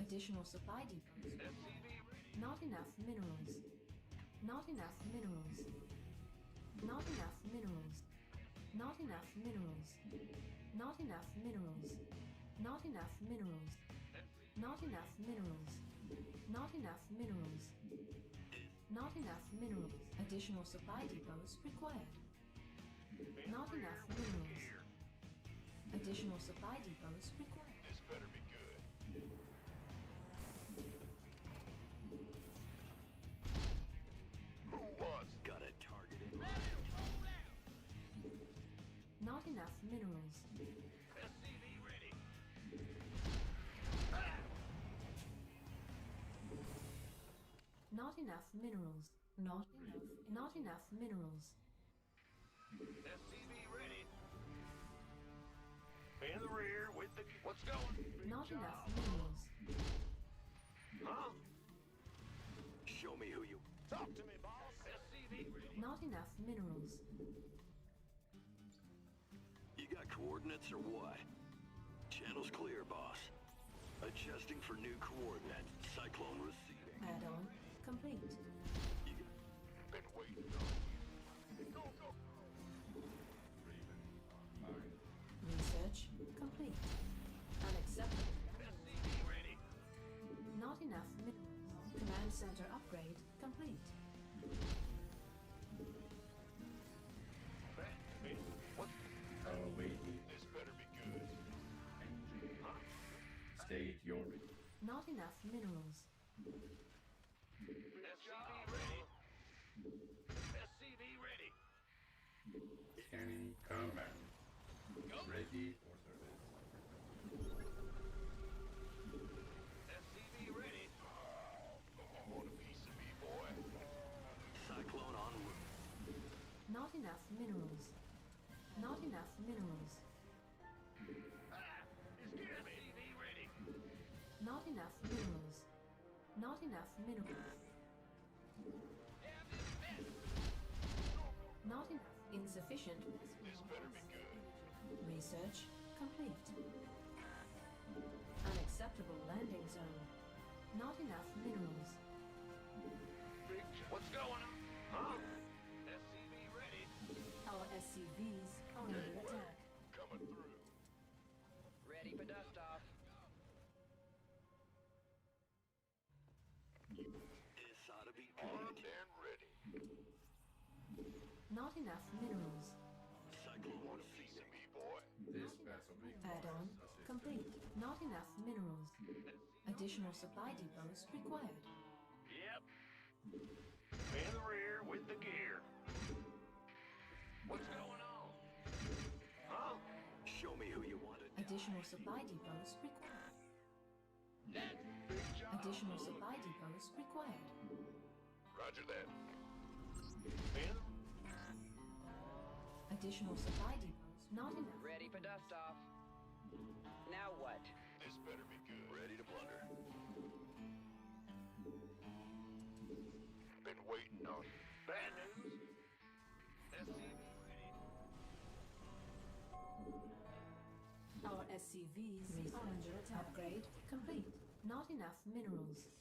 additional supply depots. SCV ready. Not enough minerals. Not enough minerals. Not enough minerals. Not enough minerals. Not enough minerals. Not enough minerals. Not enough minerals. Not enough minerals. Not enough minerals. Additional supply depots required. Not enough minerals. Additional supply depots required. This better be good. Who wants? Got a target in mind. Not enough minerals. SCV ready. Not enough minerals. Not enough minerals. SCV ready. In the rear with the. What's going? Big Not job. enough minerals. Huh? Show me who you. Talk to me, boss. SCV ready. Not enough minerals. You got coordinates or what? Channel's clear, boss. Adjusting for new coordinates. Cyclone receiving. Add-on complete. You Been waiting on you. Go, go. Research complete. Unacceptable. SCV ready. Not enough minerals. Command center upgrade complete. What? Awaiting This better be good. engine. Huh? State your Not enough minerals. SCV ready. SCV ready. scanning command. Ready for service. SCV ready. Want a piece of me, boy? Cyclone en route. enough minerals. Not enough minerals. Excuse me. SCV ready. Not enough minerals. Not enough minerals. Not enough. Insufficient. This better be good. Research complete. Unacceptable landing zone. Not enough minerals. What's going on? Huh? SCV ready. Our SCVs are under attack. Coming through. Ready for dust off. This ought to be Armed good. and ready. Not enough minerals. Cyclone Want a piece of me, boy? This vessel requires Add-on assistance. complete. Not enough minerals. Additional supply depots required. Yep. In the rear with the gear. What's going on? Huh? Show me who you want to die. Additional supply depots required. Big job. Additional supply depots required. Roger that. In. Additional supply depots not enough. Ready for dust off. Now what? This better be good. Ready to blunder. Been waiting on you. Bad news? SCV ready. Our SCVs are under attack. Upgrade complete. Not enough minerals.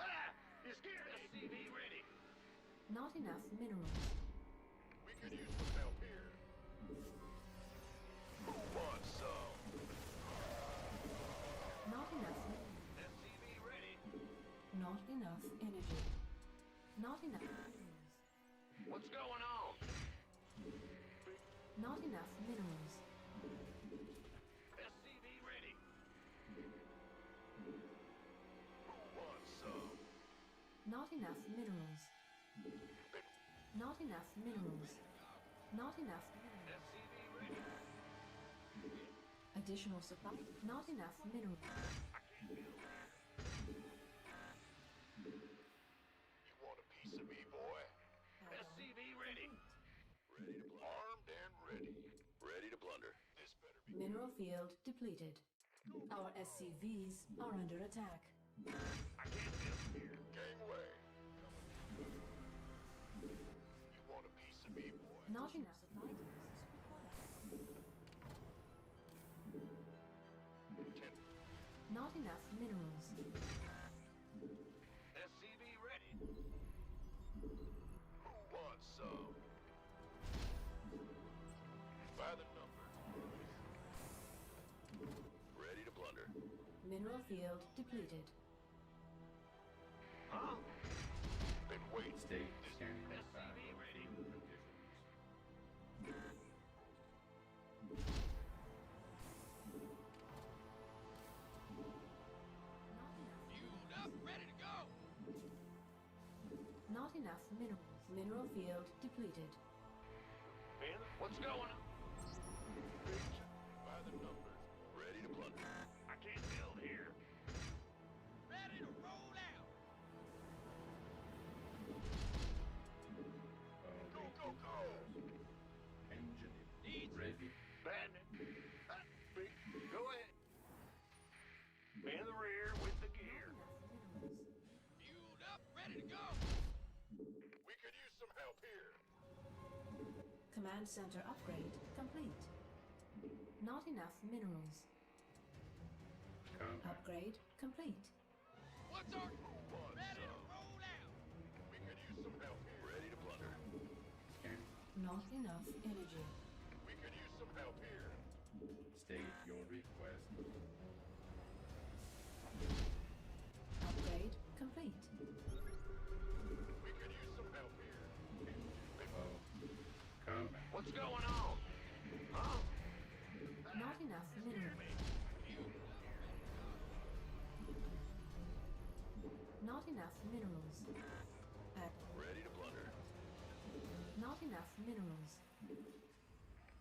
Ah! You scared us. SCV ready. Not enough minerals. We could use some help here. Who wants some? Not enough. SCV ready. Not enough energy. Not enough minerals. What's going on? Not enough minerals. SCV ready. Who wants some? Not enough minerals. Not enough minerals. Not enough minerals. SCV ready. Additional supply. Not enough minerals. You want a piece of me, boy? SCV ready. Ready to blunder. Armed and ready. Ready to blunder. This better be. Mineral field depleted. Our SCVs are under attack. I can't build here. Gangway. You want a piece of me, boy? Not enough supply depots required. Ten. Not enough minerals. SCV ready. Who wants some? By the numbers. Ready to blunder. Mineral field depleted. Huh? Been waiting. State scanning the SCV battlefield ready. conditions. Fueled up, ready to go. Not enough minerals. Mineral field depleted. Ben, what's going on? By the numbers. Ready to blunder. I can't build here. Ready to roll out. Go, go, go. Engine ready. Bandit. Big. Go ahead. In the rear with the gear. Fueled up, ready to go. We could use some help here. Command center upgrade complete. Not enough minerals. Combat. Upgrade complete. What's our ready to roll out? We could use some help here. Ready to blunder. Scanning. Not enough energy. We could use some help here. State your request. Upgrade complete. We could use some help here. Combat. What's going on? Huh? Not enough minerals. Not enough minerals. Ready to blunder. Not enough minerals.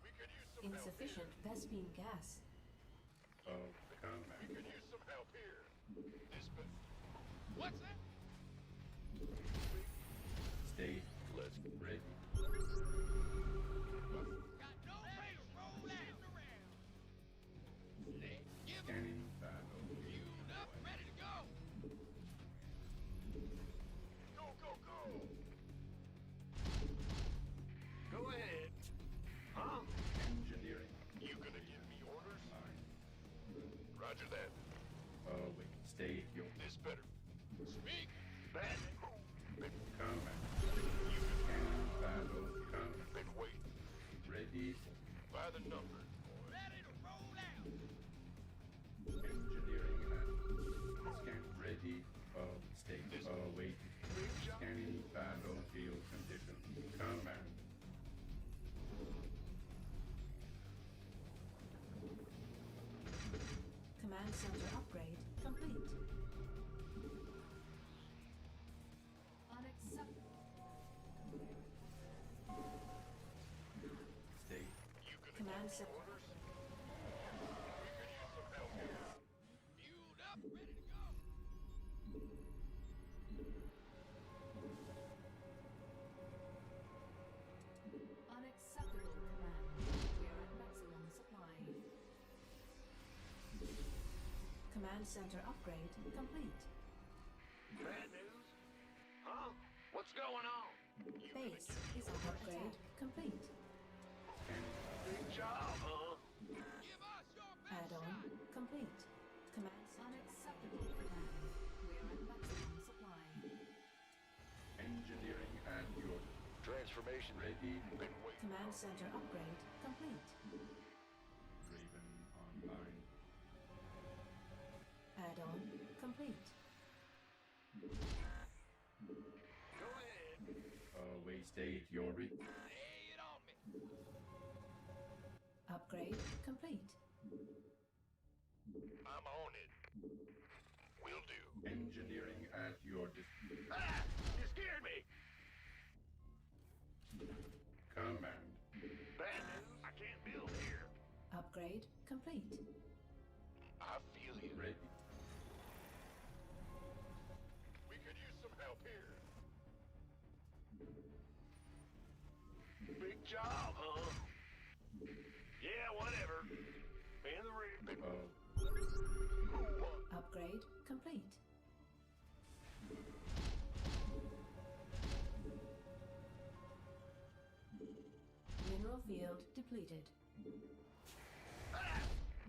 We could use some Insufficient Vespine gas. Combat. We could use some help here. This bit. What's that? State Let's ready. the numbers, boys. Ready to roll out. Engineering at scan ready. State. Wait. Big job. Scanning battlefield conditions. Command. Command center upgrade complete. Unacceptable. State. You gonna Command give me center. orders? We could use some help here. Fueled up, ready to go. Unacceptable command. We are at maximum supply. Command center upgrade complete. Bad news? Huh? What's going on? You gonna Base give me is on upgrade complete. big job, huh? Give us your best Add-on complete. Command unacceptable command. We are at maximum supply. Engineering at your Transformation ready. been waiting. Command center upgrade complete. Raven online. Add-on complete. Go ahead. Wait. State your Lay it on me. Upgrade complete. I'm on it. Will do. engineering at your Ah! You scared me! command. Bad news, I can't build here. Upgrade complete. I feel you. Ready. We could use some help here. Big job, huh? Yeah, whatever. In the rear. Who won? Upgrade complete. Mineral field depleted. Ah!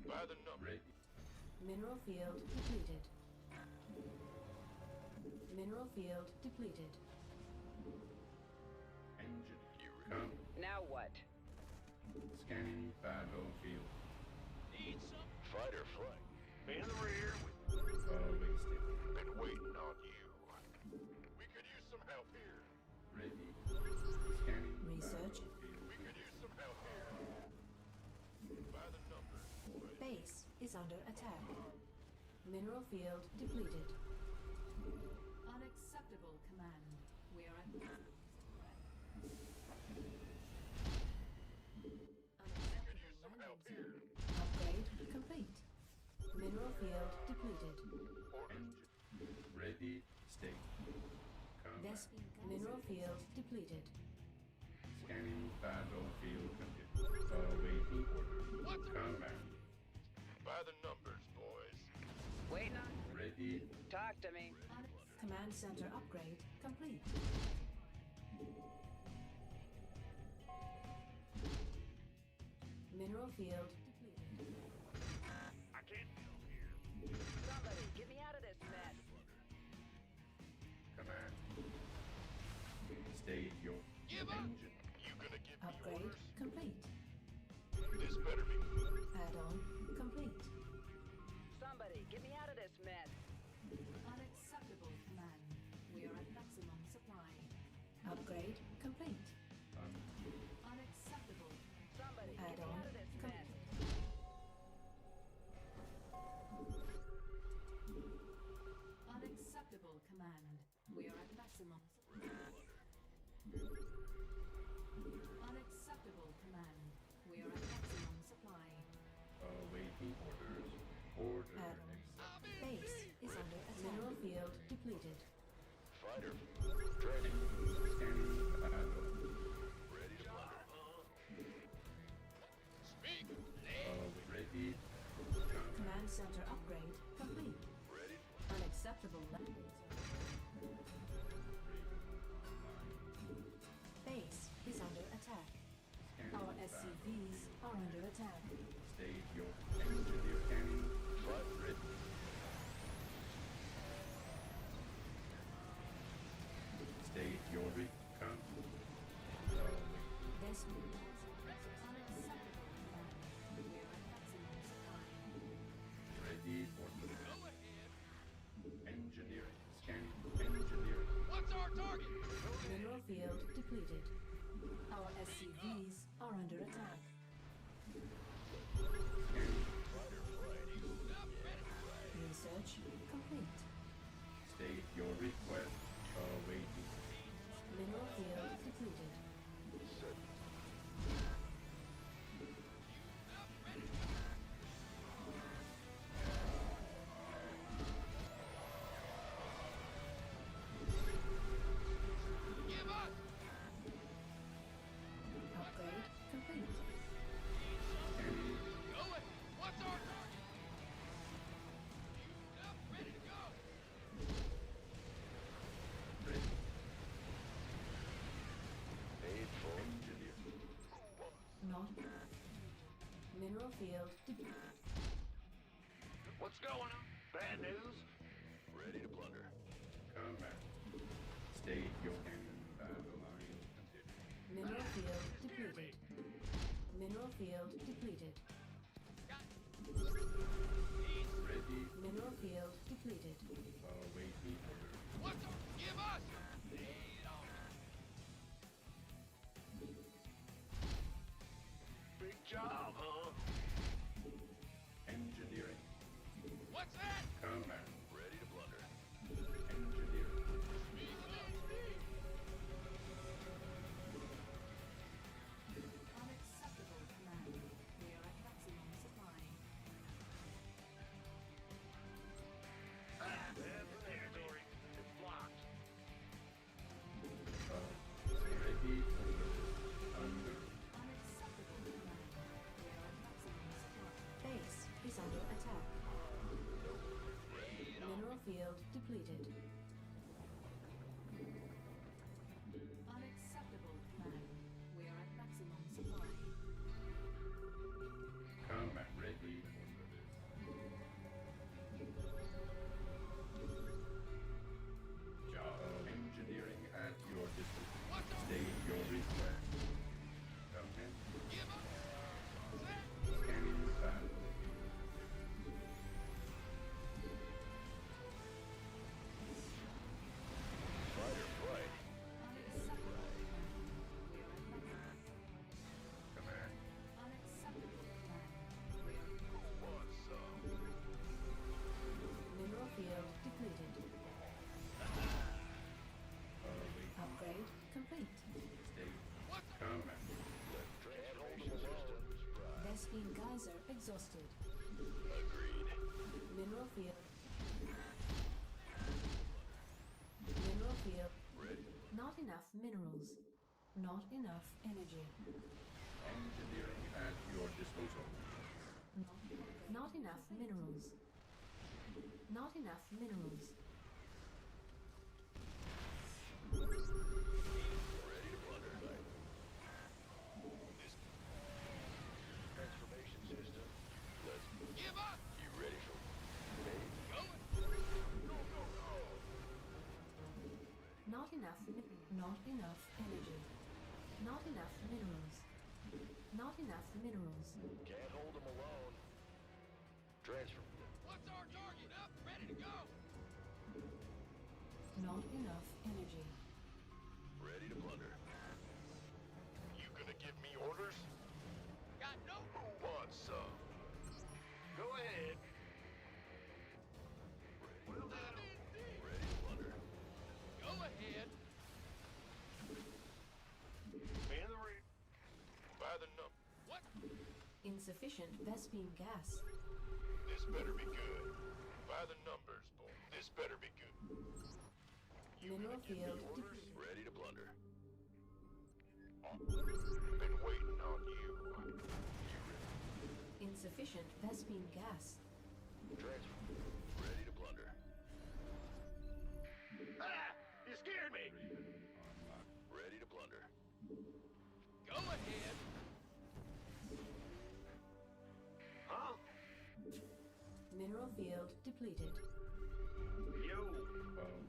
By the number. Ready. Mineral field depleted. Mineral field depleted. Engine. You Come. Now what? Scanning battlefield. need some fight or flight. In the rear. Wasted. Been waiting on you. We could use some help here. Ready. Scanning Research. battlefield. We could use some help here. By the numbers, boys. Base is under attack. Mineral field depleted. Unacceptable command. We are at Could use some help here. Upgrade complete. Mineral field depleted. Engine. Ready. State. Command. Vespine mineral field depleted. Scanning battlefield conditions. Awaiting order. What the- Command. By the numbers, boys. Waiting on. Ready. Talk to me. Command center upgrade complete. Mineral field depleted. I can't build here. Somebody, get me out of this mess. Command. State your Give up. engine. You gonna give me Upgrade orders? complete. This better be good. Add-on complete. Somebody, get me out of this mess. Unacceptable command. We are at maximum supply. Upgrade complete. Unacceptable. Somebody, get me Add-on out of this mess. Unacceptable command. We are at maximum. Unacceptable command. We are at maximum supply. Awaiting orders. Order. Add-on. accepted. Base is under attack. Mineral field depleted. Fighter. Ready. Scanning battle. Ready to fly. Speak. Ready. Command center upgrade complete. Ready. Unacceptable landing zone. Base is under attack. Our SCVs are under attack. State your engineer scanning. Fight. Ready. State your recon. Vespine unacceptable command. field depleted. Our SCVs are under attack. Research complete. State your request. Waiting. Mineral field depleted. Give us! Upgrade complete. Go it! What's our target? Fueled up, ready to go! Ready. Paid for. Engineer. Not. Mineral field depleted. What's going on? Bad news? Ready to plunder. Combat. State your battle line. Continue. Mineral field depleted. Mineral field depleted. Ready. Mineral field depleted. Waiting order. What's our... Give us! Lead on. Big job, huh? Engineering. What's that? Combat. Ready to plunder. Engineering. Unacceptable command. We are at maximum supply. That's the territory. It's blocked. Ready. Under. Unacceptable command. We are at maximum supply. Base is under attack. Mineral field depleted. Unacceptable command. We are at maximum supply. Combat. Ready. Job. Engineering at your disposal. What's our... State your request. Command. Give us! Set! Scanning battle. Fighter flight. Unacceptable command. We are at maximum. Command. Unacceptable command. We are Want some? mineral field depleted. Wait. Upgrade complete. State. What's our... Combat. Transformation systems prime. Vespine geyser exhausted. Agreed. Mineral field. Mineral field. Ready. Not enough minerals. Not enough energy. Engineering at your disposal. Not enough minerals. Not enough minerals. Ready to plunder. This transformation system. Let's. Give us! You ready for? Go it! Not enough not enough energy. Not enough minerals. Not enough minerals. Can't hold them alone. Transfer. What's our target? Up, ready to go! Not enough energy. Ready to plunder. You gonna give me orders? Got no... Who wants some? Go ahead. Ready to plunder. Go ahead. Man the rear. By the number. What? Insufficient Vespine gas. This better be good. By the numbers, boy. This better be good. Mineral field Orders depleted. ready to plunder. Been waiting on you. You Insufficient Vespine gas. ready? Transfer. Ready to plunder. Ah! You scared me! Raven unlocked. Ready to plunder. Go ahead. Huh? Mineral field depleted. Yo!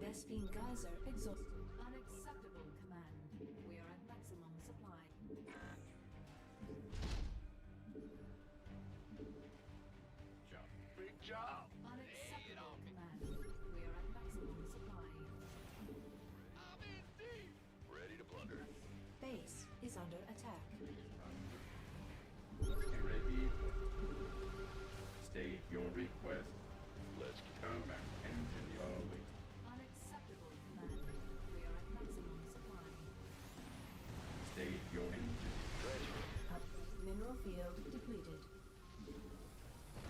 Vespine geyser exhausted. Unacceptable command. We are at maximum supply. Job. Big job! Unacceptable command. We are at maximum supply. I'm in deep! Ready to plunder. under attack. Ready. State your request. Let's get Combat engine away. Unacceptable, Commander. We are at maximum supply. State your engine. transfer. Mineral field depleted.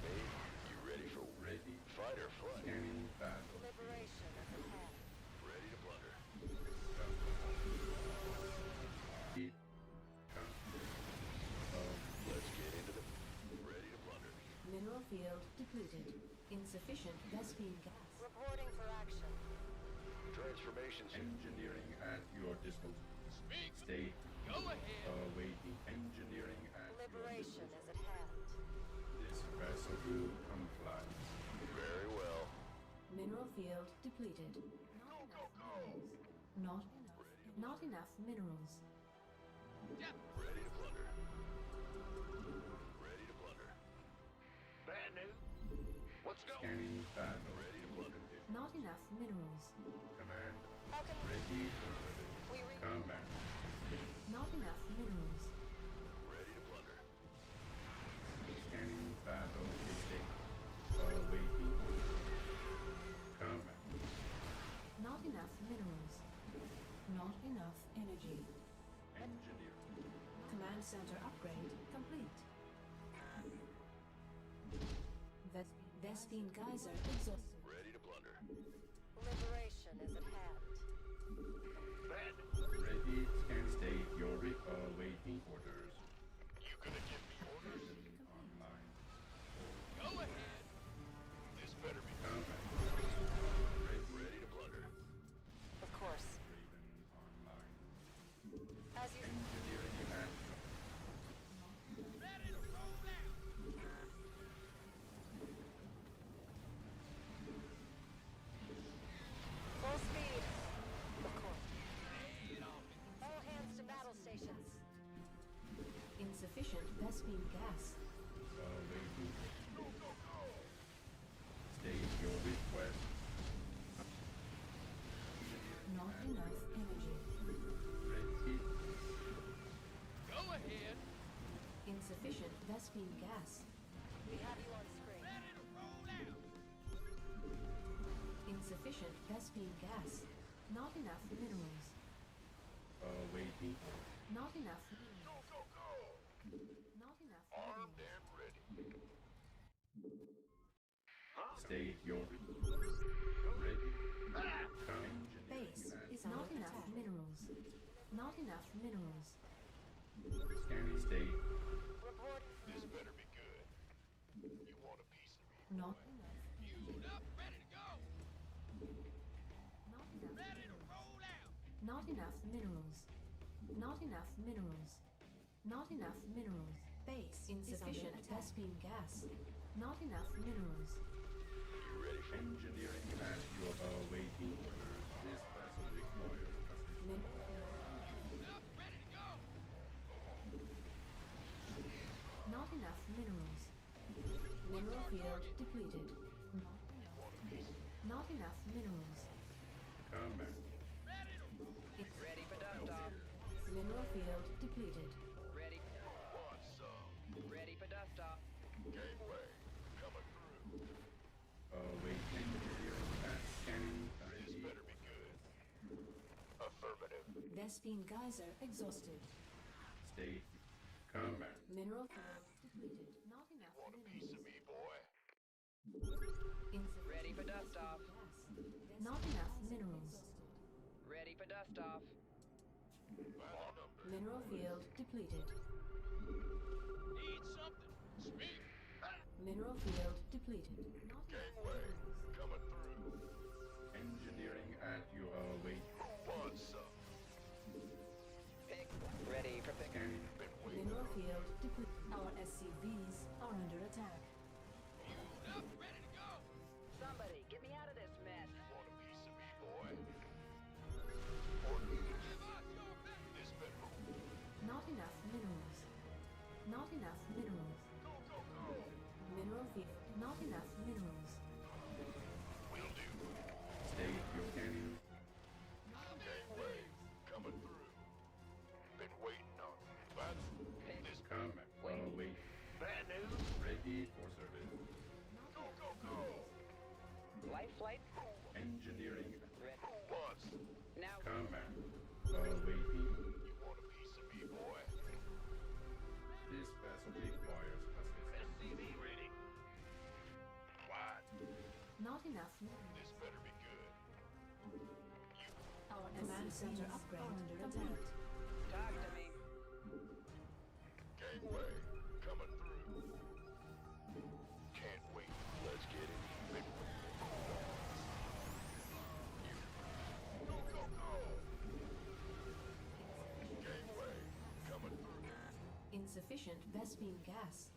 Hey, you ready for Ready. fight or flight? Scanning battle. Liberation is ahead. Ready to plunder. Keep. Come. Let's get into the... Ready to plunder. Mineral field depleted. Insufficient Vespene gas. Reporting for action. Transformations. Engineering at your disposal. State. Go ahead. Awaiting engineering at Liberation your is at hand. disposal. This vessel will comply. Very well. Mineral field depleted. Not enough. Not enough minerals. Ready to plunder. Ready to plunder. Bad news. Let's go. Scanning battle. Ready to plunder. Not enough minerals. Command. How can Ready. we reach? Combat. Not enough minerals. Ready to plunder. Scanning battle. State. Awaiting. Combat. Not enough minerals. Not enough energy. Engineer. Command center upgrade complete. Vespene geyser exhausted. Ready to plunder. Liberation is at hand. Bad. Ready. Scan state your awaiting orders. You gonna give me orders? Engine online. Go ahead. This better be Combat. ready to plunder. Of course. Raven online. As you Engineering at full speed. Of course. All hands to battle stations. Insufficient Vespene gas. awaiting. State your request. Not enough energy. Ready. Go ahead. Insufficient Vespene gas. We have you on screen. Insufficient Vespene gas. Not enough minerals. Awaiting. Not enough minerals. Go, go, go. Not enough Armed minerals. and ready. State your ready. Base Engineering is not enough minerals. Not enough minerals. at scanning state. Report. This better be good. You want a piece of me? Not enough. Fueled up, ready to go. Not enough. Ready to roll out. Not enough minerals. Not enough minerals. Not enough minerals. Base insufficient Vespene gas. Not enough minerals. You ready for Engineering at your awaiting orders. This vessel requires custom. Min- up, ready to go. not enough minerals. Mineral field depleted. Not enough minerals. Combat. Ready for dust-off. Mineral field depleted. Ready. want some? Ready for dust-off. Gateway coming through. Awaiting engineering at scanning. This Ready. better be good. Affirmative. Vespene geyser exhausted. State. Combat. Mineral field depleted. Not enough Want a piece of minerals. me, boy? Insufficient Ready for dust-off. gas. Not enough minerals. Ready for dust-off. Final number. Mineral field depleted. Need something? Speak. Mineral field depleted. Not enough Gateway minerals. coming through. Engineering at your await. Who wants some? Pick. Ready for pick. Scanning. Been waiting. Mineral field depleted. Our SCVs are under attack. Fueled up, ready to go. Somebody, get me out of this mess. Want a piece of me, boy? Orders. Give us your best. This better. Not enough minerals. Not enough minerals. Go, go, go. Mineral field. Not enough minerals. Will do. State your scanning. Gateway coming through. Been waiting on Life flight? Engineering. Red. Boss, Now. Combat. Awaiting. you want a piece of me, boy? This vessel requires assistance. SCV ready. Quiet. Not enough minerals. This better be good. Our command center upgrade complete. Talk to me. Gangway, coming through. Can't wait. Let's get it. Go, go, go! Gangway, coming through. Insufficient Vespine gas.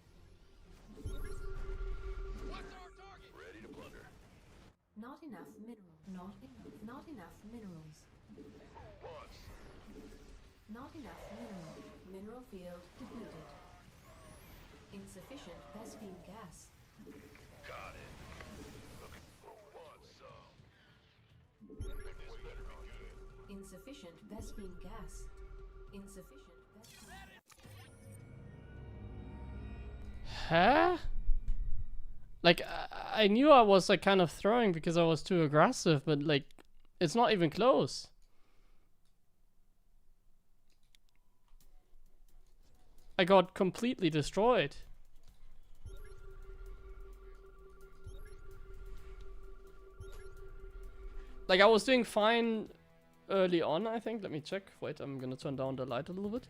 What's our target? Ready to plunder. Not enough minerals. Not enough minerals. Once. Not enough minerals. Mineral field depleted. Insufficient Vespine gas. Got it. Looking for want some. This better be good. Insufficient Vespine gas. Insufficient Vespine. Huh? Like, I knew I was like kind of throwing because I was too aggressive, but like, it's not even close. I got completely destroyed. Like, I was doing fine early on, I think. Let me check. Wait, I'm gonna turn down the light a little bit.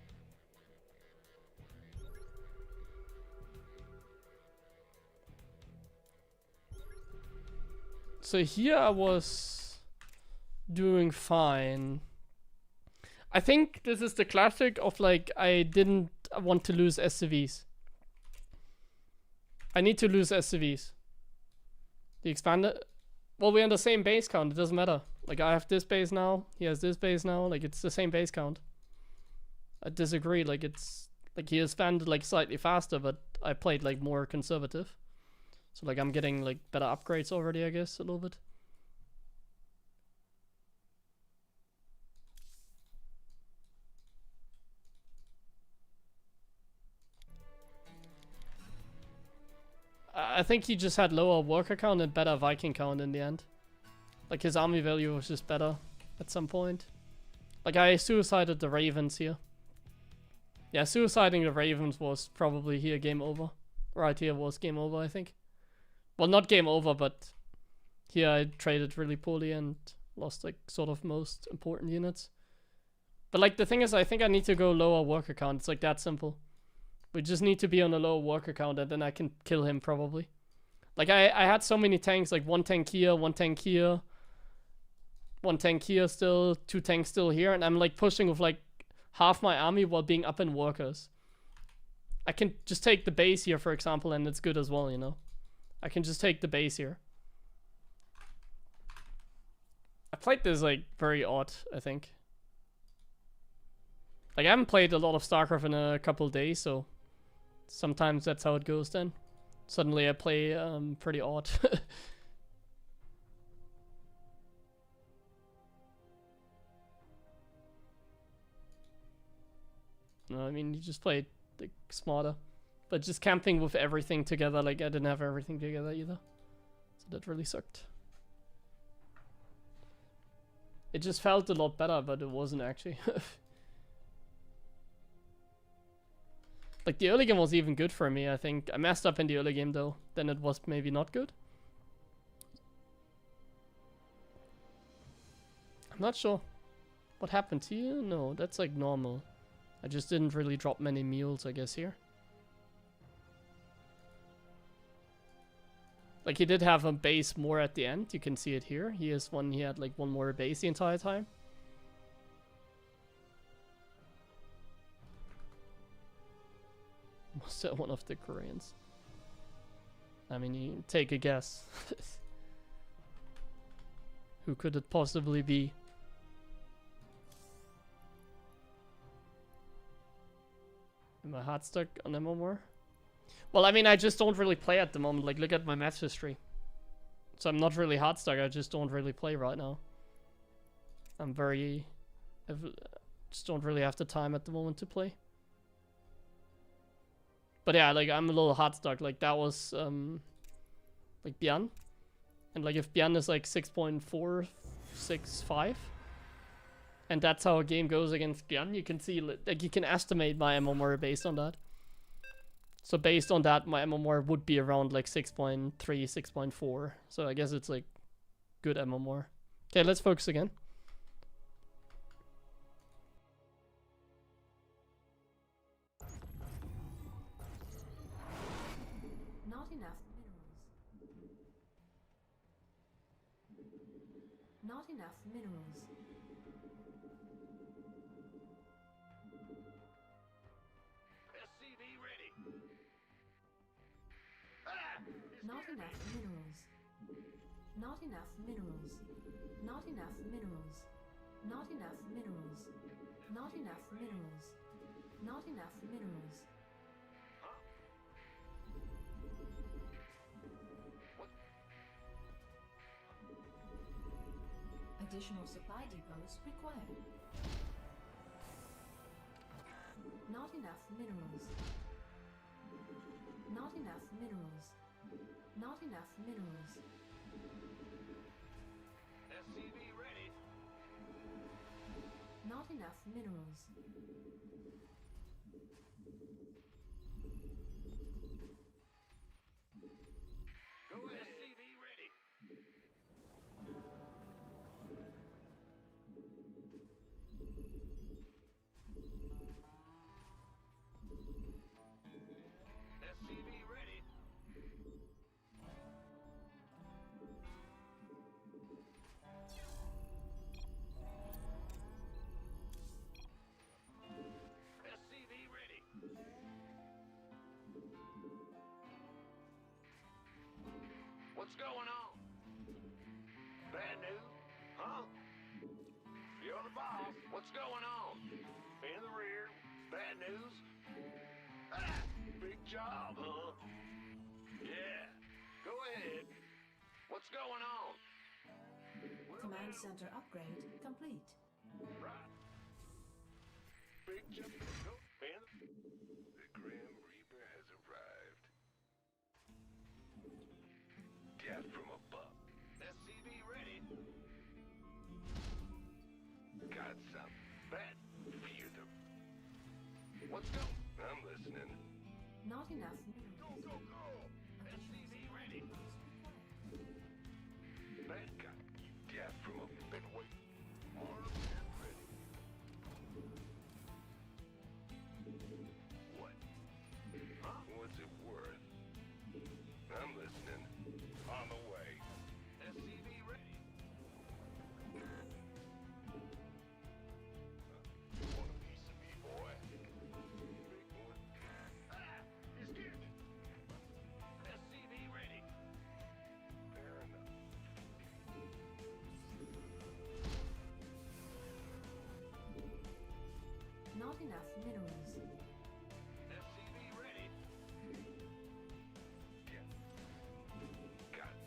So here I was doing fine. I think this is the classic of like, I didn't want to lose SCVs. I need to lose SCVs. The expanded... Well, we're on the same base count, it doesn't matter. Like, I have this base now, he has this base now, like, it's the same base count. I disagree, like, it's... Like, he expanded, like, slightly faster, but I played, like, more conservative. So, like, I'm getting, like, better upgrades already, I guess, a little bit. I think he just had lower worker count and better Viking count in the end. Like, his army value was just better at some point. Like, I suicided the Ravens here. Yeah, suiciding the Ravens was probably here game over. Right here was game over, I think. Well, not game over, but here I traded really poorly and lost, like, sort of most important units. But, like, the thing is, I think I need to go lower worker count. It's, like, that simple. We just need to be on a low worker count and then I can kill him probably. Like I had so many tanks, like 1 tank here, 1 tank here, 1 tank here still, 2 tanks still here, and I'm like pushing with like half my army while being up in workers. I can just take the base here, for example, and it's good as well, you know. I can just take the base here. I played this like very odd, I think. Like I haven't played a lot of StarCraft in a couple of days, so sometimes that's how it goes then. Suddenly I play pretty odd. No, I mean, you just played like, smarter. But just camping with everything together, like I didn't have everything together either. So that really sucked. It just felt a lot better, but it wasn't actually. Like, the early game was even good for me, I think. I messed up in the early game, though. Then it was maybe not good. I'm not sure what happened here. No, that's, like, normal. I just didn't really drop many mules, I guess, here. Like, he did have a base more at the end. You can see it here. He had, like, 1 more base the entire time. Was that one of the Koreans? I mean, you take a guess. Who could it possibly be? Am I hard stuck on MMR? Well, I mean, I just don't really play at the moment. Like, look at my match history. So I'm not really hard stuck. I just don't really play right now. Just don't really have the time at the moment to play. But yeah, like, I'm a little hard stuck. Like, that was, like, Björn. And like if Bjarne is like 6.465, and that's how a game goes against Bjarne, you can see like you can estimate my MMR based on that. So based on that, my MMR would be around like 6.3, 6.4. So I guess it's like good MMR. Okay, let's focus again. Not enough minerals. Not enough minerals. SCV ready. Ah! Not enough minerals. Not enough minerals. Not enough minerals. Not enough minerals. Not enough minerals. Not enough minerals. Additional supply depots required. Not enough minerals. Not enough minerals. Not enough minerals. SCV ready. Not enough minerals. Go ahead. SCV ready. SCV ready. SCV ready. What's going on? Bad news? Huh? You're the boss. What's going on? In the rear. Bad news? Ah! Big job, huh? Yeah. Go ahead. What's going on? Command center upgrade complete. Right. Big job. Go. In. The Grim Reaper has arrived. Death from above. SCV ready. Got some bad fear them. What's going? I'm listening. Not enough minerals. Go, go, go! SCV ready. Bad guy. Death from a been waiting. Armed and ready. What? Huh? What's it worth? I'm listening. On the way. SCV ready. You want a piece of me, boy? Big boy. Ah! You scared me. SCV ready. Fair enough. Not enough minerals. SCV ready. Yeah. Got it.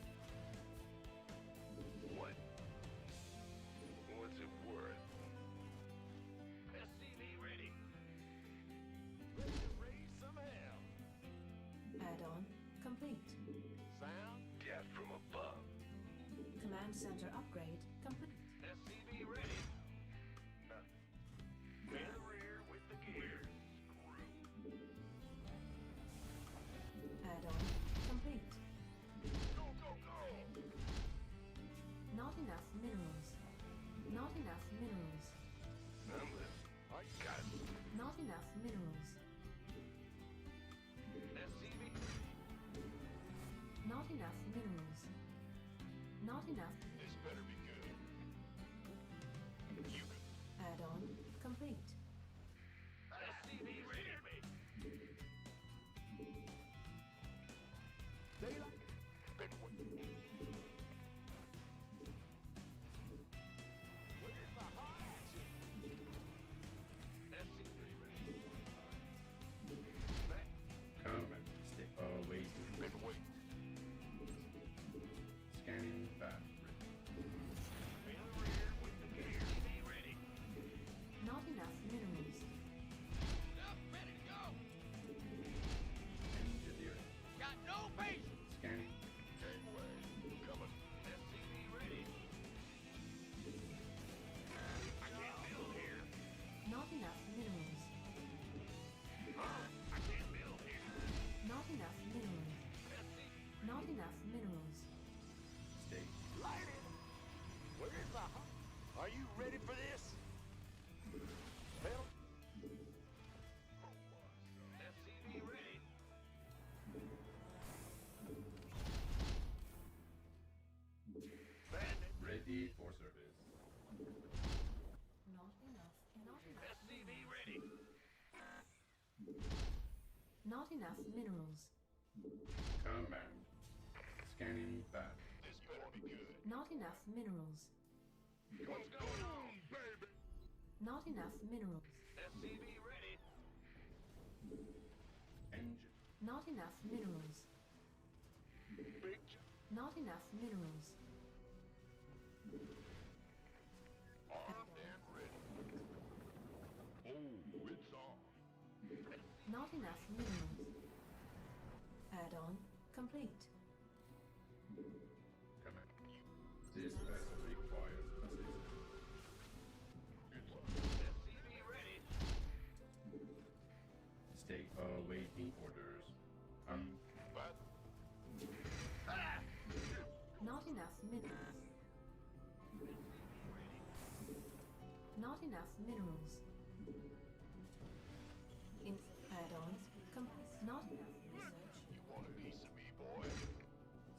What? What's it worth? SCV ready. Ready to raise some hell. Add-on complete. Sound? Death from above. Command center upgrade complete. SCV ready. In the rear with the gears. Screw. Add-on complete. Go, go, go! Not enough minerals. Not enough minerals. I'm listening. I got it. Not enough minerals. SCV. Not enough minerals. Not enough. This better be good. You can. Add-on complete. SCV ready. Daylight. Been waiting. Where's the hot action? SCV ready. Back. Combat. Stay waiting. Been waiting. Scanning back. Not enough minerals. Command. Scanning back. This better be good. Not enough minerals. What's going on, baby? Not enough minerals. SCV ready. Engine. Not enough minerals. Big job. Not enough minerals. Armed and ready. Oh, it's on. Not enough minerals. Add-on complete. Command. This vessel requires assistance. It's on. SCV ready. Stay awaiting orders. But Not enough minerals. Not enough minerals. In add-ons complete. Not enough research. you want a piece of me, boy?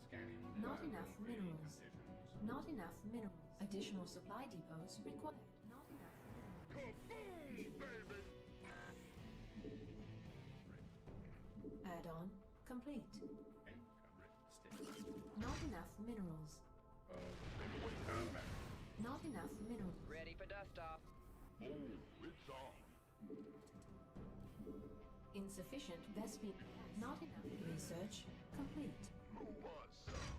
Scanning Not battle enough waiting minerals. conditions. Not enough minerals. Additional supply depots required. Not enough minerals. Kaboom, baby! Add-on complete. And correct. Stay. Not enough minerals. Command. Not enough minerals. Ready for dust off. Oh, it's on. Insufficient Vespine. Not enough research complete. Who wants some?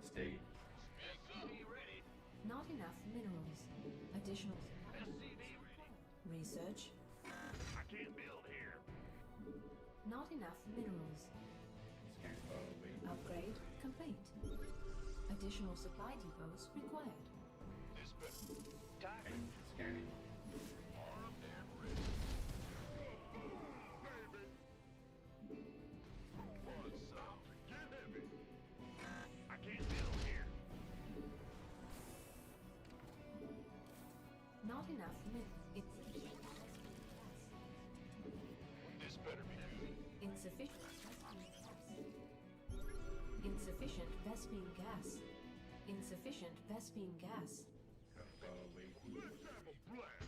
Stay. SCV ready. Not enough minerals. Additional supply. SCV ready. Research. I can't build here. Not enough minerals. Scan awaiting. Upgrade complete. Additional supply depots required. This better. Talk. Engine scanning. Armed and ready. Kaboom, baby! Who wants some? Get heavy. I can't build here. Not enough minerals. This better be good. Insufficient. Insufficient Vespine gas. Insufficient Vespine gas. Awaiting. Let's have a blast.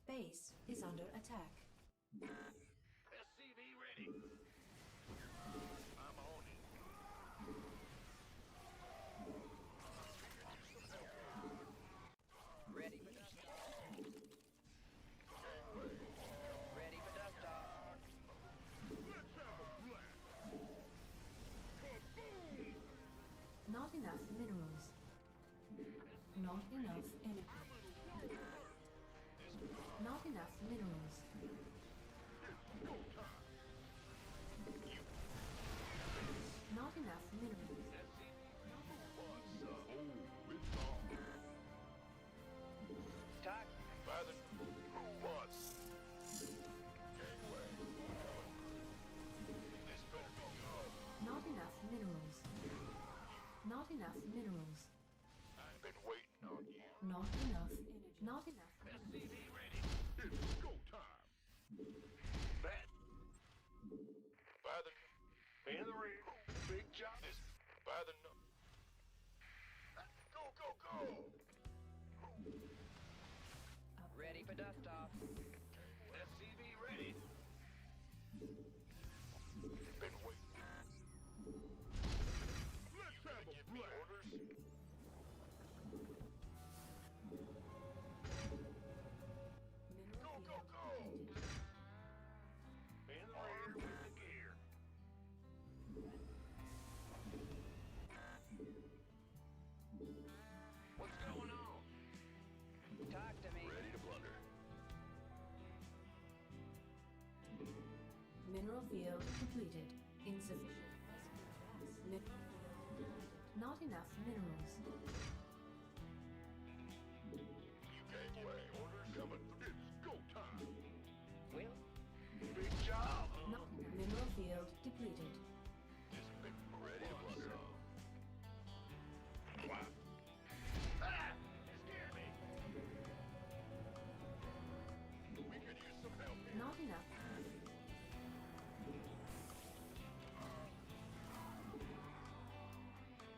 Base is under attack. SCV ready. I'm on it. Ready for dust off. Ready for dust off. Let's have a blast. Kaboom! Not enough minerals. Not enough energy. Not enough minerals. Go time. Not enough minerals. Wants some? Oh, it's on. Talk. Father, who wants? Gateway. This better be good. Not enough minerals. Not enough minerals. I've been waiting on you. Not enough energy. Not enough. SCV ready. It's go time. That. Father, in the rear. Big job. This. Father, no. Go, go, go. Ready for dust off. SCV ready. Been waiting. Let's have a blast. Orders. Go, go, go. In the rear with the gear. What's going on? Talk to me. Ready to blunder. Mineral field completed. Insufficient. Not enough minerals. Gateway orders coming. It's go time. Will. Big job. Not mineral field depleted. This big ready to blunder. Wow. Ah! Scare me. We could use some help here. Not enough.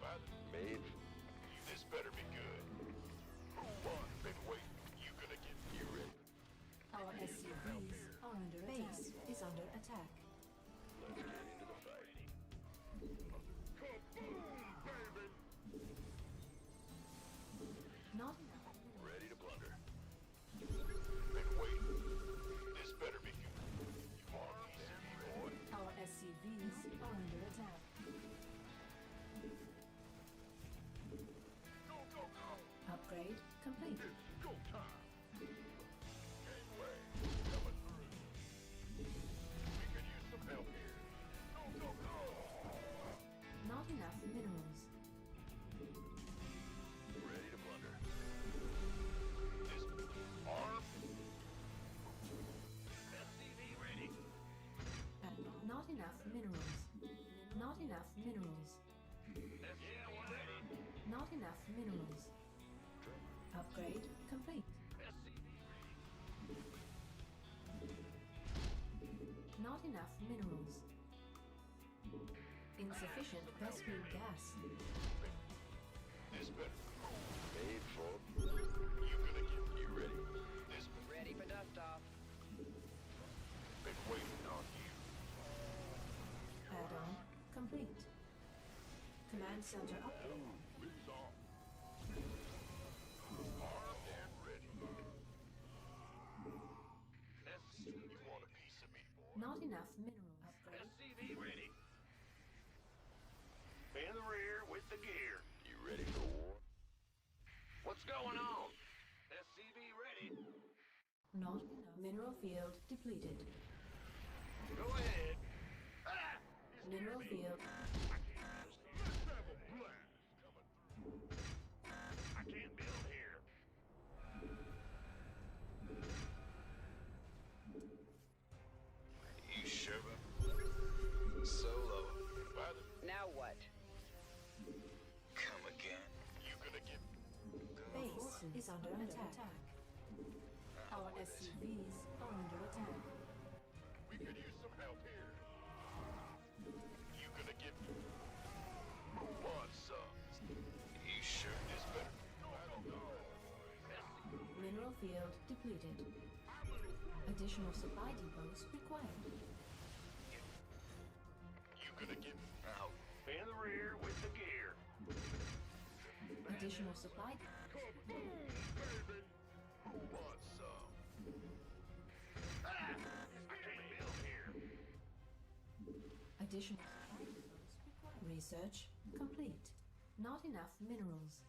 Father, Maeve. This better be good. Who won? Been waiting. You gonna get you ready? Our SCVs are under base enough minerals. Yeah, we're ready. Not enough minerals. Upgrade complete. Not enough minerals. Insufficient Vespene gas. This better. Made for. You gonna get you ready? This Ready for dust off. been waiting on you. Add-on complete. Command center up. It's on. Armed and ready. You want a piece of me, boy? Not enough minerals. Upgrade. SCV ready. In the rear with the gear. You ready for war? What's going on? SCV ready. Not enough mineral field depleted. Go ahead. Ah! Mineral field. Let's have a blast coming through. I can't build here. You sure? Solo. By the Now what? come again. You gonna get Base is under attack. Our SCVs are under attack. We could use some help here. You gonna get move on, son. You sure this better? I don't know. Mineral field depleted. Additional supply depots required. You gonna get out in the rear with the gear. Additional supply depots. Baby, who wants some? Ah! I can't build here. Additional supply depots required. Research complete. Not enough minerals.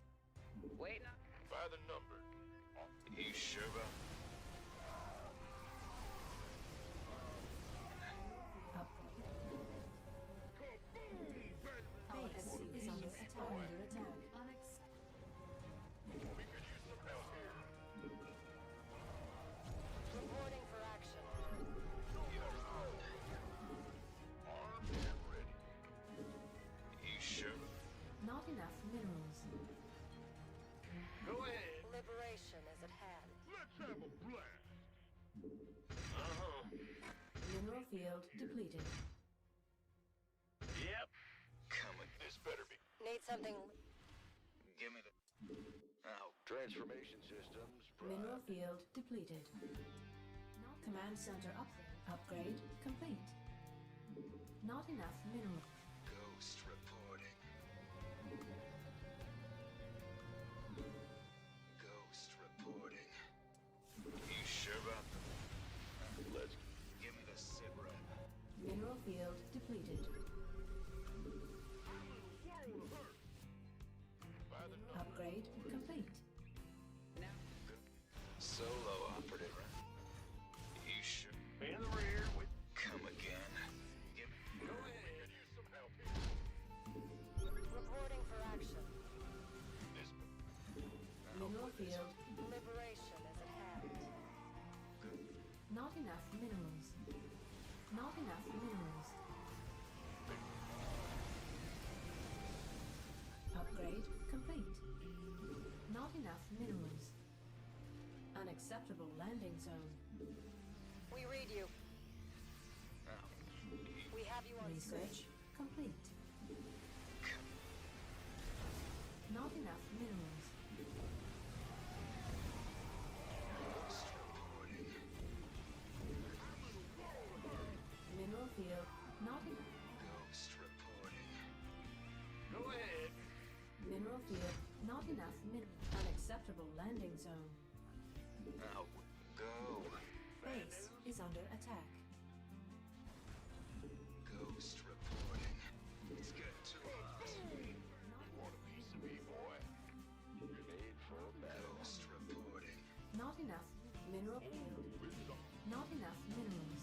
Waiting on. By the number. You sure about? Upgrade. Our SC is under attack. We could use some help here. Reporting for action. Armed and ready. You sure? Not enough minerals. Go ahead. Liberation is at hand. Let's have a blast. Uh-huh. Mineral field depleted. Yep. Coming. This better be. Need something. Give me the. Now. Transformation systems. Mineral field depleted. Command center upgrade complete. Not enough mineral. Ghost reporting. Ghost reporting. You sure about? Let's give me the sit rep. Mineral field depleted. By the Upgrade complete. Now. solo operative. You sure? In the rear with. Come again. Give. Go ahead. Could use some help here. Reporting for action. This. Mineral field. Liberation is at hand. Not enough minerals. Not enough minerals. Upgrade complete. Not enough minerals. Unacceptable landing zone. We read you. We have you on screen. Research complete. Not enough minerals. Mineral field not enough. Ghost reporting. Go ahead. Mineral field not enough unacceptable landing zone. Now, go. Base is under attack. Ghost reporting. It's getting too hot. You want a piece of me, boy? Made for battle. Ghost reporting. Not enough mineral field. Not enough minerals.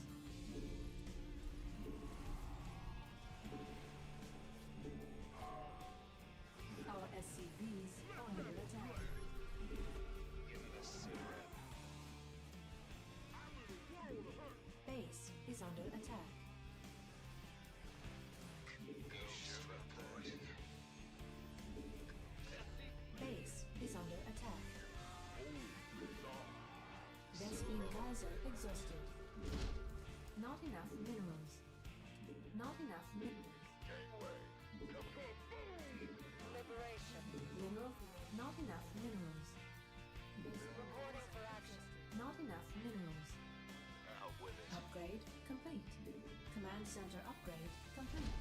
Our SCVs are under attack. Give me the cigarette. Base is under attack. Ghost geyser exhausted. Not enough minerals. Not enough minerals. Gangway. Liberation. Mineral. Not enough minerals. Reporting for action. Not enough minerals. Out with it. Upgrade complete. Command center upgrade complete.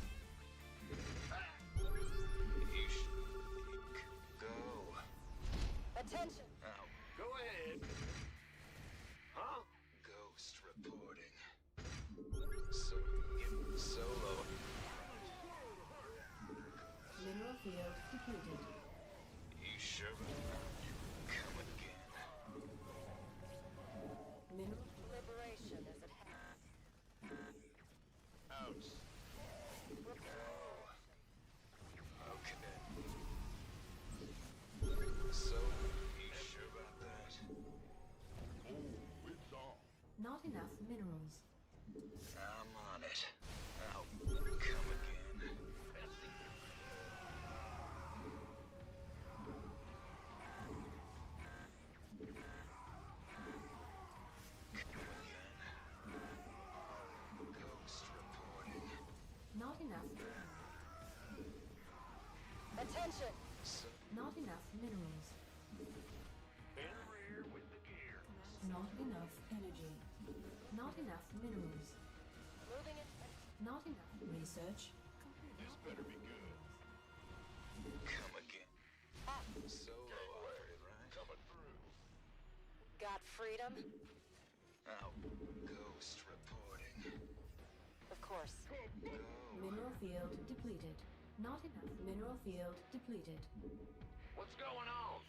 Go. Attention. Out. Go ahead. Huh? Ghost reporting. Solo. Mineral field depleted. You sure? Come again. Mineral. Liberation is at hand. Out. Okay. So, you sure about that? Oh, it's on. Not enough minerals. I'm on it. Out. Come again. Ghost reporting. Not enough. Attention. So, Not enough minerals. In the rear with the gear. Not enough energy. Not enough minerals. Moving in. Not enough research. This better be good. come again. Ah, Solo operated, right? Coming through. got freedom? Out. Ghost reporting. Of course. Go. Mineral field depleted. Not enough mineral field depleted. What's going on?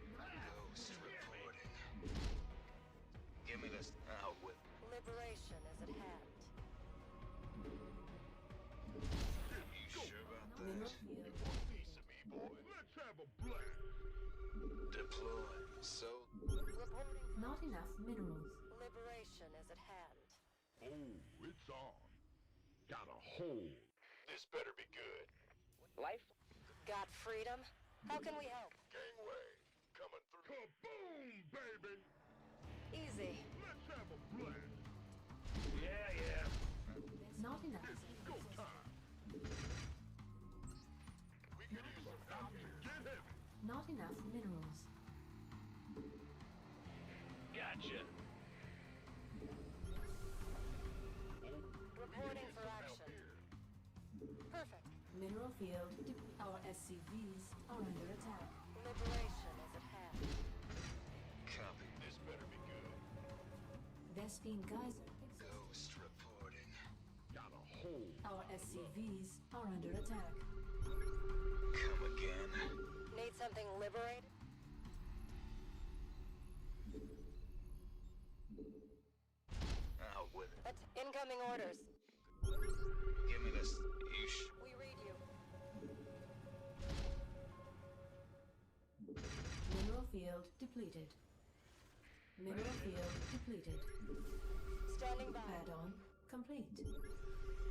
Ghost reporting. Give me this. Out with. Liberation is at hand. You sure about Mineral that? field. Piece of me, boy. Let's have a blast. Deploy. So. Reporting. Not enough minerals. Liberation is at hand. Oh, it's on. Got a hole. This better be good. Life? Got freedom? How can we help? Gangway. Coming through. Kaboom, baby. Easy. Let's have a blast. Yeah. Not enough. It's go time. We could use some help. Get heavy. Not enough minerals. Gotcha. Reporting for action. Perfect. Mineral field. Our SCVs are under attack. Liberation is at hand. Copy. This better be good. Vespine geyser. Ghost reporting. Got a hole. Our SCVs are under attack. Come again. Need something liberated? Out with it. Incoming orders. Give me this. You We read you. Mineral field depleted. Mineral field depleted. Standing by. Add-on complete.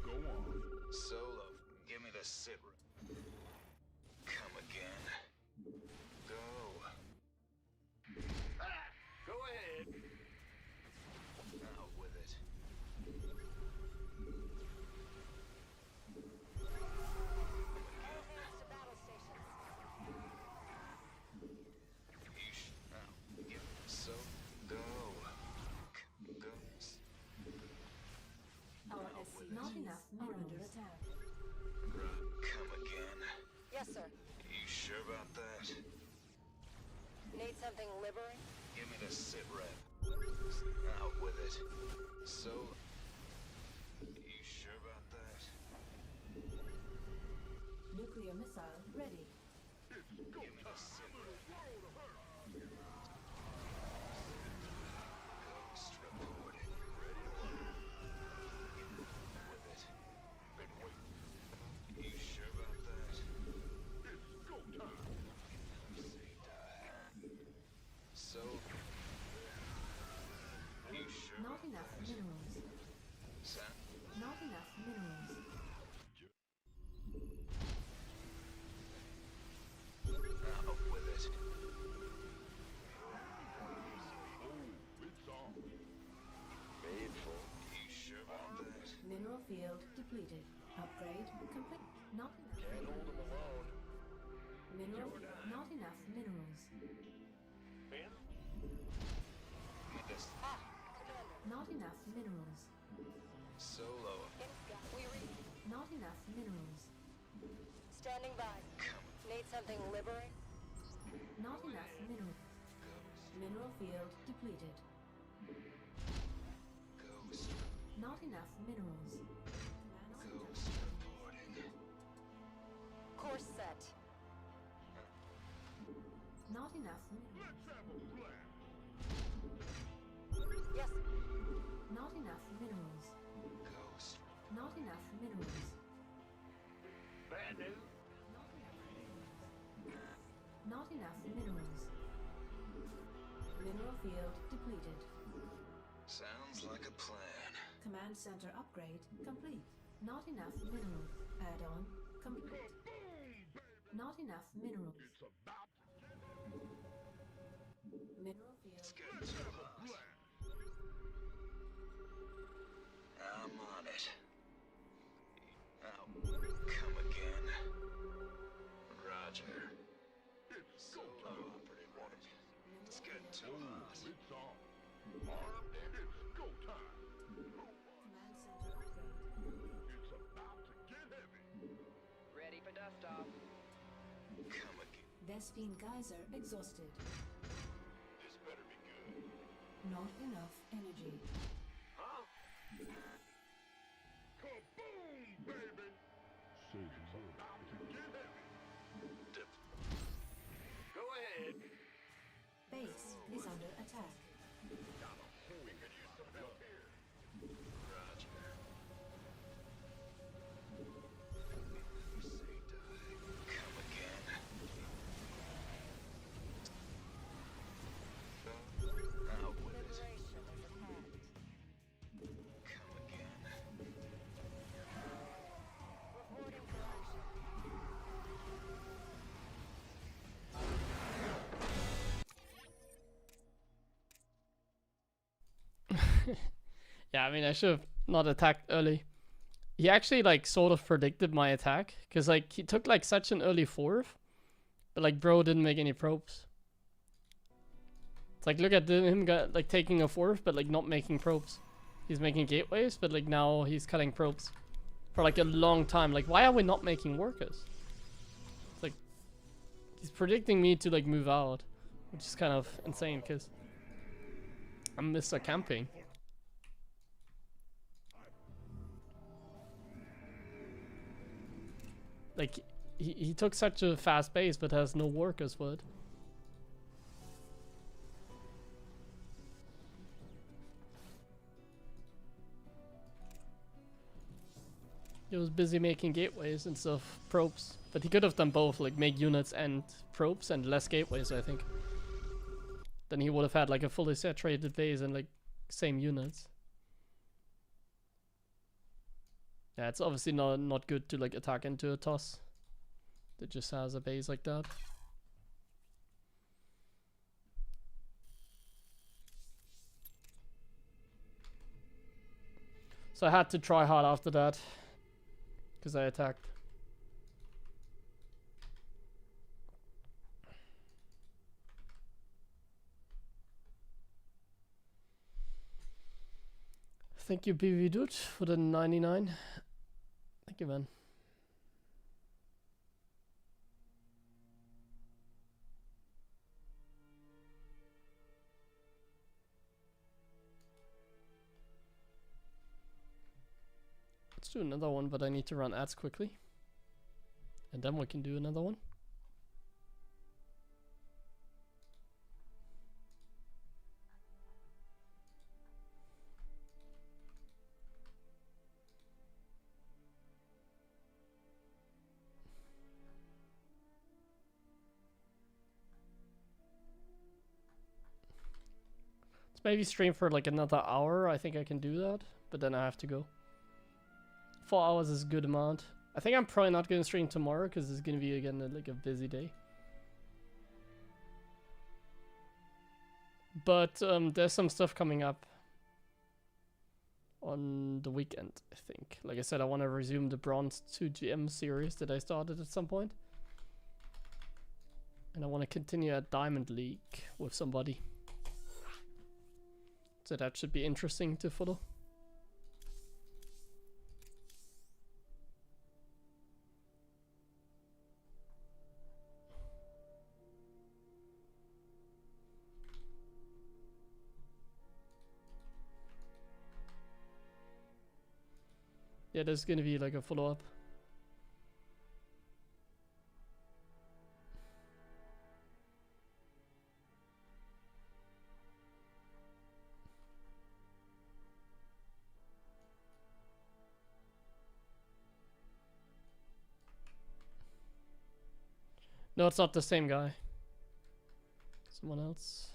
Go on. Solo. Give me the sit. Come again. Go. Ah, go ahead. Out with it. All hands to battle stations. Out. Give. So. Go. Go. Our SCVs not enough are under attack. Come again. Yes, sir. You sure about that? Need something liberated? Give me the sit rep. Out with it. So. You sure about that? Nuclear missile ready. It's go Give me the time. sit I'm in rep. a world of hurt. Ghost reporting. Ready with it. Been waiting. You sure about that? It's go time. Say die. So. You sure Not about enough that? minerals. Son? Not enough minerals. Out with it. Oh, depleted. Upgrade complete. Not enough. Can't hold them alone. Mineral. Not enough minerals. Man, Ah, Commander. Not enough minerals. Solo. We read. Not enough minerals. Standing by. Need something liberating? Not enough minerals. Mineral field depleted. Ghost. Not enough minerals. Ghost reporting. Course set. Not enough minerals. let's have a blast. Yes. Not enough minerals. Ghost. Not enough minerals. Bad news. Not enough minerals. Mineral field depleted. Sounds like a plan. Command center upgrade complete. Not enough mineral. Add-on complete. Not enough minerals. It's about to Mineral field. It's getting too hot. I'm on it. Oh, come again. Roger. It's go Solo time. operative one. It's getting too hot. It's on. Armed and it's go time. Command center upgrade. It's about to get heavy. Ready for dust off. Come again. Vespine geyser exhausted. This better be good. Not enough energy. Huh? Kaboom, baby! It's about to get heavy. Dip. Go ahead. Base is under attack. We could use some help here. Roger. Say die. Come again. Out with it. Liberation is at hand. Come again. Reporting for action. Yeah, I mean, I should have not attacked early. He actually, like, sort of predicted my attack. Because, like, he took, like, such an early fourth. But, like, bro didn't make any probes. It's like, look at him, like, taking a fourth, but, like, not making probes. He's making gateways, but, like, now he's cutting probes. For, like, a long time. Like, why are we not making workers? It's like, he's predicting me to, like, move out. Which is kind of insane, because I'm Mr. Camping. Like, he took such a fast base, but has no workers for it. He was busy making gateways instead of probes. But he could have done both, like make units and probes and less gateways, I think. Then he would have had like a fully saturated base and like same units. Yeah, it's obviously not good to like attack into a toss that just has a base like that. So I had to try hard after that because I attacked. Thank you, BV Dude, for the 99. Thank you, man. Let's do another one, but I need to run ads quickly. And then we can do another one. Let's maybe stream for like another hour. I think I can do that, but then I have to go. 4 hours is a good amount. I think I'm probably not going to stream tomorrow because it's going to be again like a busy day. But there's some stuff coming up on the weekend, I think. Like I said, I want to resume the Bronze 2 GM series that I started at some point. And I want to continue at Diamond League with somebody. So that should be interesting to follow. Yeah, there's gonna be like a follow-up. No, it's not the same guy. Someone else.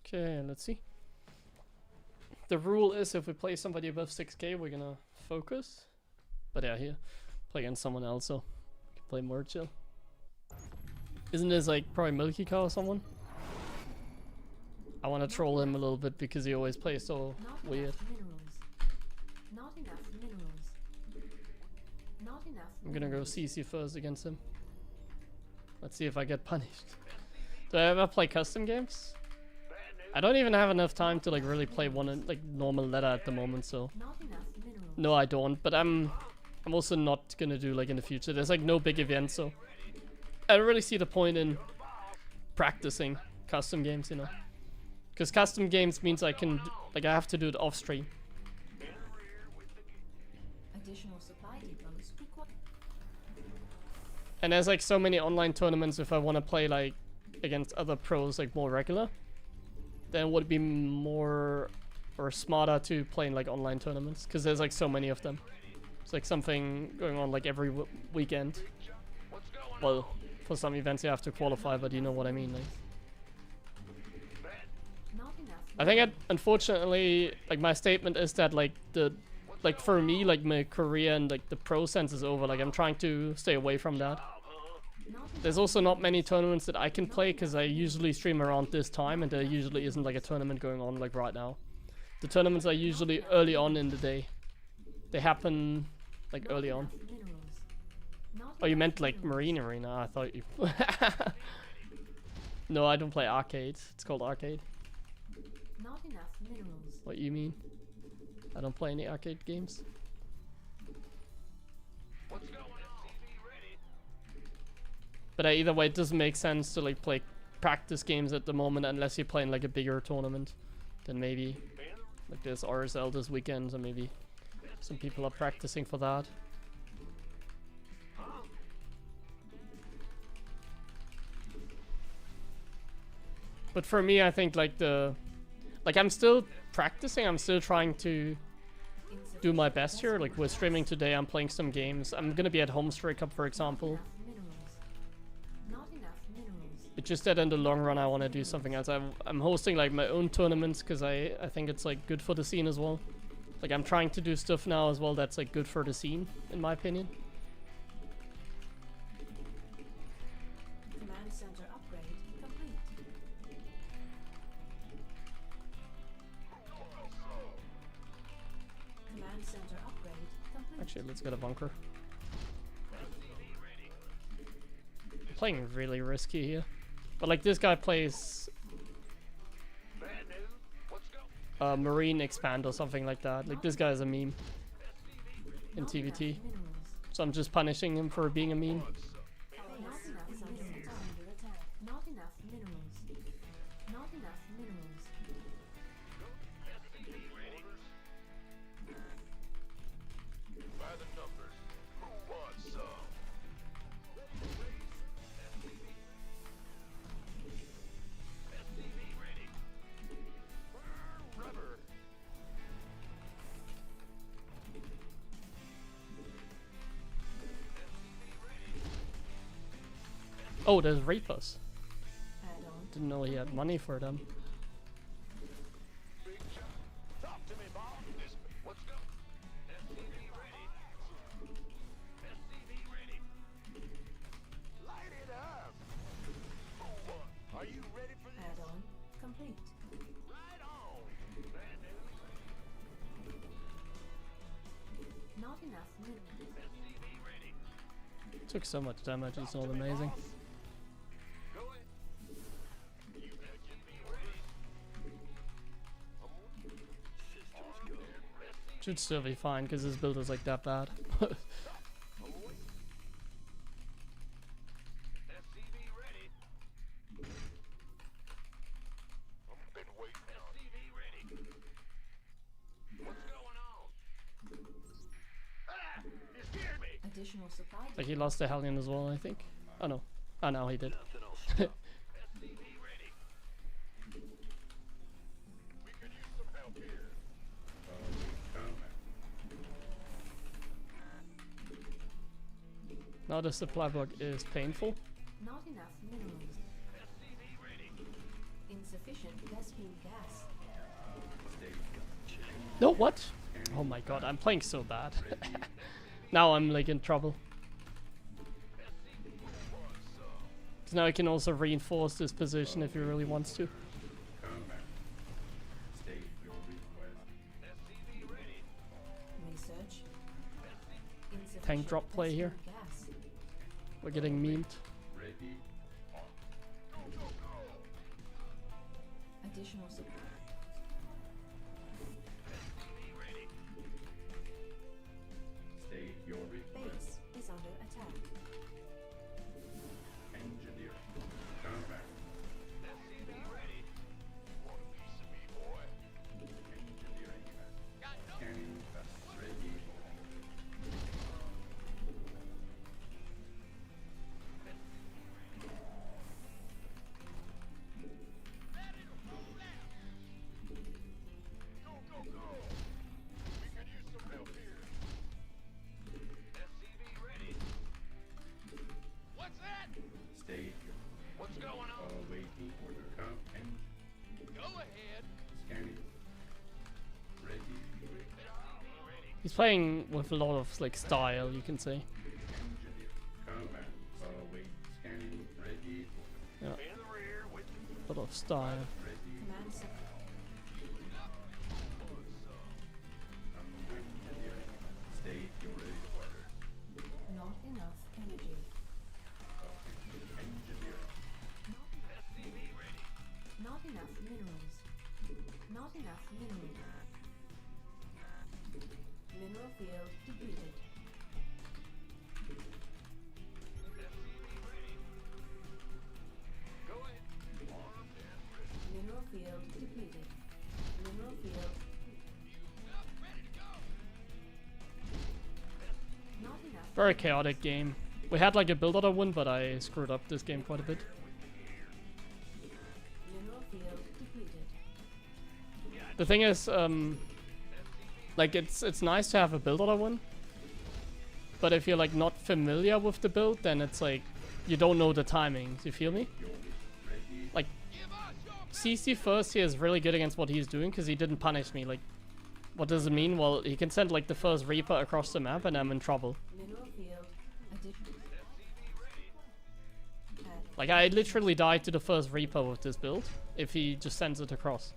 Okay, let's see. The rule is if we play somebody above 6k, we're gonna focus. But yeah, here, play against someone else, so we can play more chill. Isn't this like probably Milky Cow or someone? I want to troll him a little bit because he always plays so weird. Not enough minerals. Not enough. I'm gonna go CC first against him. Let's see if I get punished. Do I ever play custom games? I don't even have enough time to like really play one like normal letter at the moment, so Not enough minerals. no, I don't. But I'm also not gonna do like in the future. There's like no big event, so I don't really see the point in practicing custom games, you know. Because custom games means I can like I have to do it off stream. Additional supply depots required. And there's like so many online tournaments. If I want to play like against other pros like more regular, then it would be more or smarter to play in like online tournaments because there's like so many of them. It's like something going on like every weekend. Well, for some events you have to qualify, but you know what I mean. Like, Not enough. I think unfortunately, like my statement is that like for me, like my career and like the pro sense is over. Like I'm trying to stay away from that. There's also not many tournaments that I can play because I usually stream around this time and there usually isn't like a tournament going on like right now. The tournaments are usually early on in the day. They happen like early on. Minerals. Not Oh, you enough meant like minerals. Marine Arena? I thought you... No, I don't play arcade. It's called arcade. Not enough minerals. What you mean? I don't play any arcade games. But either way, it doesn't make sense to like play practice games at the moment unless you're playing like a bigger tournament. Then maybe like there's RSL this weekend, or maybe some people are practicing for that. But for me, I think like I'm still practicing. I'm still trying to do my best here. Like we're streaming today. I'm playing some games. I'm gonna be at Home Stray Cup, for example. Not enough minerals. It's just that in the long run I want to do something else. I'm hosting like my own tournaments because I think it's like good for the scene as well. Like I'm trying to do stuff now as well that's like good for the scene, in my opinion. Command center upgrade complete. Command center upgrade complete. Actually, let's get a bunker. Playing really risky here. But like this guy plays Marine Expand or something like that. Like this guy is a meme in Not TVT. enough minerals. So I'm just punishing him for being a meme. Not enough minerals. Not enough minerals. Not enough minerals. By the numbers. Who wants some? SCV ready. Rubber. Oh, there's Reapers. Add-on. Didn't know he had money for them. Big shot. Talk to me, boss. What's go? SCV ready. SCV ready. Light it up. Are you ready for this? Add-on complete. Right on. Bad news. Not enough minerals. SCV ready. Took so much damage, it's not amazing. Go ahead. You SCV ready. Systems go. Should still be fine because his build is like that bad. SCV ready. I've been waiting. SCV ready. What's going on? Ah! You scared me. Additional supply. Like he lost the Hellion as well, I think. Oh no. Oh no, he did. Nothing else. Stop. SCV ready. We could use some help here. Now the supply block is painful. Not enough minerals. SCV ready. Insufficient Vespene gas. No, what? Oh my god, I'm playing so bad. Now I'm like in trouble. 'Cause now he can also reinforce this position if he really wants to. State your request. SCV ready. Research. Insufficient Tank drop play here. Vespene gas. We're getting memed. Ready. Go, go, go. Additional supply. SCV ready. State your request. Base is under attack. Engineer. Combat. SCV ready. Want a piece of me, boy? Engineering. Got no. Scanning. Ready. Go, go, go. We could use some help here. SCV ready. What's that? State your What's going on? waiting order. Come and Go ahead. scanning. Ready. SCV ready. He's playing with a lot of like style, you can say. Engineer. Combat. Wait. Scanning. Ready. Yeah, In the rear with a lot of style. Ready. Command center. Engineering. State your order. Not enough energy. Engineer. SCV ready. Not enough minerals. Not enough minerals. Mineral field depleted. SCV ready. Go ahead. Armed and ready. Mineral field depleted. Mineral field. Up, ready to go. Not enough. Very chaotic game. We had like a build order one, but I screwed up this game quite a bit. Mineral field depleted. The thing is, like it's nice to have a build order one, but if you're like not familiar with the build, then it's like you don't know the timings. You feel me? Like CC first here is really good against what he's doing because he didn't punish me. Like, what does it mean? Well, he can send like the first Reaper across the map, and I'm in trouble. Mineral field addition. Like I literally died to the first Reaper with this build if he just sends it across.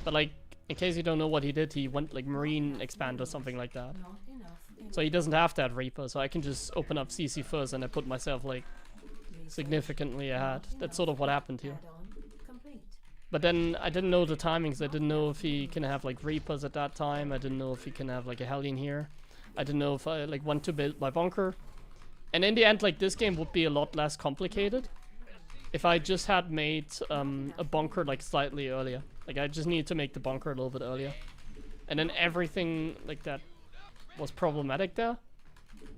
But like, in case you don't know what he did, he went like Marine Expand or something like that. Not enough energy. So he doesn't have that Reaper, so I can just open up CC first and I put myself like significantly ahead. That's sort of what happened here. Add-on complete. But then I didn't know the timings. I didn't know if he can have like Reapers at that time. I didn't know if he can have like a Hellion here. I didn't know if I like want to build my bunker. And in the end, like this game would be a lot less complicated if I just had made a bunker like slightly earlier. Like I just needed to make the bunker a little bit earlier. And then everything like that was problematic there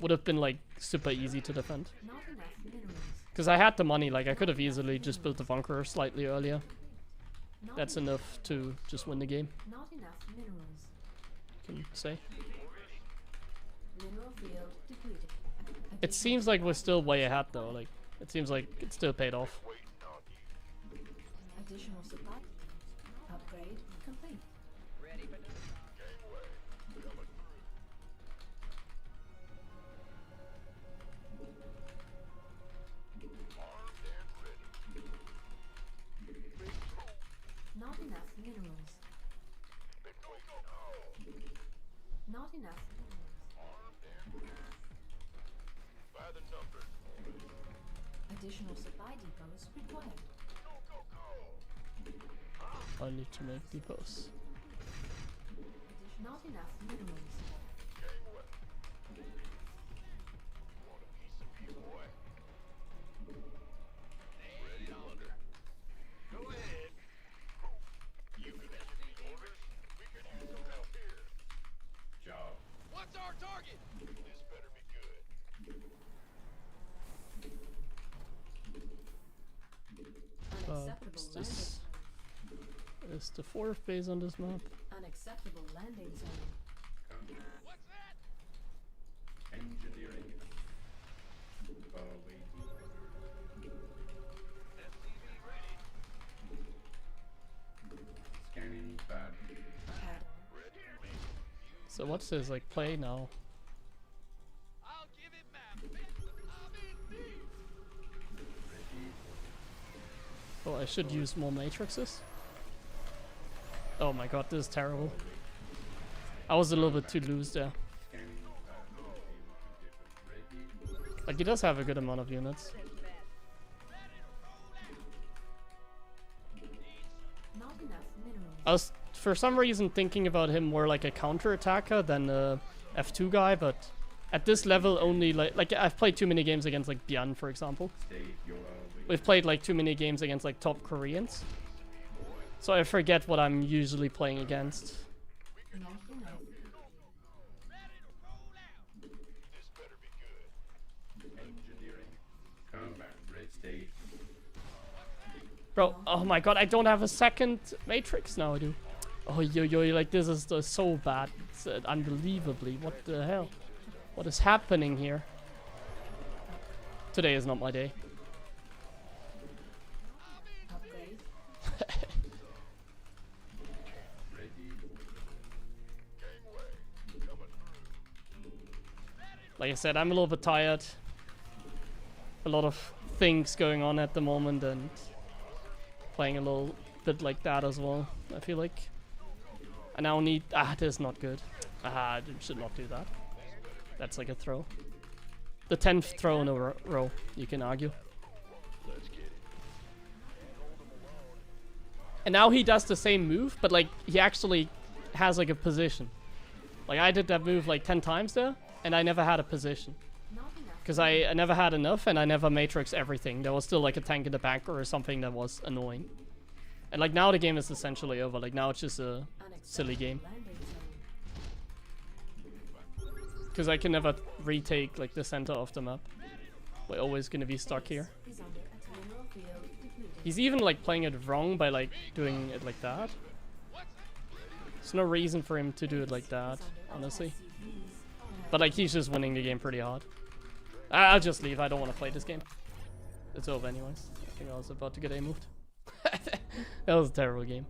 would have been like super easy to defend. Not enough minerals. Because I had the money, like I could have easily just built the bunker slightly earlier. Not That's enough to just win the game, Not enough minerals. you can say. Mineral field depleted. It seems like we're still way ahead though, like it seems like it still paid off. Additional supply. Upgrade complete. Ready for Not enough minerals. Not enough minerals. By the numbers. Additional supply depots required. I need to make depots. Not enough minerals. Want a piece of you, boy? Ready, Hunter. Go ahead. You can execute orders. We could use some help here. Job. What's our target? This better be good. Unacceptable Is landing. this is the fourth base on this map? Unacceptable landing zone. What's that? Engineering. Waiting. FTV ready. Scanning bad. Add-on. So what's his like play now? I'll give it my best. I'm in deep. Ready. Oh, I should use more matrices. Oh my god, this is terrible. I was a little bit too loose there. Scanning bad. Ready. Like he does have a good amount of units. Not enough minerals. I was for some reason thinking about him more like a counter attacker than a F2 guy, but at this level only like I've played too many games against like Byan, for example. State your We've played like too many games against like top Koreans. So I forget what I'm usually playing against. Not enough. This better be good. engineering. Combat. Red state. Bro, oh my god, I don't have a second matrix. Now I do. Oh yo yo, like this is so bad. It's unbelievably. What the hell? What is happening here? Today is not my day. Upgrade. Ready. Like I said, I'm a little bit tired. A lot of things going on at the moment and playing a little bit like that as well, I feel like. I now need... this is not good. I should not do that. That's like a throw. The 10th throw in a row, you can argue. And now he does the same move, but like he actually has like a position. Like I did that move like 10 times there, and I never had a position. Not enough. Because I never had enough, and I never matrix everything. There was still like a tank in the back or something that was annoying. And like now the game is essentially over. Like now it's just a silly game. Landing zone. Because I can never retake like the center of the map. We're always gonna be stuck here. Is under attack. Mineral field depleted. He's even like playing it wrong by like doing it like that. There's no reason for him to do it like that, honestly. But like he's just winning the game pretty hard. I'll just leave. I don't want to play this game. It's over anyways. I think I was about to get A moved. That was a terrible game.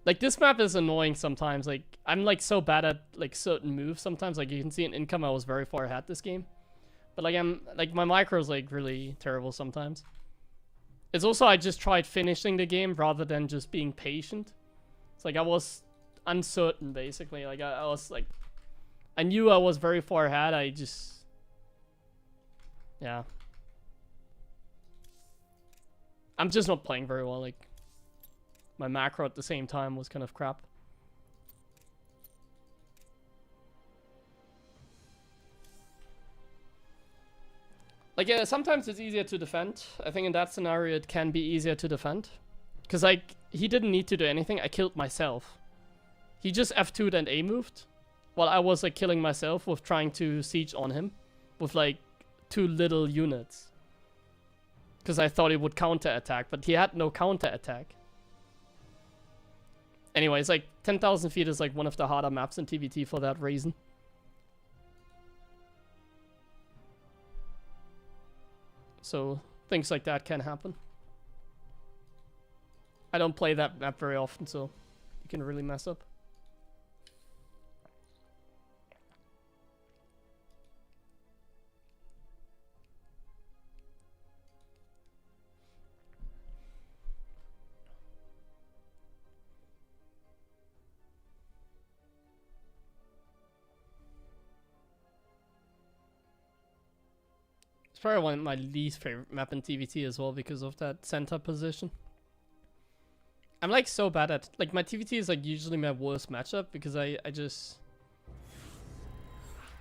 Like this map is annoying sometimes. Like I'm like so bad at like certain moves sometimes. Like you can see in income I was very far ahead this game. But like I'm like my micro is like really terrible sometimes. It's also I just tried finishing the game rather than just being patient. It's like I was uncertain basically. Like I was like I knew I was very far ahead. I just yeah. I'm just not playing very well. Like my macro at the same time was kind of crap. Like, yeah, sometimes it's easier to defend. I think in that scenario it can be easier to defend. Because, like, he didn't need to do anything. I killed myself. He just F2'd and A moved. While I was, like, killing myself with trying to siege on him. With, like, 2 little units. Because I thought he would counter-attack. But he had no counter-attack. Anyways, like 10,000 feet is like one of the harder maps in TVT for that reason. So things like that can happen. I don't play that map very often, so you can really mess up. It's probably one of my least favorite map in TVT as well because of that center position. I'm like so bad at, like, my TVT is like usually my worst matchup because I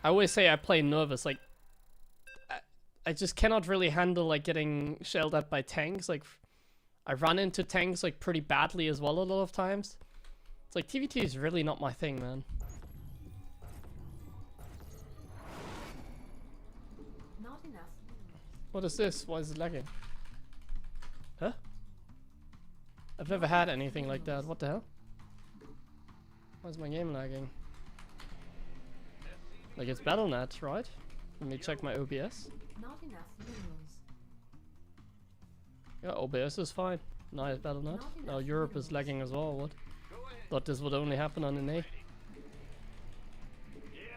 always say I play nervous. Like I just cannot really handle like getting shelled at by tanks. Like I run into tanks like pretty badly as well a lot of times. It's like TVT is really not my thing, man. Not enough. What is this? Why is it lagging? Huh? I've never had anything like that. What the hell? Why is my game lagging? Like it's Battle.net, right? Let me check my OBS. Not enough minerals. Yeah, OBS is fine. Nice Battle.net. Now Europe is lagging as well. What? Thought this would only happen on NA. Yeah,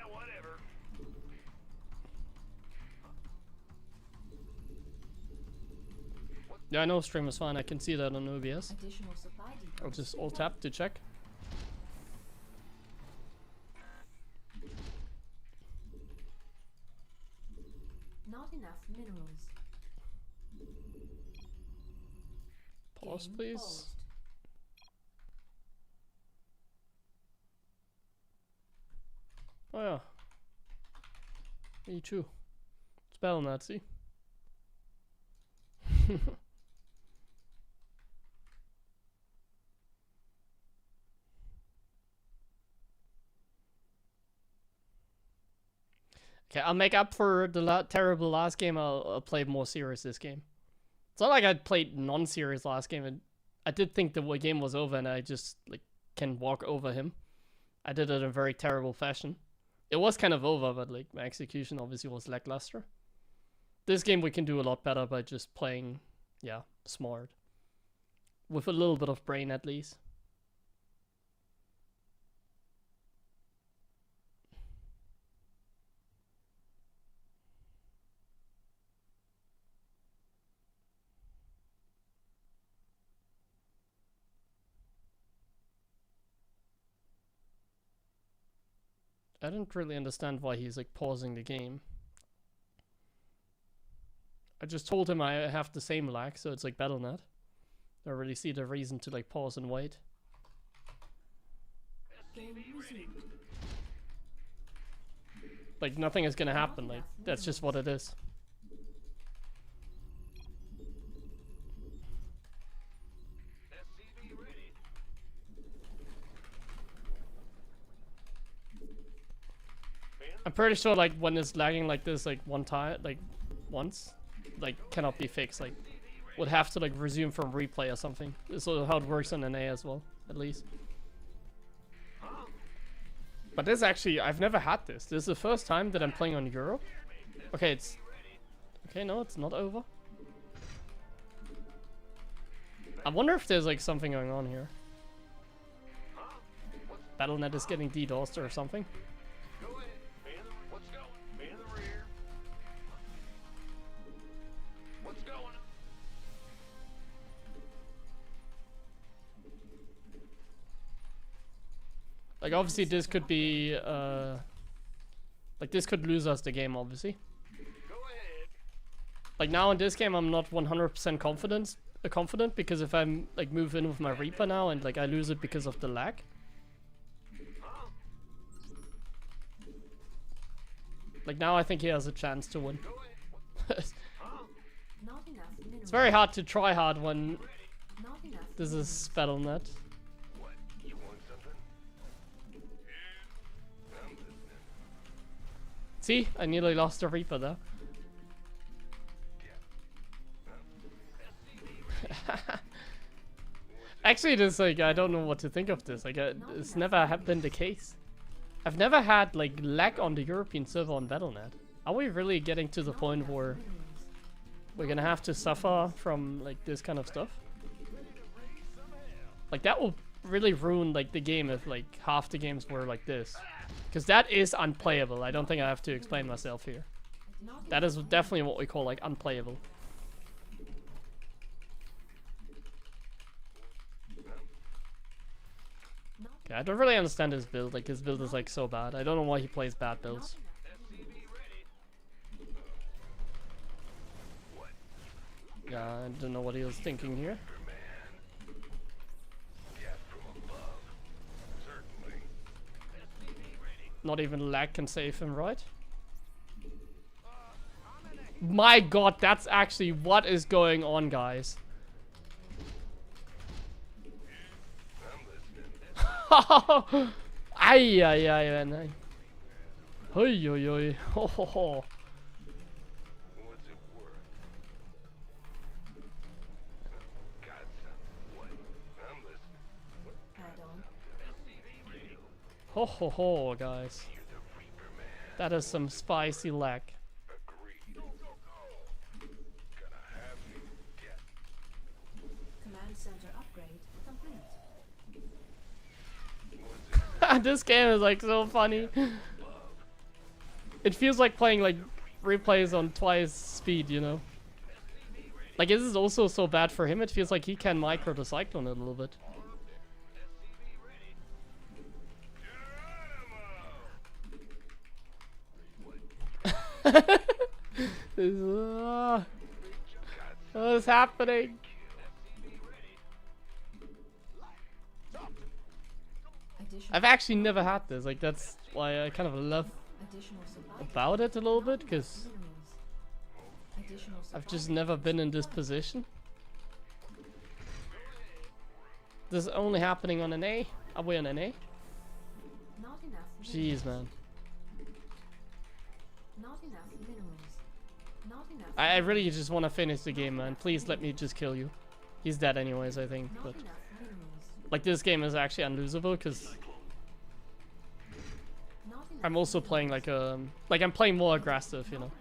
whatever. Yeah, I know stream is fine. I can see that on OBS. Additional supply depots. I'll just alt tab to check. Not enough minerals. Pause, Game please. paused. Oh yeah. Me too. It's Battle.net, see? Okay, I'll make up for the terrible last game. I'll play more serious this game. It's not like I played non-serious last game, and I did think the game was over, and I just like can walk over him. I did it in a very terrible fashion. It was kind of over, but like my execution obviously was lackluster. This game we can do a lot better by just playing, yeah, smart, with a little bit of brain at least. I didn't really understand why he's like pausing the game. I just told him I have the same lag, so it's like Battle.net. I don't really see the reason to like pause and wait. Game resumed. Like nothing is gonna happen, like that's just what it is. SCV ready. I'm pretty sure like when it's lagging like this like one time, like once, like cannot be fixed, like would have to like resume from replay or something. This is how it works on NA as well, at least. But this actually, I've never had this. This is the first time that I'm playing on Europe. Okay, it's... Okay, no, it's not over. I wonder if there's like something going on here. Battle.net is getting DDoSed or something. Go ahead. What's going? Man in the rear. What's going on? Like obviously this could be like this could lose us the game obviously. Go ahead. Like now in this game I'm not 100% confident because if I'm like move in with my Reaper now and like I lose it because of the lag. Like now I think he has a chance to win. Not enough minerals. It's very hard to try hard when Not enough. this is Battle.net. What? You want something? See, I nearly lost the Reaper there. Actually, it is like I don't know what to think of this. Like it's never been the case. I've never had like lag on the European server on Battle.net. Are we really getting to the point where we're gonna have to suffer from like this kind of stuff? Like that will really ruin like the game if like half the games were like this. Because that is unplayable. I don't think I have to explain myself here. That is definitely what we call like unplayable. Okay, I don't really understand his build. Like his build is like so bad. I don't know why he plays bad builds. Yeah, I don't know what he was thinking here. Not even lag can save him, right? My god, that's actually what is going on, guys. Ay, ay, ay, ay. Hoi, hoi, hoi. Ho, ho, ho. Ho, ho, ho, guys. That is some spicy lag. Command center upgrade complete. This game is like so funny. It feels like playing like replays on twice speed, you know? Like this is also so bad for him, it feels like he can micro the Cyclone a little bit. What is happening? I've actually never had this, like that's why I kind of love about it a little bit, because I've just never been in this position. This is only happening on an A. Are we on an A? Not enough. Jeez, man. Not enough minerals. Not enough. I really just want to finish the game, man. Please let me just kill you. He's dead anyways, I think. But like this game is actually unlosable because I'm also playing like I'm playing more aggressive, you know.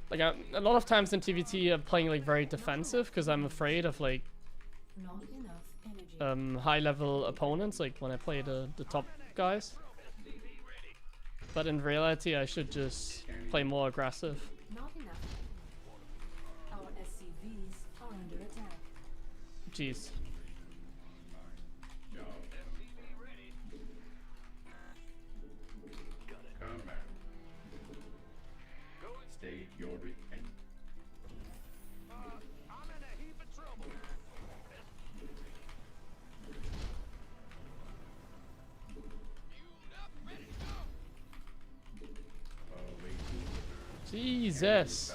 Like a lot of times in TVT I'm playing like very defensive because I'm afraid of like high level opponents, like when I play the top guys. But in reality I should just play more aggressive. Not enough. Our SCVs are under attack. Jeez. State your intent. I'm in a heap of trouble. Jesus.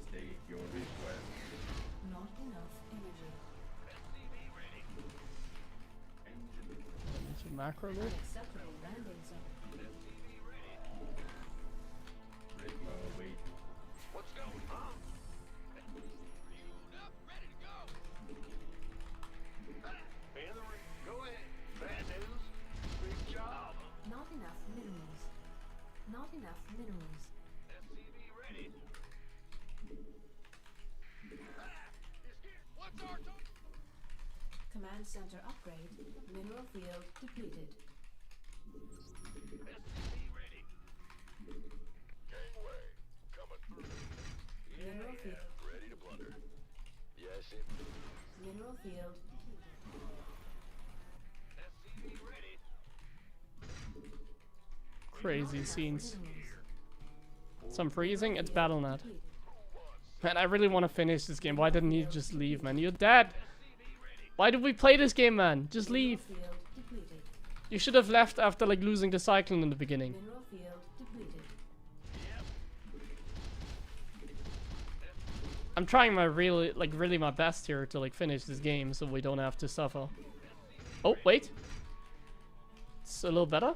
State your request. Not enough energy. It's a macro loop. Acceptable landing zone. Rigma wait. What's going on? Fueled up, ready to go. Man the ring. Go ahead. Bad news. Big job. Not enough minerals. Not enough minerals. SCV ready. What's our total? Command center upgrade. Mineral field depleted. SCV ready. Gangway. Coming through. Mineral field. Ready to blunder. Yes, it. Mineral field SCV ready. Crazy scenes. minerals. Some freezing, it's Battle.net. Man, I really want to finish this game. Why didn't you just leave, man? You're dead. Why did we play this game, man? Just leave. Field depleted. You should have left after like losing the Cyclone in the beginning. Mineral field depleted. I'm trying my really my best here to like finish this game so we don't have to suffer. Oh, wait. It's a little better.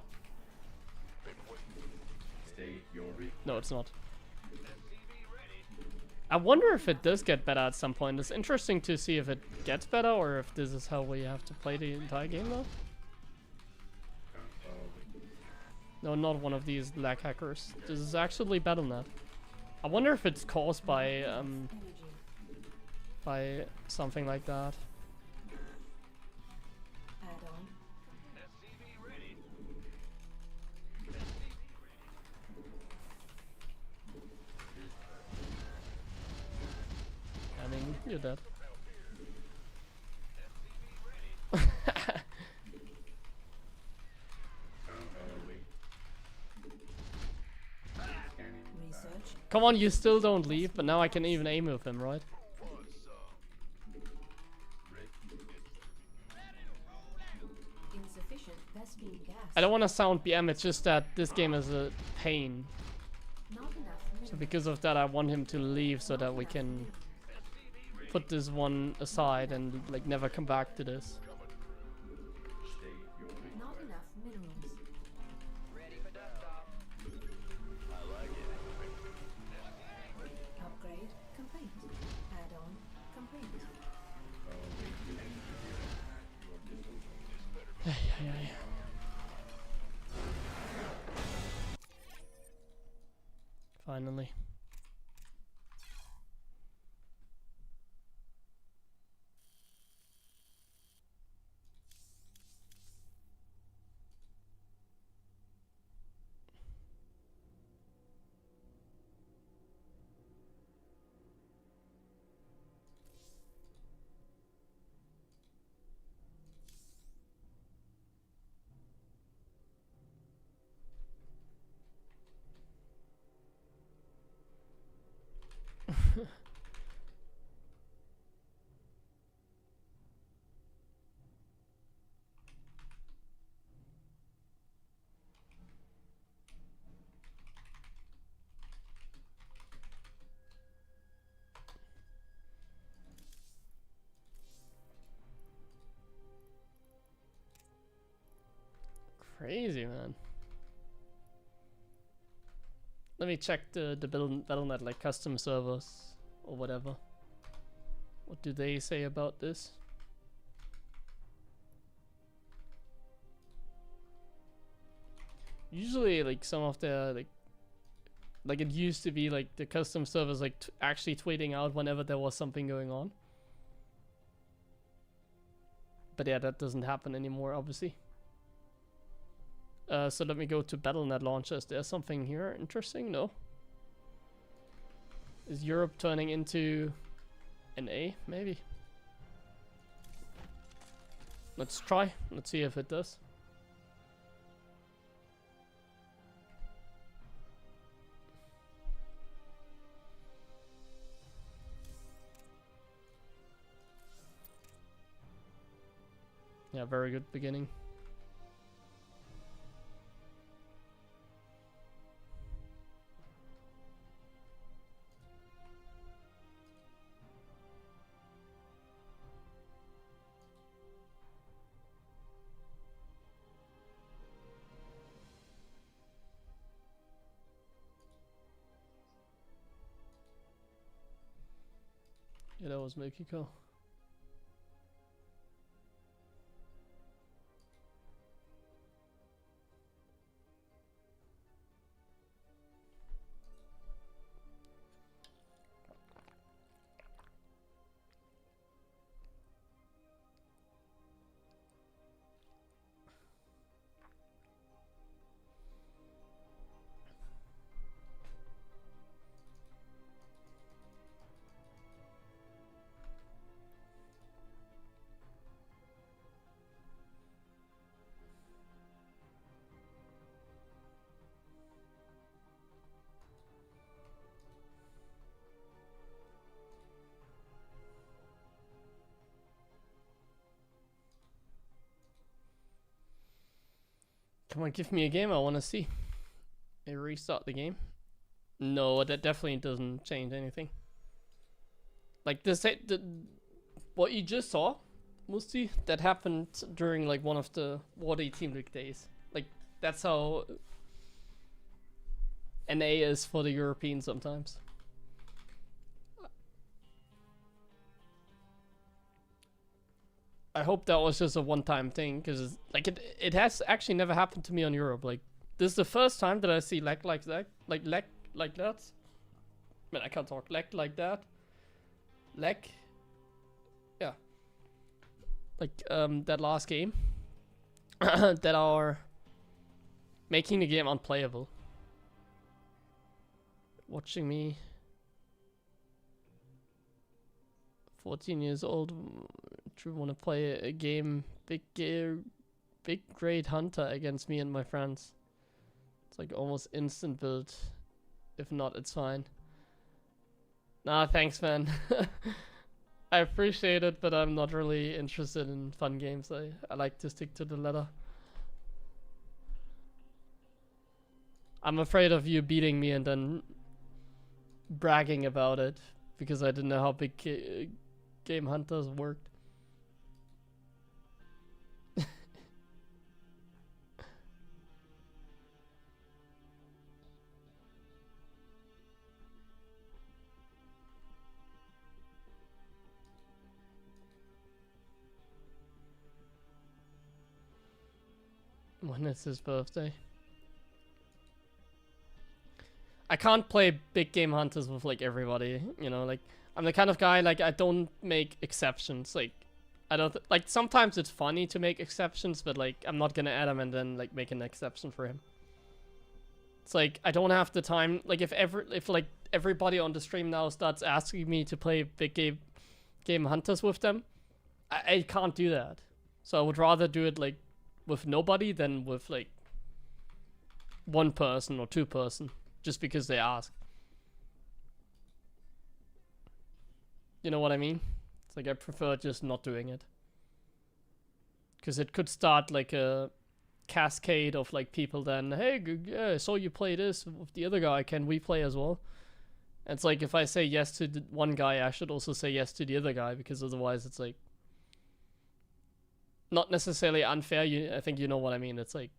State your re- No, it's not. I wonder if it does get better at some point. It's interesting to see if it gets better or if this is how we have to play the entire game though. No, not one of these lag hackers. This is actually BattleNet. I wonder if it's caused by something like that. Add-on. I mean, you're dead. wait. Scanning. Research. Come on, you still don't leave, but now I can even aim with him, right? Insufficient Vespene gas. I don't want to sound BM, it's just that this game is a pain. Not enough minerals. So because of that, I want him to leave so that we can put this one aside and like never come back to this. State your re- Not enough minerals. Ready for dust off. I like it. Upgrade complete. Add-on complete. wait to enter your distance. Finally. Crazy, man. Let me check the BattleNet like custom servers or whatever. What do they say about this? Usually, like some of the like it used to be like the custom servers like actually tweeting out whenever there was something going on. But yeah, that doesn't happen anymore, obviously. So let me go to BattleNet launcher. Is there something here interesting? No. Is Europe turning into an A? Maybe. Let's try. Let's see if it does. Yeah, very good beginning. Yeah, that was Mexico. Come on, give me a game I want to see. Maybe restart the game. No, that definitely doesn't change anything. Like this, what you just saw, Musti, that happened during like one of the War Day Team League days. Like that's how NA is for the European sometimes. I hope that was just a one-time thing, because like it has actually never happened to me on Europe. Like this is the first time that I see lag like that, like lag like that. Man, I can't talk. Lag like that. Lag. Yeah. Like that last game that are making the game unplayable. Watching me. 14 years old. True, want to play a game. Big great hunter against me and my friends. It's like almost instant build. If not, it's fine. Nah, thanks, man. I appreciate it, but I'm not really interested in fun games. I like to stick to the letter. I'm afraid of you beating me and then bragging about it because I didn't know how big game hunters worked. When is his birthday? I can't play big game hunters with like everybody, you know, like I'm the kind of guy like I don't make exceptions. Like I don't like sometimes it's funny to make exceptions, but like I'm not gonna add him and then like make an exception for him. It's like I don't have the time. Like if like everybody on the stream now starts asking me to play big game hunters with them, I can't do that. So I would rather do it like with nobody than with like one person or two person, just because they ask. You know what I mean? It's like I prefer just not doing it, because it could start like a cascade of like people then, hey, yeah, I saw you play this with the other guy, can we play as well? And it's like if I say yes to the one guy, I should also say yes to the other guy, because otherwise it's like not necessarily unfair. I think you know what I mean. It's like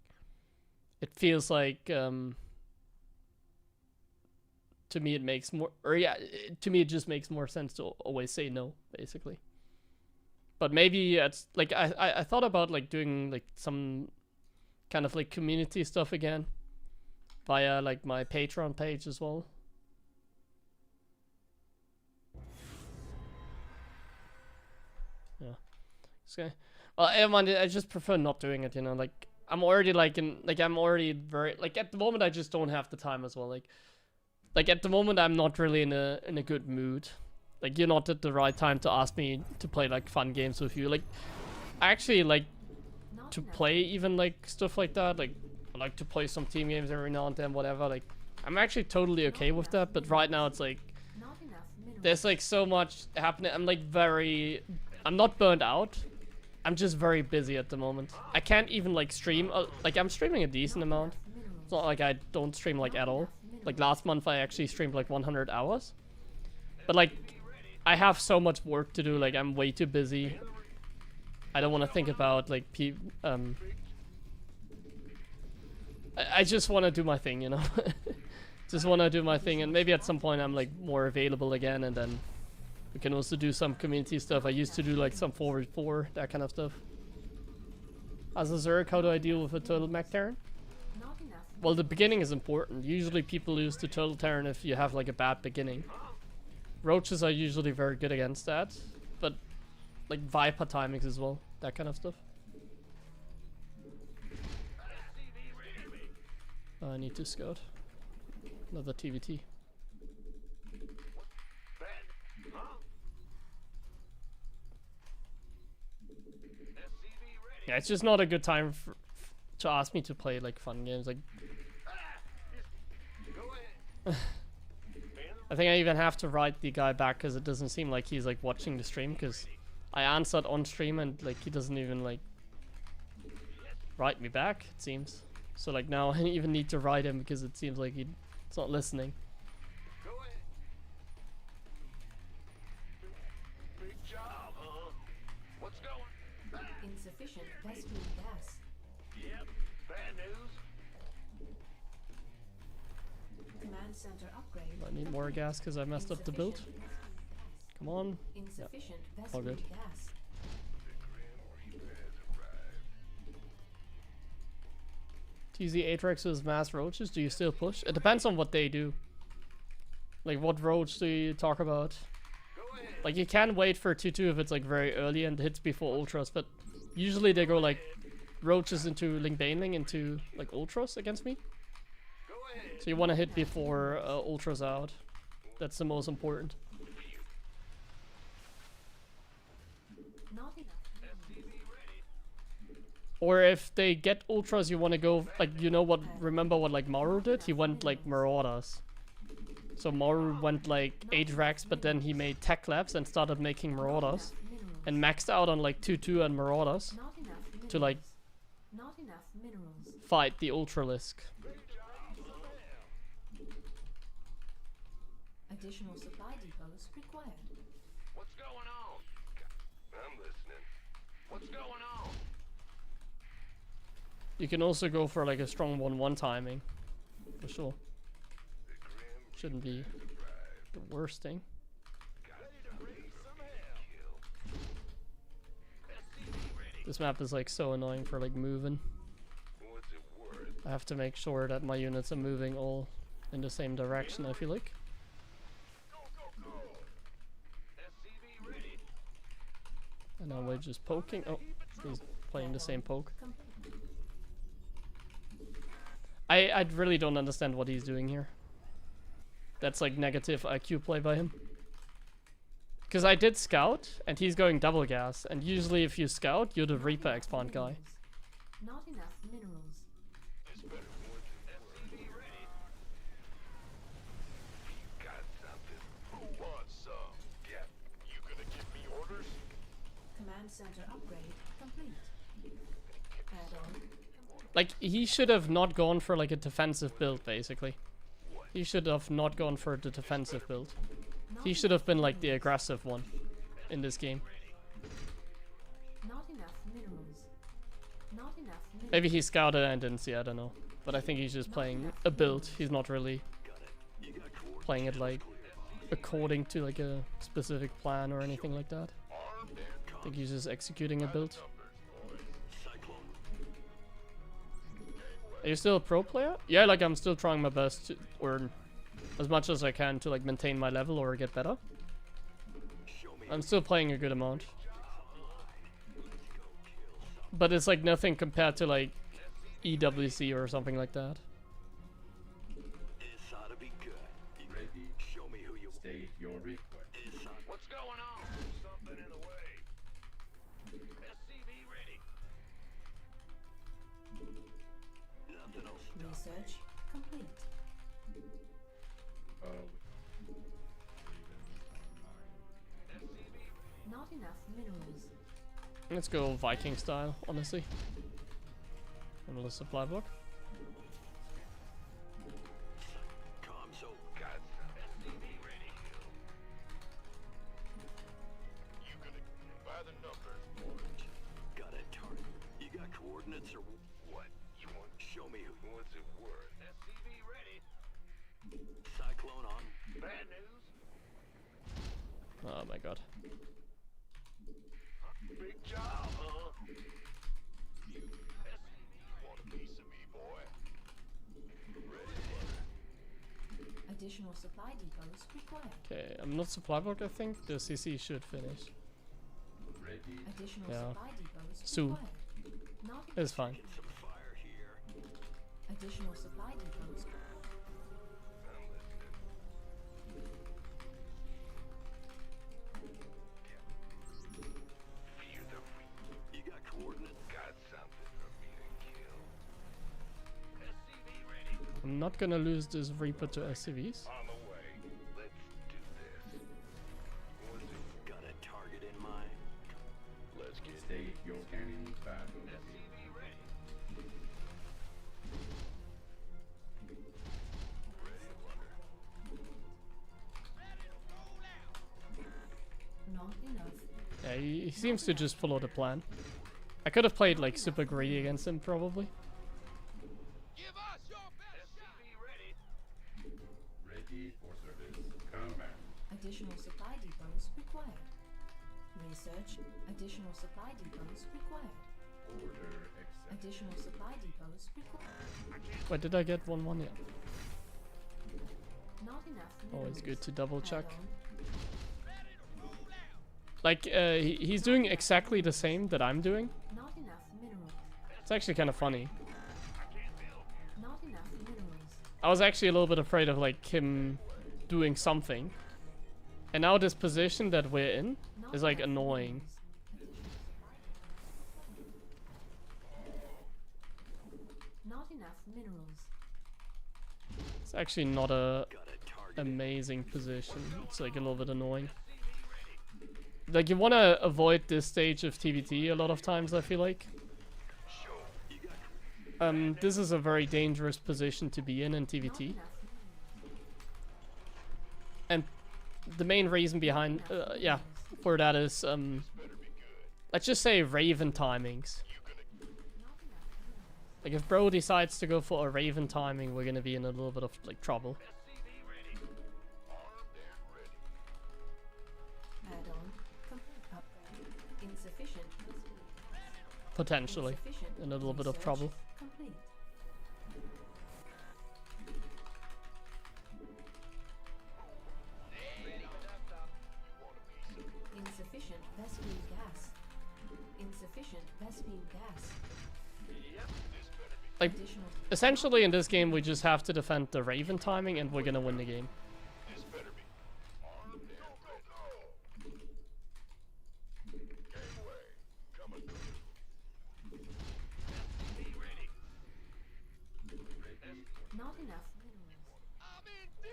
it feels like to me it makes more, or yeah, to me it just makes more sense to always say no, basically. But maybe it's like I thought about like doing like some kind of like community stuff again via like my Patreon page as well. Yeah. Okay. Well, I just prefer not doing it, you know, like I'm already like I'm already very like at the moment I just don't have the time as well. Like at the moment I'm not really in a good mood. Like you're not at the right time to ask me to play like fun games with you. Like I actually like to play even like stuff like that. Like I like to play some team games every now and then, whatever. Like I'm actually totally okay with that, but right now it's like there's like so much happening. I'm not burned out. I'm just very busy at the moment. I can't even like stream. Like I'm streaming a decent amount. It's not like I don't stream like at all. Like last month I actually streamed like 100 hours. But like I have so much work to do. Like I'm way too busy. I don't want to think about like I just want to do my thing, you know. Just want to do my thing, and maybe at some point I'm like more available again, and then we can also do some community stuff. I used to do like some forward 4, that kind of stuff. As a Zerg, how do I deal with a total mech Terran? Well, the beginning is important. Usually people lose to total Terran if you have like a bad beginning. Roaches are usually very good against that, but like Viper timings as well, that kind of stuff. I need to scout. Another TVT. Yeah, it's just not a good time to ask me to play like fun games. Like, I think I even have to write the guy back because it doesn't seem like he's like watching the stream, because I answered on stream and like he doesn't even like write me back, it seems. So like now I even need to write him because it seems like he's not listening. Big job, huh? What's going? Insufficient vestry gas. Yep. Bad news. Command center upgrade. I need more gas because I messed up the build. Come on. Insufficient all vessel good. gas. TZ Atrax with mass roaches. Do you still push? It depends on what they do. Like, what roach do you talk about? Like, you can wait for 2-2 if it's like very early and hits before ultras, but usually they go like roaches into Link Baneling into like ultras against me. So you want to hit before ultras out. That's the most important. Not enough. Or if they get ultras, you want to go like, you know what? Remember what like Maru did? He went like Marauders. So Maru went like Atrax, but then he made tech labs and started making Marauders, and maxed out on like 2-2 and Marauders Not enough minerals. to like Not enough minerals. fight the Ultralisk. Additional supply depots required. What's going on? I'm listening. What's going on? You can also go for like a strong 1-1 timing, for sure. Shouldn't be the worst thing. This map is like so annoying for like moving. What's it worth? I have to make sure that my units are moving all in the same direction, I feel like. Go, go, go! SCV ready. And now we're just poking. Oh, he's playing the same poke. I really don't understand what he's doing here. That's like negative IQ play by him. Because I did scout, and he's going double gas, and usually if you scout, you're the Reaper expand guy. Not enough minerals. This better work. SCV ready. You got something. Who wants some? Yeah. You gonna give me orders? Command center upgrade complete. Add-on. Like, he should have not gone for like a defensive build, basically. He should have not gone for the defensive build. He should have been like the aggressive one in this game. Not enough minerals. Not enough minerals. Maybe he scouted and didn't see, I don't know. But I think he's just playing a build. He's not really playing it like according to like a specific plan or anything like that. I think he's just executing a build. Are you still a pro player? Yeah, like I'm still trying my best to, or as much as I can to like maintain my level or get better. I'm still playing a good amount. But it's like nothing compared to like EWC or something like that. This ought to be good. Ready. Show me who you State your request. What's going on? Something in the way. SCV ready. Nothing else. Research complete. Not enough minerals. Let's go Viking style, honestly. On the supply block. Console. Got some. SCV ready. You gonna by the numbers, boys. Got a target. You got coordinates or What? You want? show me who? What's it worth? SCV ready. Cyclone on. Bad news. Oh my god. Big job, huh? You want a piece of me, boy? Additional supply depots required. Okay, I'm not supply block, I think. The CC should finish. Ready. Additional Yeah. supply depots Soon. required. Not It's fine. Some fire here. additional supply depots. You got coordinates. Got something for me to kill. SCV ready. I'm not gonna lose this Reaper to SCVs. On the way. Let's do this. What's it? Got a target in mind. Let's get State your cannon battle. SCV ready. Not enough. Yeah, he seems to just follow the plan. I could have played like super greedy against him, probably. Give us your best SCV ready. Additional supply depots required. Research. Additional supply depots required. Order accepted. Additional supply depots required. Wait, did I get 1-1? Yeah. Not enough Always minerals. good to double check. Add-on. Like, he's doing exactly the same that I'm doing. Not enough minerals. It's actually kind of funny. Not enough minerals. I was actually a little bit afraid of like him doing something. And now this position that we're in Not is like enough annoying. minerals. Not enough minerals. It's actually not a Got a target. amazing position. It's like a little bit annoying. Like you want to avoid this stage of TVT a lot of times, I feel like. This is a very dangerous position to be in Not TVT. enough. And the main reason behind, yeah, for that is, let's just say Raven timings. Like if bro decides to go for a Raven timing, we're gonna be in a little bit of like trouble. Add-on. Upgrade. Insufficient. Potentially. Insufficient. In a little bit of Research trouble. Complete. Insufficient Vespine gas. Insufficient Vespine gas. Like, Additional. essentially in this game we just have to defend the Raven timing and we're gonna win the game. Not enough minerals.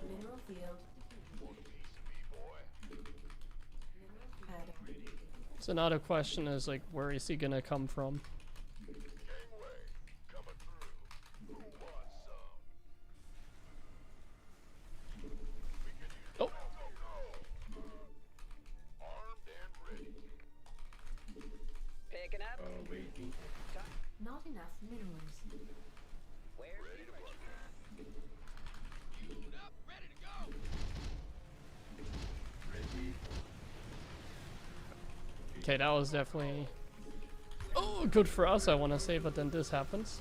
Mineral field. Add-on. So now the question is like, where is he gonna come from? Oh, Picking up. Waiting. Not enough minerals. Where's the merchant? Ready. okay, that was definitely, oh, good for us, I want to say, but then this happens.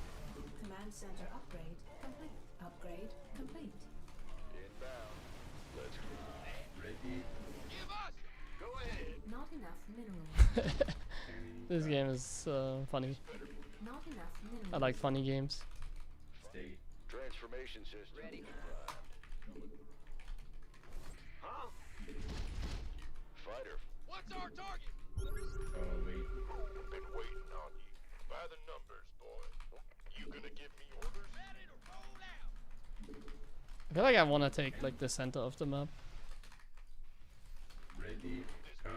Command center upgrade complete. Upgrade complete. Ready. Not enough minerals. This game is funny. Not enough minerals. I like funny games. Stay. Transformation system. Ready. Huh? Fighter. What's our target? Waiting. Been waiting on you. By the numbers, boy. You gonna give me orders? Ready to roll out. I feel like I want to take like the center of the map. Ready.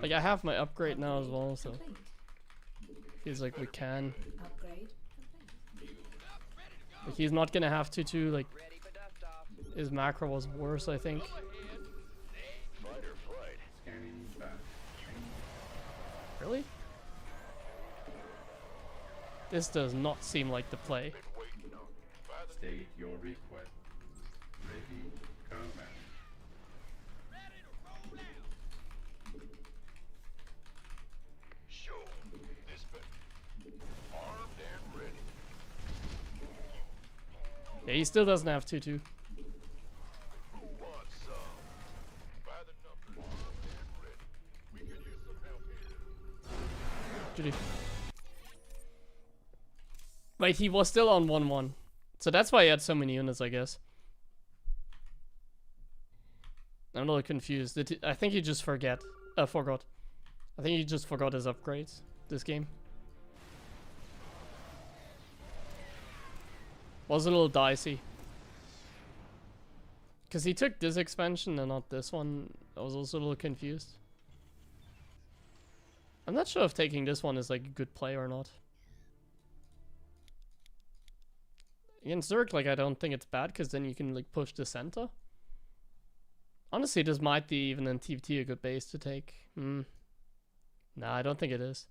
Like I have my upgrade now as well, so Complete. feels like we can. Upgrade complete. Like he's not gonna have to like Ready for dust off. his macro was worse, I think. Fighter flight. Scanning back. Really? This does not seem like the play. State your request. Ready. Command. Show. Dispatch. Armed and ready. Yeah, he still doesn't have 2-2. Who wants some? By the numbers. Armed and ready. We could use some help here. GG. Wait, he was still on 1-1. So that's why he had so many units, I guess. I'm a little confused. I think he just forgot. I think he just forgot his upgrades this game. Was a little dicey. Because he took this expansion and not this one. I was also a little confused. I'm not sure if taking this one is like a good play or not. Against Zerg, like I don't think it's bad because then you can like push the center. Honestly, this might be even in TFT a good base to take. Nah, I don't think it is.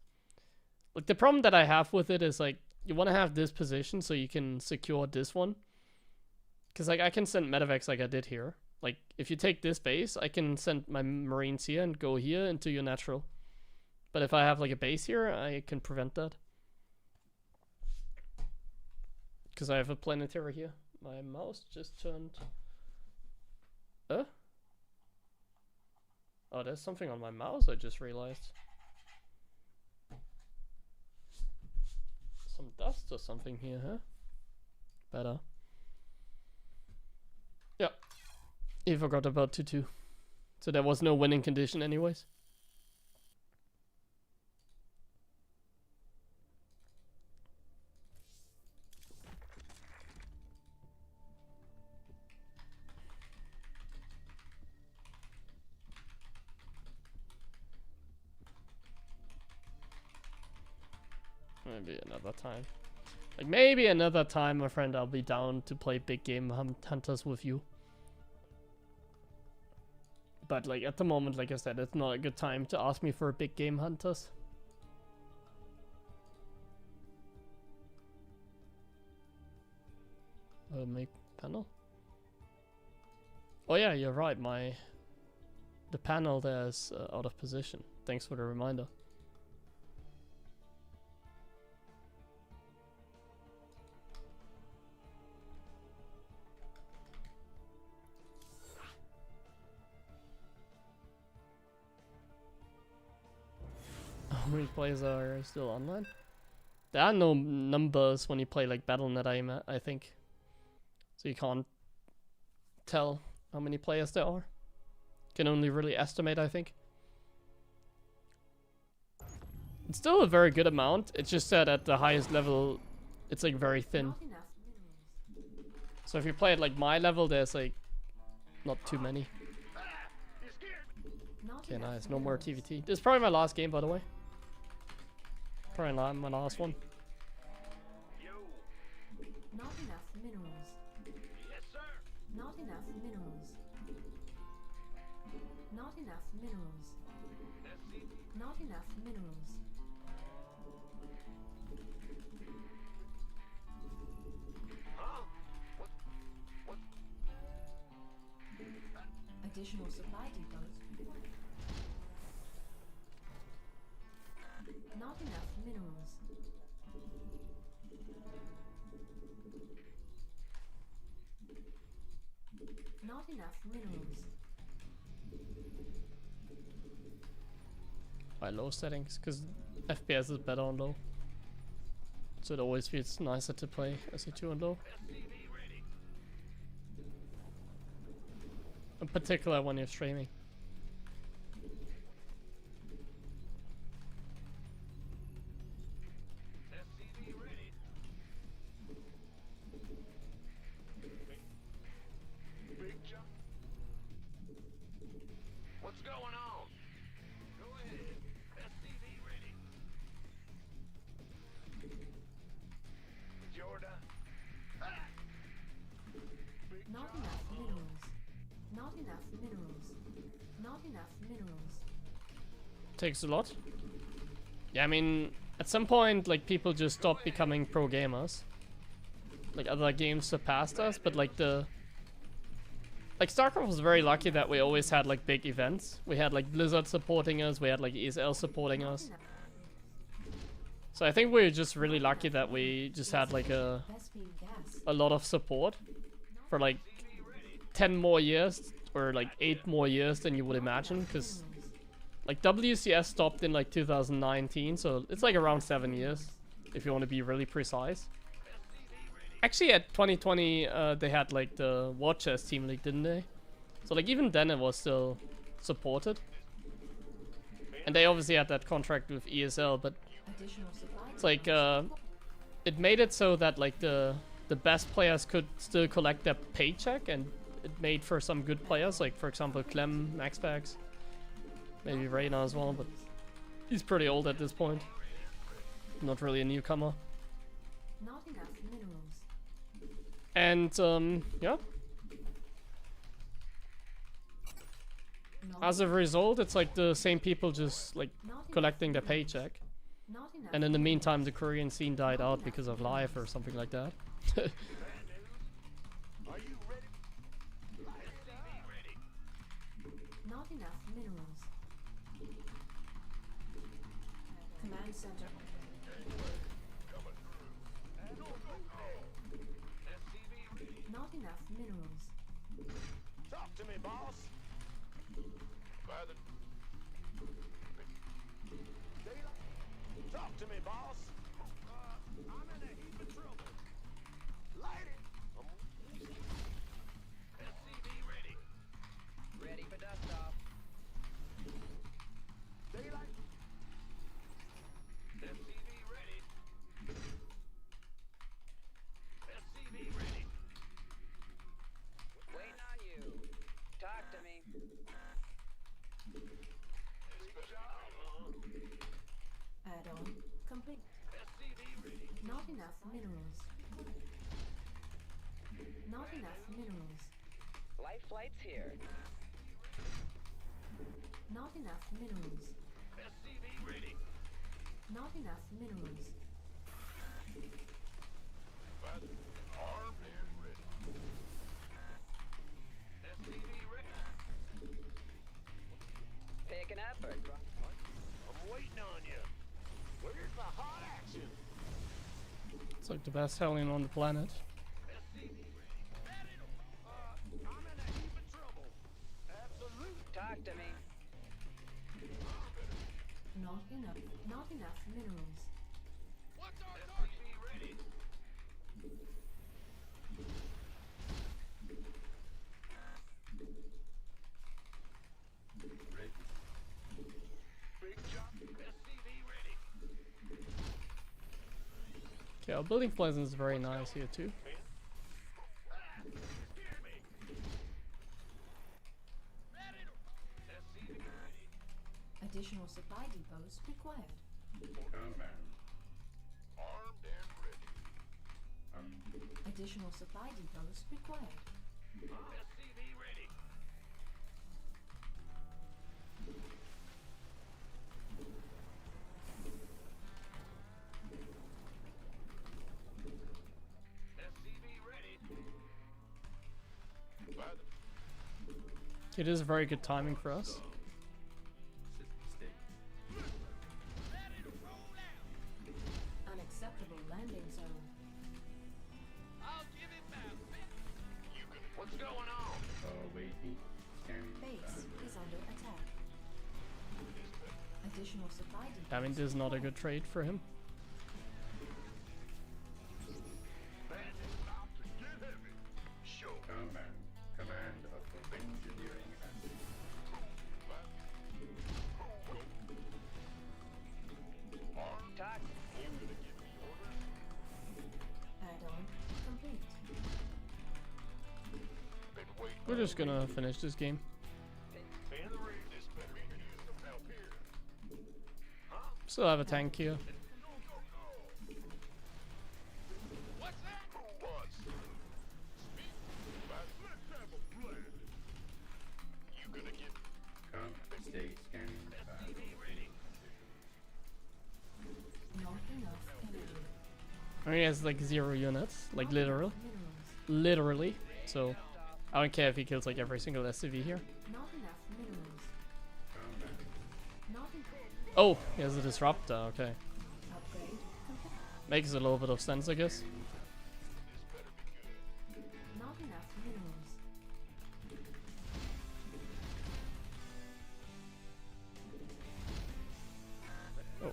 Like, the problem that I have with it is, like, you want to have this position so you can secure this one. Because, like, I can send medevacs like I did here. Like, if you take this base, I can send my Marines here and go here into your natural. But if I have, like, a base here, I can prevent that. Because I have a planetary here. My mouse just turned... Oh, there's something on my mouse I just realized. Some dust or something here, huh? Better. Yeah. You forgot about 2-2. So there was no winning condition anyways. Maybe another time. Like, maybe another time, my friend, I'll be down to play big game hunters with you. But, like, at the moment, like I said, it's not a good time to ask me for big game hunters. Make panel? Oh yeah, you're right, the panel there is out of position. Thanks for the reminder. How many players are still online? There are no numbers when you play like Battle.net, I think. So you can't tell how many players there are. Can only really estimate, I think. It's still a very good amount. It's just that at the highest level, it's like very thin. Not enough minerals. So if you play at like my level, there's like not too many. Not Okay, enough nice. No more minerals. TVT. This is probably my last game, by the way. Probably not my last one. Not enough minerals. Yes, sir. Not enough minerals. Not enough minerals. Not enough minerals. Huh? What? Additional supply depots. Not enough minerals. Not enough minerals. By low settings, because FPS is better on low. So it always feels nicer to play SE2 on low. In particular when you're streaming. Big jump. What's going on? Go ahead. SCV ready. Jordan. Ah! Big Not job. enough minerals. Not enough minerals. Not enough minerals. Takes a lot. Yeah, I mean, at some point, like, people just stop becoming pro gamers. Like, other games surpassed us, but like like, StarCraft was very lucky that we always had like big events. We had like Blizzard supporting us, we had like ESL supporting us. So I think we were just really lucky that we just had like Best-beam gas. a lot of support for like 10 more years or like 8 more years than you would imagine, because like WCS stopped in like 2019, so it's like around 7 years if you want to be really precise. Actually at 2020 they had like the War Chest Team League, didn't they? So like even then it was still supported. And they obviously had that contract with ESL, but Additional supply it's like it made it so that like the best players could still collect their paycheck, and it made for some good players, like for example Clem, Maxpax, maybe Reyna as well, but he's pretty old at this point. Not really a newcomer. Not enough minerals. And yeah. As a result, it's like the same people just like Not collecting their enough minerals. paycheck. Not enough. And in the meantime, the Korean scene died out because of life or something like that. Are you ready? SCV ready. Not enough minerals. Command center. Coming through. Go, go, go. SCV ready. Not enough minerals. Talk to me, boss. By the... Daylight. Talk to me, boss. I'm in a heap of trouble. Light it. SCV ready. Ready for dust off. Daylight. SCV ready. SCV ready. Waiting on you. Talk to me. Add-on complete. SCV ready. Not enough minerals. Not enough minerals. Life flight's here. Not enough minerals. SCV ready. Not enough minerals. Armed and ready. SCV ready. Picking up or I'm waiting on you. Where's the hot action? It's like the best hellion on the planet. SCV ready. I'm in a heap of trouble. Absolute. talk to me. Not enough. Not enough minerals. What's our target? SCV ready. Big job. SCV ready. Okay, our building pleasant is very nice here too. Hear me. Ready to SCV ready. Additional supply depots required. Command. Armed and ready. Additional supply depots required. SCV ready. SCV ready. By the It is very good timing for us. Stay. ready to roll out. Unacceptable landing zone. I'll give it back. You can. What's going on? Waiting. Scanning. Base is under attack. Additional supply depots. I mean, this is not a good trade for him. Bandit about to get heavy. Show. Command. Command of engineering and Armed. Talk. You gonna give me orders? Add-on complete. Been waiting. We're just gonna finish this game. Man the ring. This better be use some help here. Still have a tank here. Go, go, go. What's that? Who wants? Speak. Let's have a plan. You gonna get stay scanning. SCV ready? Not enough energy. I mean, he has like 0 units, like Not literal, enough minerals. literally. So I don't care if he kills like every single SCV here. Not enough minerals. Command. Not enough. Oh, he has a disruptor. Okay, Upgrade complete. makes a little bit of sense, I guess. Not enough minerals. Oh,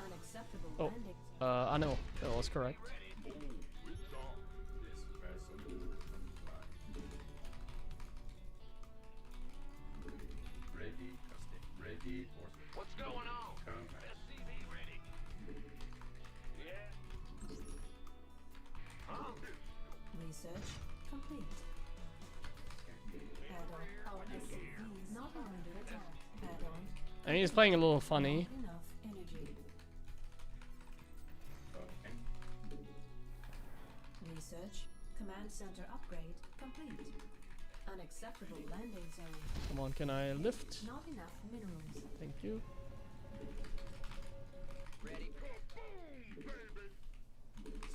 Unacceptable Oh. landing. I know that was correct. This vessel will comply. Ready. Ready for What's going on? command. SCV ready. Yeah. Huh? Research complete. Add-on. Our SCVs not under attack. Add-on. I mean, he's playing a little funny. Not enough energy. Okay. Research. Command center upgrade complete. Unacceptable landing zone. Come on, can I lift? Not enough minerals. Thank you. Ready.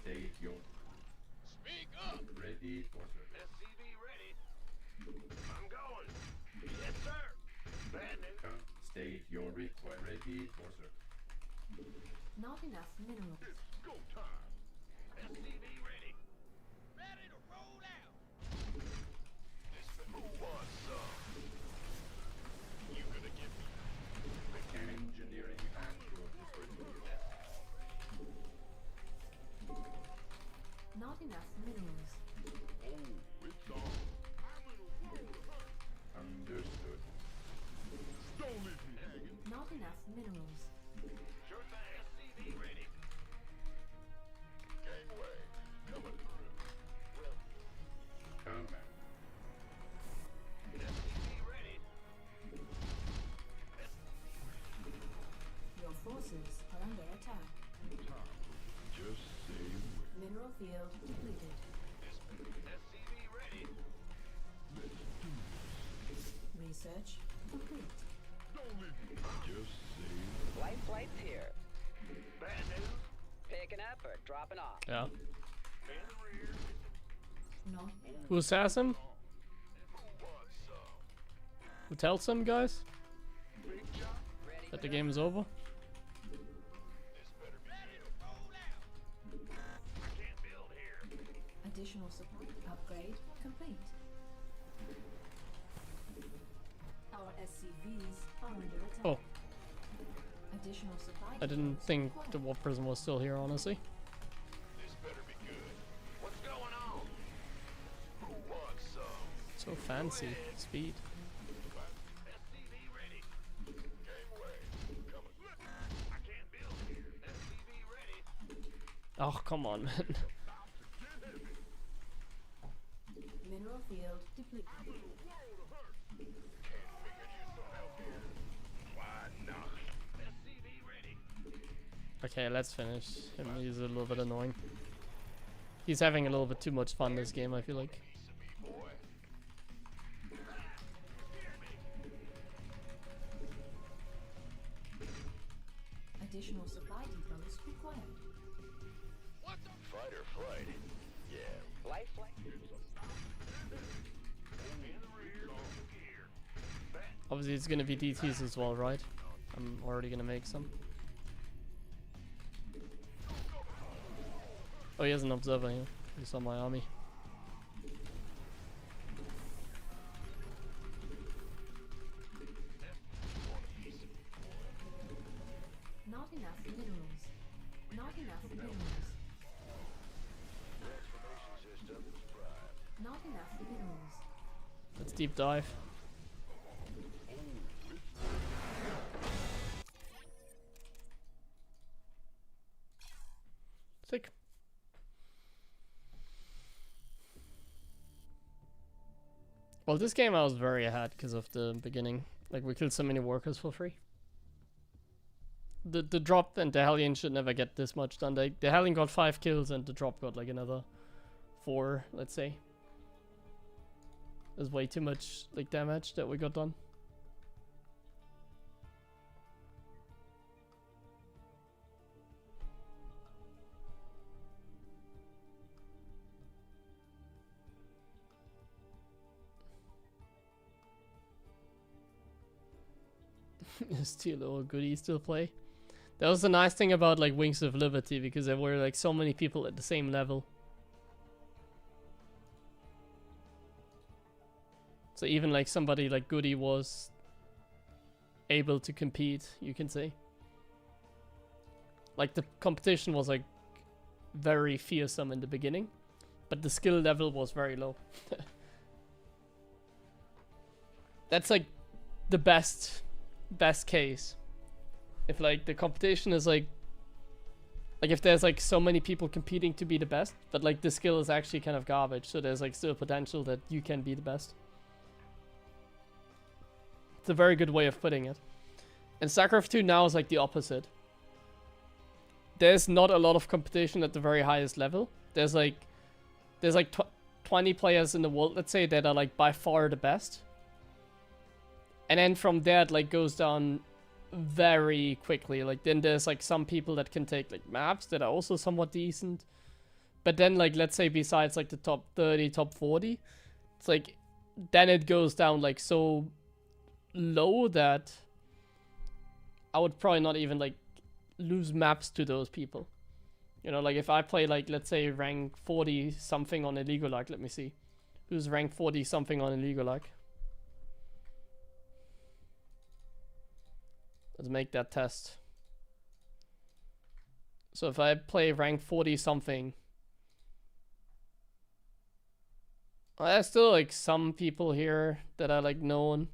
State your Speak up. ready for service. SCV ready. I'm going. Yes, sir. Bad news. State your request. Ready for service. Not enough minerals. It's go time. SCV ready. Ready to roll out. Who wants some? You gonna give me Engineering at your disposal. Not enough minerals. Oh, it's on. I'm in a world of hurt. Understood. Don't leave me hanging. Not enough minerals. Sure thing. SCV ready. Gangway coming through. Well, Command. SCV ready. Your forces are under attack. Just say Mineral field depleted. SCV ready. Research complete. Don't leave me. Just say Life flight's here. bad news. Picking up or dropping off? Yeah. In the rear. Not Who assassins? Who wants some? Who tells them, guys, Big shot. Ready. that the game is over? This better be ready to roll out. I can't build here. additional supply. Upgrade complete. Our SCVs are under attack. Oh, Additional supply. I didn't depots think required. the warp prison was still here, honestly. This better be good. What's going on? Who wants some? So fancy. Speed. SCV ready. Gangway coming. I can't build here. SCV ready. Oh, come on, man. Mineral field depleted. Why not? SCV ready. Okay, let's finish him. He's a little bit annoying. He's having a little bit too much fun this game, I feel like. Boy. Additional supply depots required. What's up? Fight or flight? Yeah. Life flight. In the rear. Gear. Obviously, it's gonna be DTs as well, right? I'm already gonna make some. Oh, he has an observer here. He saw my army. Not enough minerals. Not enough minerals. Transformation system prime. Not enough minerals. Let's deep dive. Sick. Well, this game I was very ahead because of the beginning. Like, we killed so many workers for free. The drop and the Hellion should never get this much done. The Hellion got 5 kills and the drop got like another 4, let's say. There's way too much like damage that we got done. Still, oh, goody, still play. That was the nice thing about like Wings of Liberty, because there were like so many people at the same level. So even like somebody like Goody was able to compete, you can say. Like the competition was like very fearsome in the beginning, but the skill level was very low. That's like the best case. If like the competition is like if there's like so many people competing to be the best, but like the skill is actually kind of garbage, so there's like still potential that you can be the best. It's a very good way of putting it. And StarCraft 2 now is like the opposite. There's not a lot of competition at the very highest level. There's like 20 players in the world, let's say, that are like by far the best. And then from there it like goes down very quickly. Like then there's like some people that can take like maps that are also somewhat decent. But then like let's say besides like the top 30, top 40, it's like then it goes down like so low that I would probably not even like lose maps to those people. You know, like if I play like let's say rank 40 something on illegal, like let me see. Who's rank 40 something on illegal, like? Let's make that test. So if I play rank 40 something, there's still like some people here that are like known.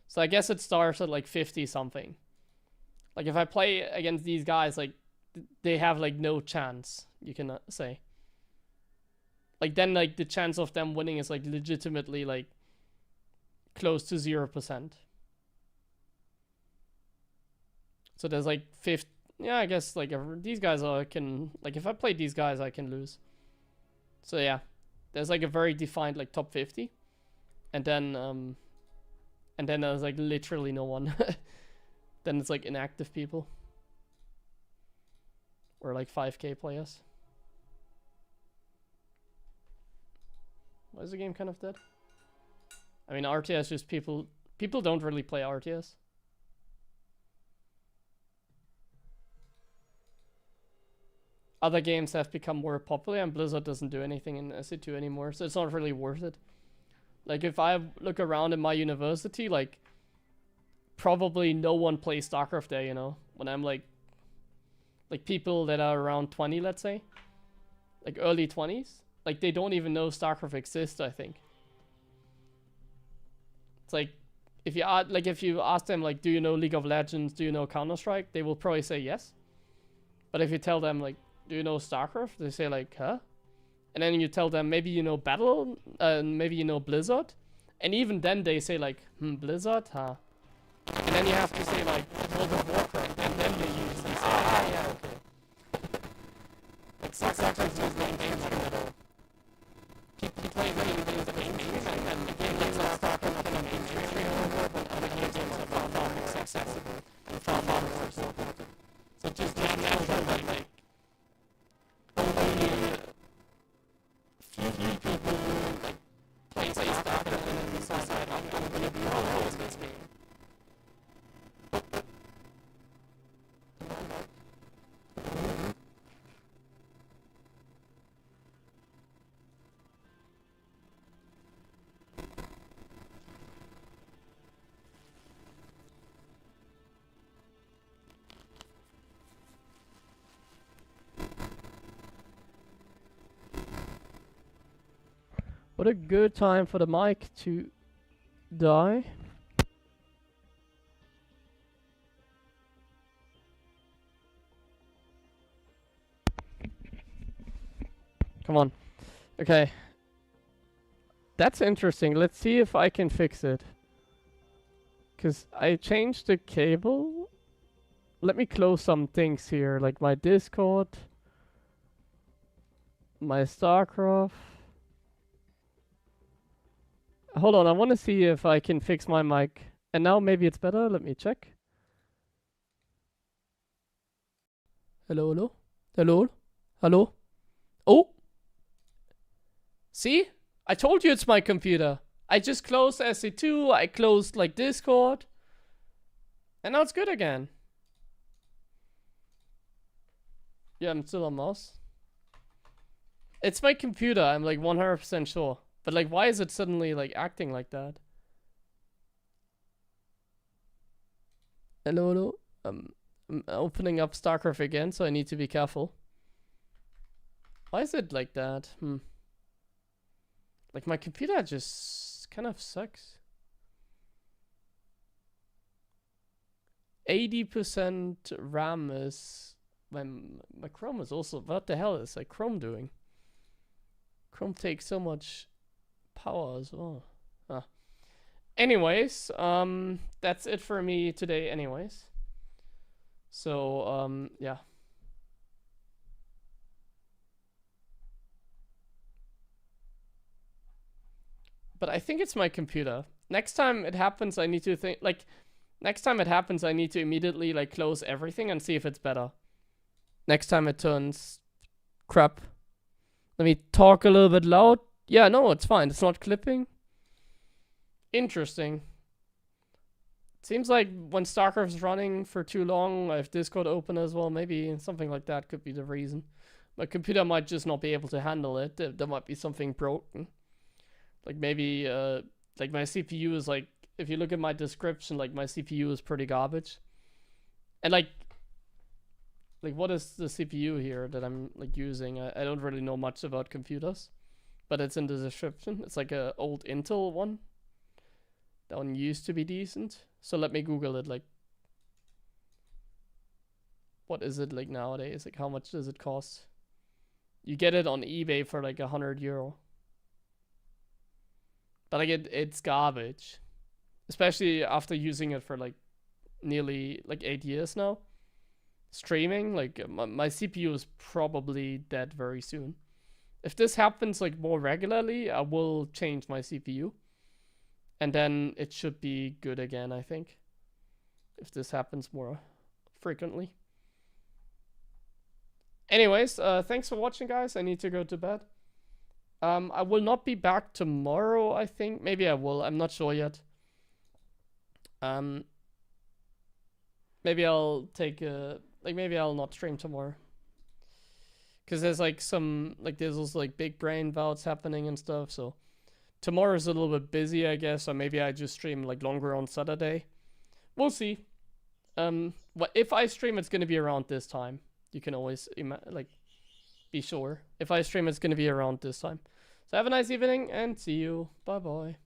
So I guess it starts at like 50 something. Like if I play against these guys, like they have like no chance, you can say. Like then like the chance of them winning is like legitimately like close to 0%. So there's like 50, yeah, I guess like these guys can, like if I play these guys I can lose. So yeah, there's like a very defined like top 50. And then there's like literally no one. Then it's like inactive people. Or like 5k players. Why is the game kind of dead? I mean RTS just people don't really play RTS. Other games have become more popular and Blizzard doesn't do anything in SE2 anymore, so it's not really worth it. Like if I look around in my university, like probably no one plays StarCraft there, you know, when I'm like people that are around 20, let's say, like early 20s, like they don't even know StarCraft exists, I think. It's like if you ask them like, do you know League of Legends, do you know Counter-Strike, they will probably say yes. But if you tell them like, do you know StarCraft? They say like, huh? And then you tell them maybe you know Battle, maybe you know Blizzard. And even then they say like, Blizzard, huh? And then you have to say like, World of Warcraft. And then they usually say, yeah, okay. Like StarCraft is just main games in the middle. He plays many games that make mainstream, and the game like StarCraft can be mainstream over, but other games are far more accessible and far more supported. So just natural that like only few people like play StarCraft and then decide I'm gonna be all in this game. What a good time for the mic to die. Come on. Okay. That's interesting. Let's see if I can fix it. Because I changed the cable. Let me close some things here, like my Discord, my StarCraft. Hold on, I want to see if I can fix my mic. And now maybe it's better. Let me check. Hello, hello? Hello? Hello? Oh! See? I told you it's my computer. I just closed SC2, I closed like Discord. And now it's good again. Yeah, I'm still on mouse. It's my computer, I'm like 100% sure. But like, why is it suddenly like acting like that? Hello, hello. I'm opening up StarCraft again, so I need to be careful. Why is it like that? Like my computer just kind of sucks. 80% RAM is... My Chrome is also... What the hell is like Chrome doing? Chrome takes so much power as well. Anyways, that's it for me today anyways. So, yeah. But I think it's my computer. Next time it happens, I need to think, like, next time it happens, I need to immediately, like, close everything and see if it's better. Next time it turns crap. Let me talk a little bit loud. Yeah, no, it's fine. It's not clipping. Interesting. Seems like when StarCraft's running for too long, I have Discord open as well. Maybe something like that could be the reason. My computer might just not be able to handle it. There might be something broken. Like maybe, like my CPU is like, if you look at my description, like my CPU is pretty garbage. And like what is the CPU here that I'm like using? I don't really know much about computers, but it's in the description. It's like a old Intel one. That one used to be decent. So let me Google it. Like, what is it like nowadays? Like, how much does it cost? You get it on eBay for like €100. But like it's garbage, especially after using it for like nearly like 8 years now. Streaming, like my CPU is probably dead very soon. If this happens like more regularly, I will change my CPU. And then it should be good again, I think. If this happens more frequently. Anyways, thanks for watching, guys. I need to go to bed. I will not be back tomorrow, I think. Maybe I will. I'm not sure yet. Maybe I'll take a... Like, maybe I'll not stream tomorrow. Because there's, like, some... Like, there's also, like, big brain bouts happening and stuff, so... Tomorrow's a little bit busy, I guess, or maybe I just stream, like, longer on Saturday. We'll see. What if I stream, it's gonna be around this time. You can always, like, be sure. If I stream, it's gonna be around this time. So have a nice evening, and see you. Bye-bye.